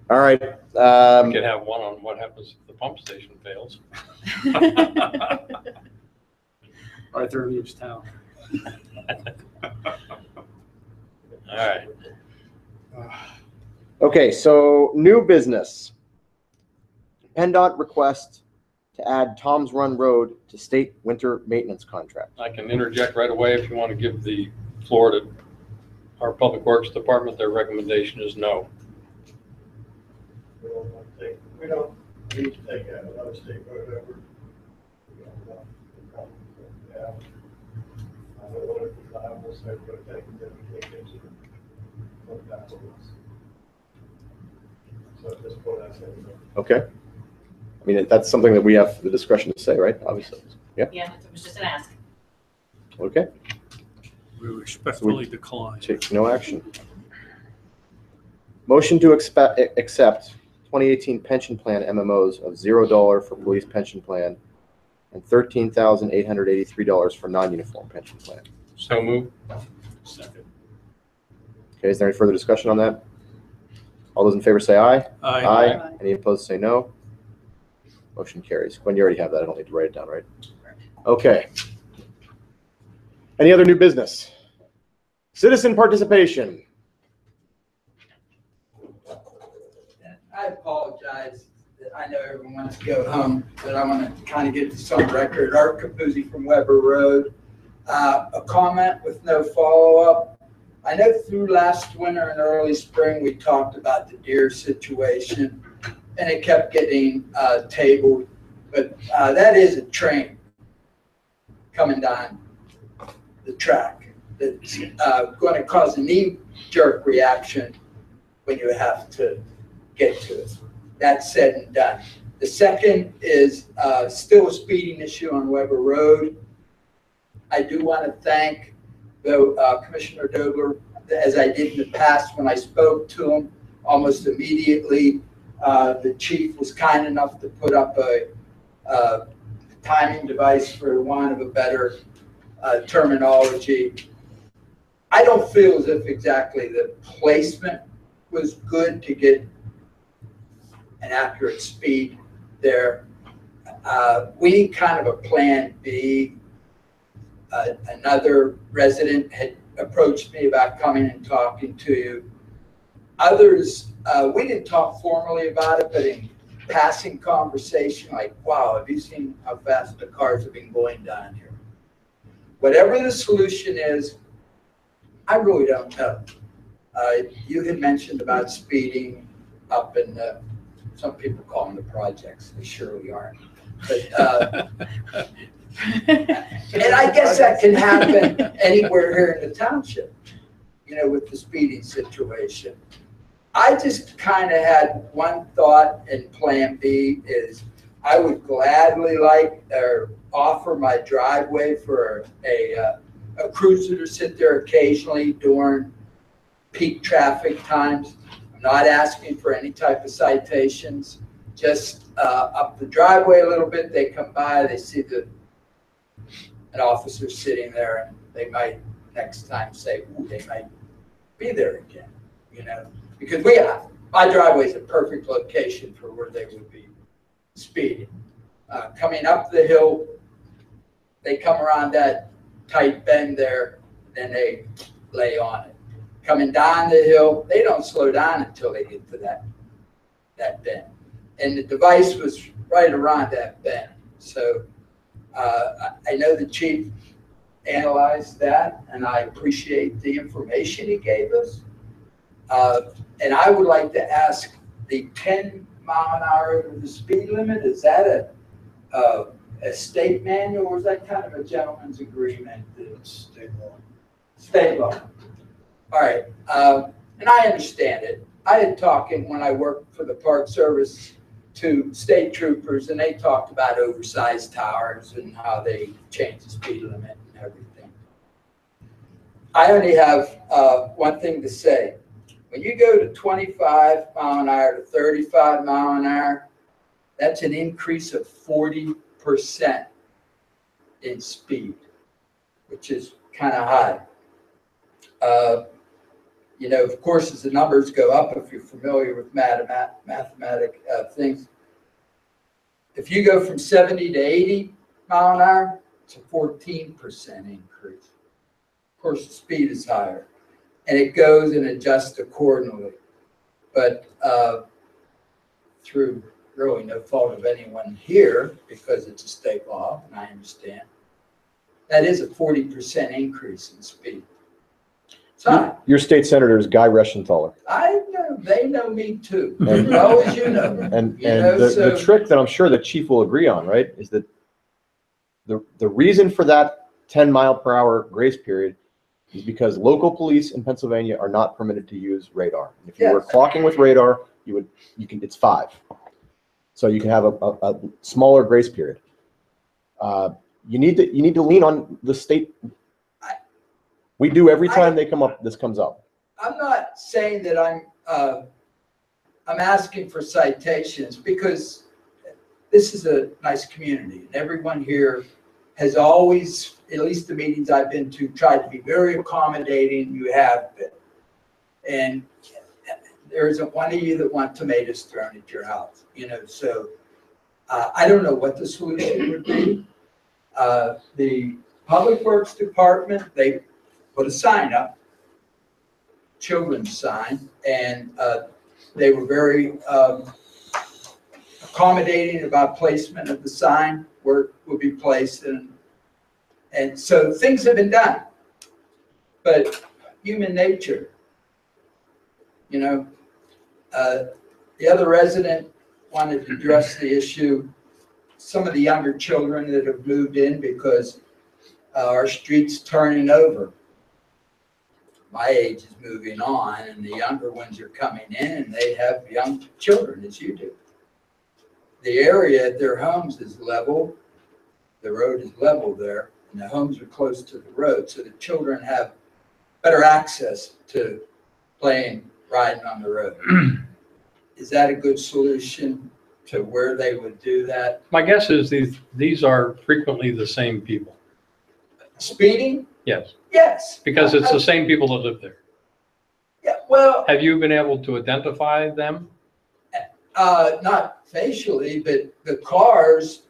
Speaker 1: All right.
Speaker 3: We could have one on what happens if the pump station fails.
Speaker 10: Arthur leaves town.
Speaker 3: All right.
Speaker 1: Okay, so new business. PennDOT request to add Tom's Run Road to state winter maintenance contract.
Speaker 3: I can interject right away if you want to give the floor to our Public Works Department. Their recommendation is no.
Speaker 9: We don't need to take another state road over. Yeah. I don't know if it's liable, so we're going to take them, we take it to the. So at this point, I say no.
Speaker 1: Okay. I mean, that's something that we have the discretion to say, right? Obviously. Yeah.
Speaker 6: Yeah, it was just an ask.
Speaker 1: Okay.
Speaker 5: We respectfully decline.
Speaker 1: Take no action. Motion to accept 2018 pension plan MMOs of $0 for police pension plan and $13,883 for non-uniform pension plan.
Speaker 3: So move.
Speaker 10: Second.
Speaker 1: Okay, is there any further discussion on that? All those in favor say aye.
Speaker 5: Aye.
Speaker 1: Any opposed say no. Motion carries. Gwen, you already have that. I don't need to write it down, right? Okay. Any other new business? Citizen participation.
Speaker 8: I apologize that I know everyone wants to go home, but I want to kind of get this on record. Art Capuzzi from Weber Road. A comment with no follow-up. I know through last winter and early spring, we talked about the deer situation, and it kept getting tabled. But that is a train coming down the track that's going to cause a knee-jerk reaction when you have to get to it. That's said and done. The second is still a speeding issue on Weber Road. I do want to thank Commissioner Dobler, as I did in the past when I spoke to him almost immediately. The chief was kind enough to put up a timing device, for want of a better terminology. I don't feel as if exactly the placement was good to get an accurate speed there. We need kind of a plan B. Another resident had approached me about coming and talking to you. Others, we didn't talk formally about it, but in passing conversation, like, wow, have you seen how fast the cars have been going down here? Whatever the solution is, I really don't know. You had mentioned about speeding up in some people call them the projects. They surely aren't. But, and I guess that can happen anywhere here in the township, you know, with the speeding situation. I just kind of had one thought, and plan B is I would gladly like or offer my driveway for a cruiser to sit there occasionally during peak traffic times. I'm not asking for any type of citations, just up the driveway a little bit. They come by, they see an officer sitting there, and they might next time say, ooh, they might be there again, you know, because my driveway is a perfect location for where they would be speeding. Coming up the hill, they come around that tight bend there, then they lay on it. Coming down the hill, they don't slow down until they get to that bend. And the device was right around that bend. So I know the chief analyzed that, and I appreciate the information he gave us. And I would like to ask, the 10 mile an hour over the speed limit, is that a state manual, or is that kind of a gentleman's agreement?
Speaker 9: State law.
Speaker 8: State law. All right. And I understand it. I had talking when I worked for the Park Service to state troopers, and they talked about oversized towers and how they change the speed limit and everything. I only have one thing to say. When you go to 25 mile an hour to 35 mile an hour, that's an increase of 40% in speed, which is kind of high. You know, of course, as the numbers go up, if you're familiar with mathematic things, if you go from 70 to 80 mile an hour, it's a 14% increase. Of course, the speed is higher, and it goes and adjusts accordingly. But through really no fault of anyone here, because it's a state law, and I understand, that is a 40% increase in speed. It's high.
Speaker 1: Your state senator is Guy Reschenthaler.
Speaker 8: I know, they know me too, as well as you know me.
Speaker 1: And
Speaker 8: You know,
Speaker 1: the
Speaker 8: so-
Speaker 1: trick that I'm sure the chief will agree on, right, is that the reason for that 10 mile per hour grace period is because local police in Pennsylvania are not permitted to use radar. If you were
Speaker 8: Yes.
Speaker 1: clocking with radar, it's 5. So you can have a smaller grace period. You need to lean on the state. We do every time this comes up.
Speaker 8: I'm not saying that I'm asking for citations, because this is a nice community, and everyone here has always, at least the meetings I've been to, tried to be very accommodating. You have been. And there isn't one of you that want tomatoes thrown at your house, you know, so I don't know what the solution would be. The Public Works Department, they put a sign up, children's sign, and they were very accommodating about placement of the sign, where it would be placed, and so things have been done. But human nature, you know, the other resident wanted to address the issue, some of the younger children that have moved in because our street's turning over. My age is moving on, and the younger ones are coming in, and they have young children, as you do. The area at their homes is level. The road is level there, and the homes are close to the road, so the children have better access to playing, riding on the road. Is that a good solution to where they would do that?
Speaker 3: My guess is these are frequently the same people.
Speaker 8: Speeding?
Speaker 3: Yes,
Speaker 8: Yes.
Speaker 3: because it's the same people that live there.
Speaker 8: Yeah, well,
Speaker 3: Have you been able to identify them?
Speaker 8: not facially, but the cars,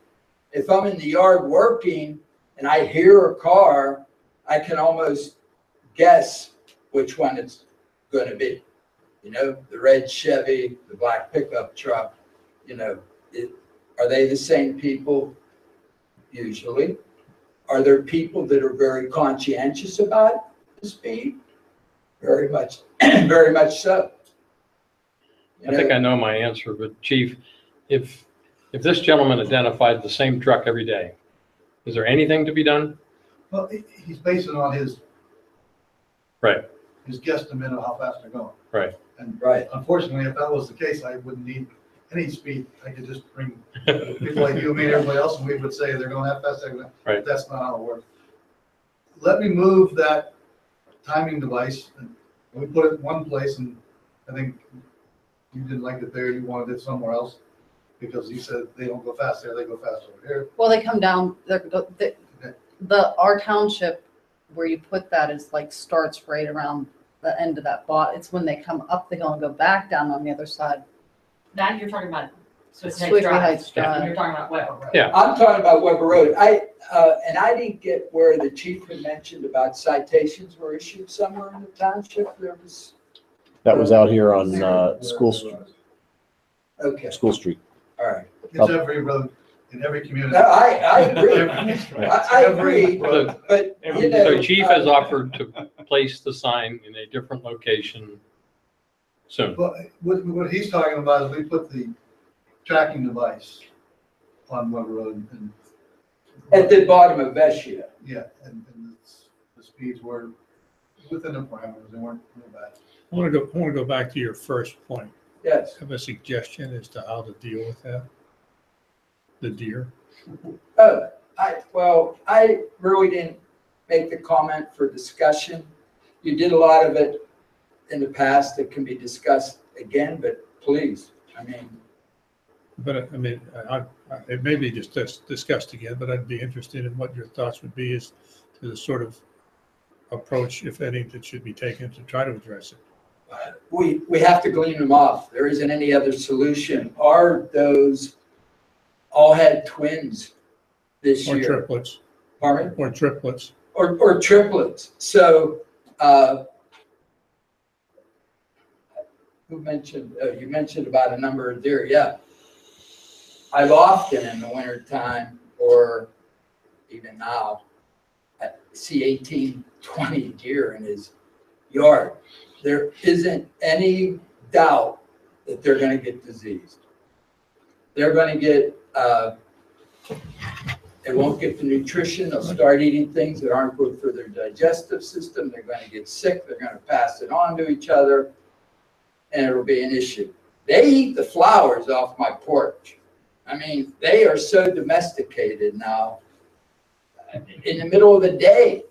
Speaker 8: if I'm in the yard working and I hear a car, I can almost guess which one it's going to be. You know, the red Chevy, the black pickup truck, you know, are they the same people? Usually. Are there people that are very conscientious about the speed? Very much, very much so.
Speaker 3: I think I know my answer, but Chief, if this gentleman identified the same truck every day, is there anything to be done?
Speaker 9: Well, he's basing on his
Speaker 3: Right.
Speaker 9: his guesstimate of how fast they're going.
Speaker 3: Right.
Speaker 9: And
Speaker 8: Right.
Speaker 9: unfortunately, if that was the case, I wouldn't need any speed. I could just bring people like you and me and everybody else, and we would say they're going that fast.
Speaker 3: Right.
Speaker 9: That's not how it works. Let me move that timing device, and we put it in one place, and I think you didn't like it there. You wanted it somewhere else because you said they don't go fast there; they go fast over here.
Speaker 2: Well, they come down, our township where you put that is like starts right around the end of that bot. It's when they come up the hill and go back down on the other side.
Speaker 6: That you're talking about
Speaker 2: Swiftly Heights Drive.
Speaker 6: You're talking about Weber Road.
Speaker 3: Yeah.
Speaker 8: I'm talking about Weber Road. And I didn't get where the chief had mentioned about citations were issued somewhere in the township. There was,
Speaker 1: That was out here on School
Speaker 8: okay,
Speaker 1: Street.
Speaker 8: all right.
Speaker 9: It's every road in every community.
Speaker 8: No, I agree.
Speaker 9: Right.
Speaker 8: I agree,
Speaker 3: So
Speaker 8: but you know.
Speaker 3: so Chief has offered to place the sign in a different location soon.
Speaker 9: But what he's talking about is we put the tracking device on Weber Road, and
Speaker 8: At the bottom of Vescia.
Speaker 9: yeah, and the speeds were within the parameters. They weren't real bad.
Speaker 5: I want to go back to your first point.
Speaker 8: Yes.
Speaker 5: have a suggestion as to how to deal with that? The deer?
Speaker 8: Oh, I really didn't make the comment for discussion. You did a lot of it in the past that can be discussed again, but please, I mean,
Speaker 5: But I mean, it may be just discussed again, but I'd be interested in what your thoughts would be as to the sort of approach, if any, that should be taken to try to address it.
Speaker 8: we have to glean them off. There isn't any other solution. Are those all had twins this
Speaker 5: Or
Speaker 8: year?
Speaker 5: triplets,
Speaker 8: Pardon me?
Speaker 5: or triplets.
Speaker 8: Or triplets. So, you mentioned about a number of deer. Yeah. I've often in the wintertime, or even now, I see 18, 20 deer in his yard. There isn't any doubt that they're going to get diseased. They're going to get, they won't get the nutrition. They'll start eating things that aren't good for their digestive system. They're going to get sick. They're going to pass it on to each other, and it'll be an issue. They eat the flowers off my porch. I mean, they are so domesticated now. In the middle of the day,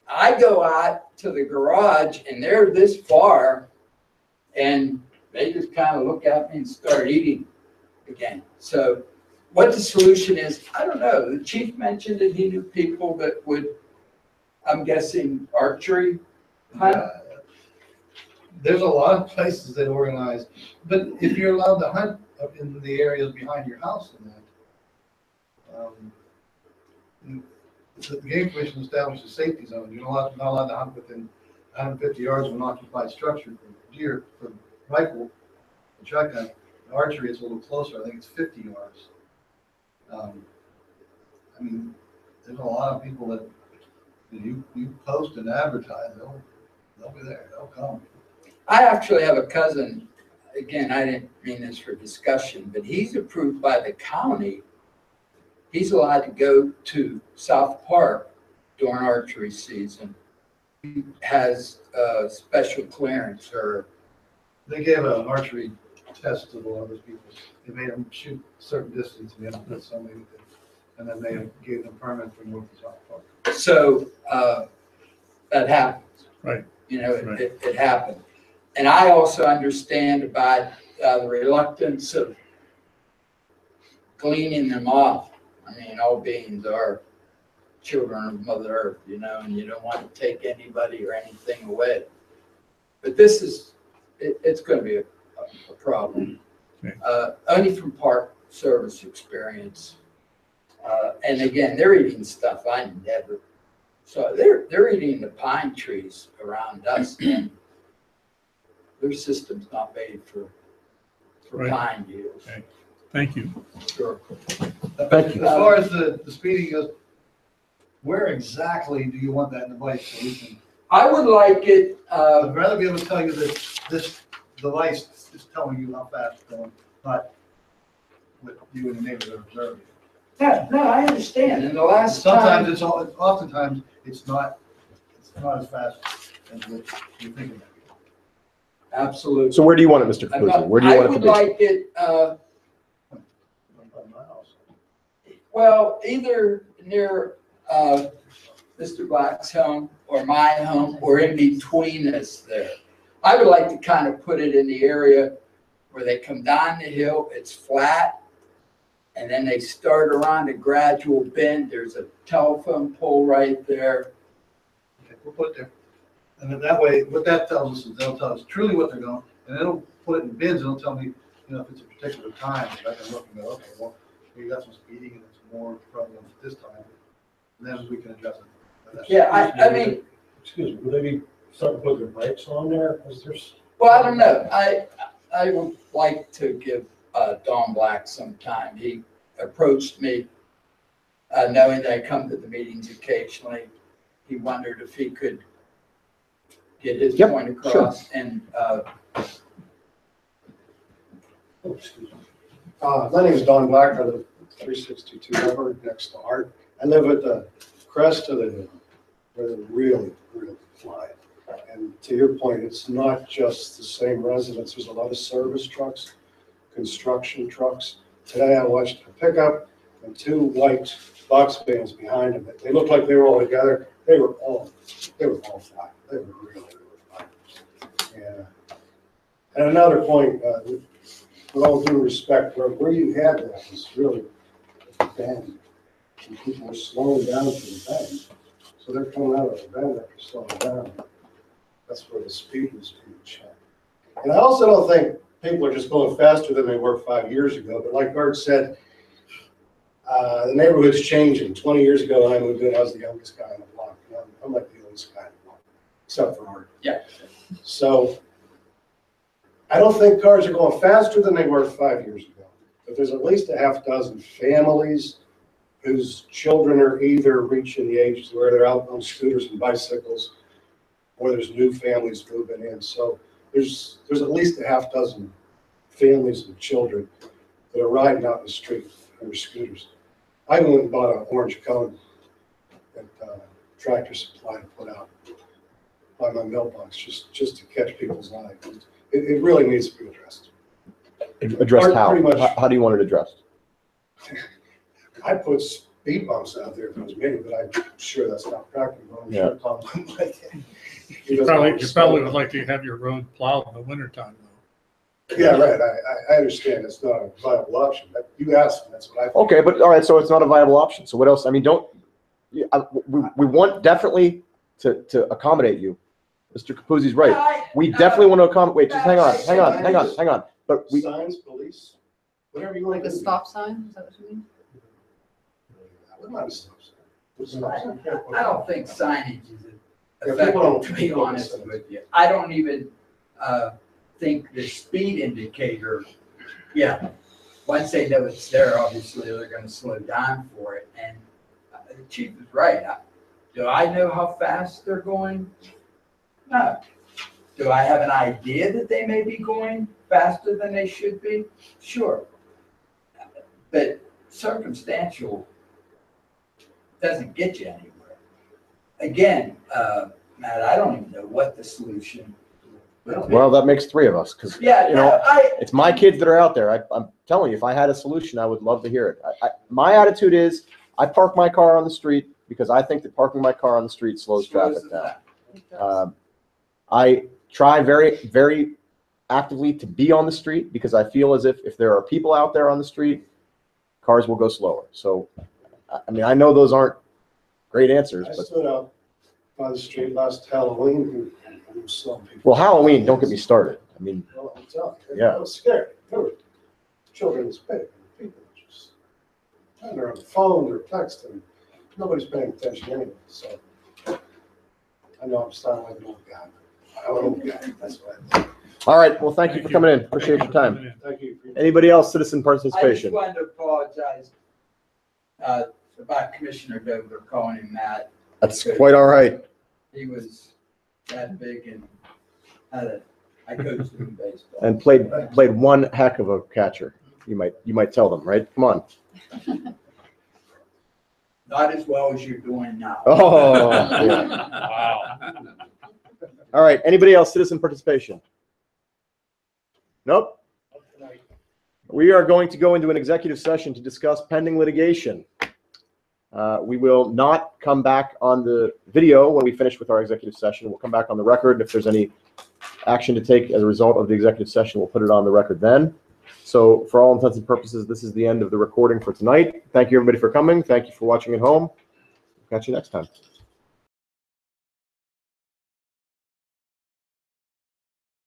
Speaker 8: I go out to the garage and they're this far and they just kind of look at me and start eating again. So what the solution is, I don't know. The chief mentioned that he knew people that would, I'm guessing, archery hunt.
Speaker 7: There's a lot of places that organize, but if you're allowed to hunt up in the areas behind your house and that, the Game Commission established a safety zone. You're not allowed to hunt within 150 yards of an occupied structure for deer, for rifle, and shotgun. Archery is a little closer. I think it's 50 yards. I mean, there's a lot of people that you post and advertise, they'll be there. They'll come.
Speaker 8: I actually have a cousin, again, I didn't mean this for discussion, but he's approved by the county. He's allowed to go to South Park during archery season. He has a special clearance or.
Speaker 7: They gave an archery test to the other people. They made them shoot a certain distance and then somebody, and then they gave them permit for moving to South Park.
Speaker 8: So that happens.
Speaker 5: Right.
Speaker 8: You know,
Speaker 5: Right.
Speaker 8: it happened. And I also understand about the reluctance of cleaning them off. I mean, all beings are children of Mother Earth, you know, and you don't want to take anybody or anything away. But this is, it's going to be a problem.
Speaker 5: Okay.
Speaker 8: Only from Park Service experience. And again, they're eating stuff I never. So they're eating the pine trees around us. And their system's not made for
Speaker 5: Right.
Speaker 8: pine use.
Speaker 5: Okay. Thank you.
Speaker 8: Sure.
Speaker 1: Thank you.
Speaker 7: As far as the speeding goes, where exactly do you want that in the device so we can?
Speaker 8: I would like it,
Speaker 7: I'd rather be able to tell you that this device is telling you how fast it's going, not what you and the neighbors are observing.
Speaker 8: no, I understand. And the last
Speaker 7: Sometimes
Speaker 8: time,
Speaker 7: oftentimes it's not as fast as what you're thinking.
Speaker 8: absolutely.
Speaker 1: So where do you want it, Mr. Capuzzi? Where do you want it to
Speaker 8: I would
Speaker 1: be?
Speaker 8: like it, well, either near Mr. Black's home or my home or in between us there. I would like to kind of put it in the area where they come down the hill, it's flat, and then they start around a gradual bend. There's a telephone pole right there.
Speaker 7: Okay, we'll put it there. And then that way, what that tells us is they'll tell us truly what they're going, and it'll put it in bins, and it'll tell me, you know, if it's a particular time, if I can look and go, okay, well, we got some speeding and it's more prevalent at this time, and then we can adjust it.
Speaker 8: Yeah, I mean,
Speaker 9: Excuse me, would they be starting to put their brakes on there? Because there's.
Speaker 8: well, I don't know. I would like to give Don Black some time. He approached me, knowing that I come to the meetings occasionally. He wondered if he could get his
Speaker 1: Yep,
Speaker 8: point across. And
Speaker 9: Oh, excuse me. My name is Don Black. I live at 362 Hubbard next to Art. I live at the crest of the hill where they really, really fly. And to your point, it's not just the same residents. There's a lot of service trucks, construction trucks. Today I watched a pickup and two white box vans behind them. They looked like they were all together. They were all fine. They were really fine. Yeah. And another point, with all due respect, where you had that was really a bend. And people were slowing down for the bend. So they're coming out of the bend after slowing down. That's where the speed was being checked. And I also don't think people are just going faster than they were 5 years ago. But like Art said, the neighborhood's changing. 20 years ago when I moved in, I was the youngest guy on the block. Now I'm like the oldest guy on the block, except for Art.
Speaker 8: Yeah.
Speaker 9: So I don't think cars are going faster than they were 5 years ago. But there's at least a half dozen families whose children are either reaching the age where they're out on scooters and bicycles, or there's new families moving in. So there's at least a half dozen families and children that are riding out in the street on their scooters. I went and bought an orange cone at Tractor Supply to put out by my mailbox just to catch people's eye. It really needs to be addressed.
Speaker 1: Addressed how?
Speaker 9: Pretty much.
Speaker 1: How do you want it addressed?
Speaker 9: I put speed bumps out there if it was me, but I'm sure that's not practical. I'm
Speaker 1: Yeah.
Speaker 9: sure Tom wouldn't like it. He
Speaker 5: You
Speaker 9: doesn't
Speaker 5: probably would
Speaker 9: understand.
Speaker 5: like to have your road plowed in the wintertime, though.
Speaker 9: Yeah, right. I understand it's not a viable option, but you asked, and that's what I think.
Speaker 1: Okay, but all right, so it's not a viable option. So what else? I mean, we want definitely to accommodate you. Mr. Capuzzi's right. We definitely want to accommodate. Wait, just hang on. But we,
Speaker 9: Signs, police, whatever you want
Speaker 2: Like
Speaker 9: to
Speaker 2: a
Speaker 9: do.
Speaker 2: stop sign, is that what you mean?
Speaker 9: I wouldn't mind a stop sign. Put a stop sign.
Speaker 8: I don't think signage is
Speaker 9: Yeah, people don't-
Speaker 8: effective, to be honest with you. I don't even think the speed indicator, yeah, once they know it's there, obviously they're gonna slow down for it. And the chief is right. Do I know how fast they're going? No. Do I have an idea that they may be going faster than they should be? Sure. But circumstantial doesn't get you anywhere. Again, Matt, I don't even know what the solution will be.
Speaker 1: well, that makes three of us because
Speaker 8: Yeah,
Speaker 1: you know,
Speaker 8: no,
Speaker 1: it's my kids that are out there. I'm telling you, if I had a solution, I would love to hear it. My attitude is I park my car on the street because I think that parking my car on the street slows traffic down. I try very, very actively to be on the street because I feel as if there are people out there on the street, cars will go slower. So, I mean, I know those aren't great answers,
Speaker 9: I
Speaker 1: but
Speaker 9: stood out by the street last Halloween and saw people.
Speaker 1: well, Halloween, don't get me started. I mean,
Speaker 9: Well, I'm telling you,
Speaker 1: Yeah.
Speaker 9: I was scared. There were children this big, and people just, and they're on the phone, they're texting. Nobody's paying attention anyway, so. I know I'm sounding like an old guy. I'm an old guy, that's why.
Speaker 1: all right. Well, thank you for coming in. Appreciate your time.
Speaker 9: Thank you.
Speaker 1: Anybody else, citizen
Speaker 8: I just
Speaker 1: participation?
Speaker 8: wanted to apologize about Commissioner Dover calling him Matt.
Speaker 1: That's quite all right.
Speaker 8: He was that big and I coached him in baseball.
Speaker 1: And played one heck of a catcher. You might tell them, right? Come on.
Speaker 8: Not as well as you're doing now.
Speaker 1: Oh, yeah.
Speaker 3: Wow.
Speaker 1: All right. Anybody else, citizen participation? Nope. We are going to go into an executive session to discuss pending litigation. We will not come back on the video when we finish with our executive session. We'll come back on the record. If there's any action to take as a result of the executive session, we'll put it on the record then. So for all intents and purposes, this is the end of the recording for tonight. Thank you, everybody, for coming. Thank you for watching at home. Catch you next time.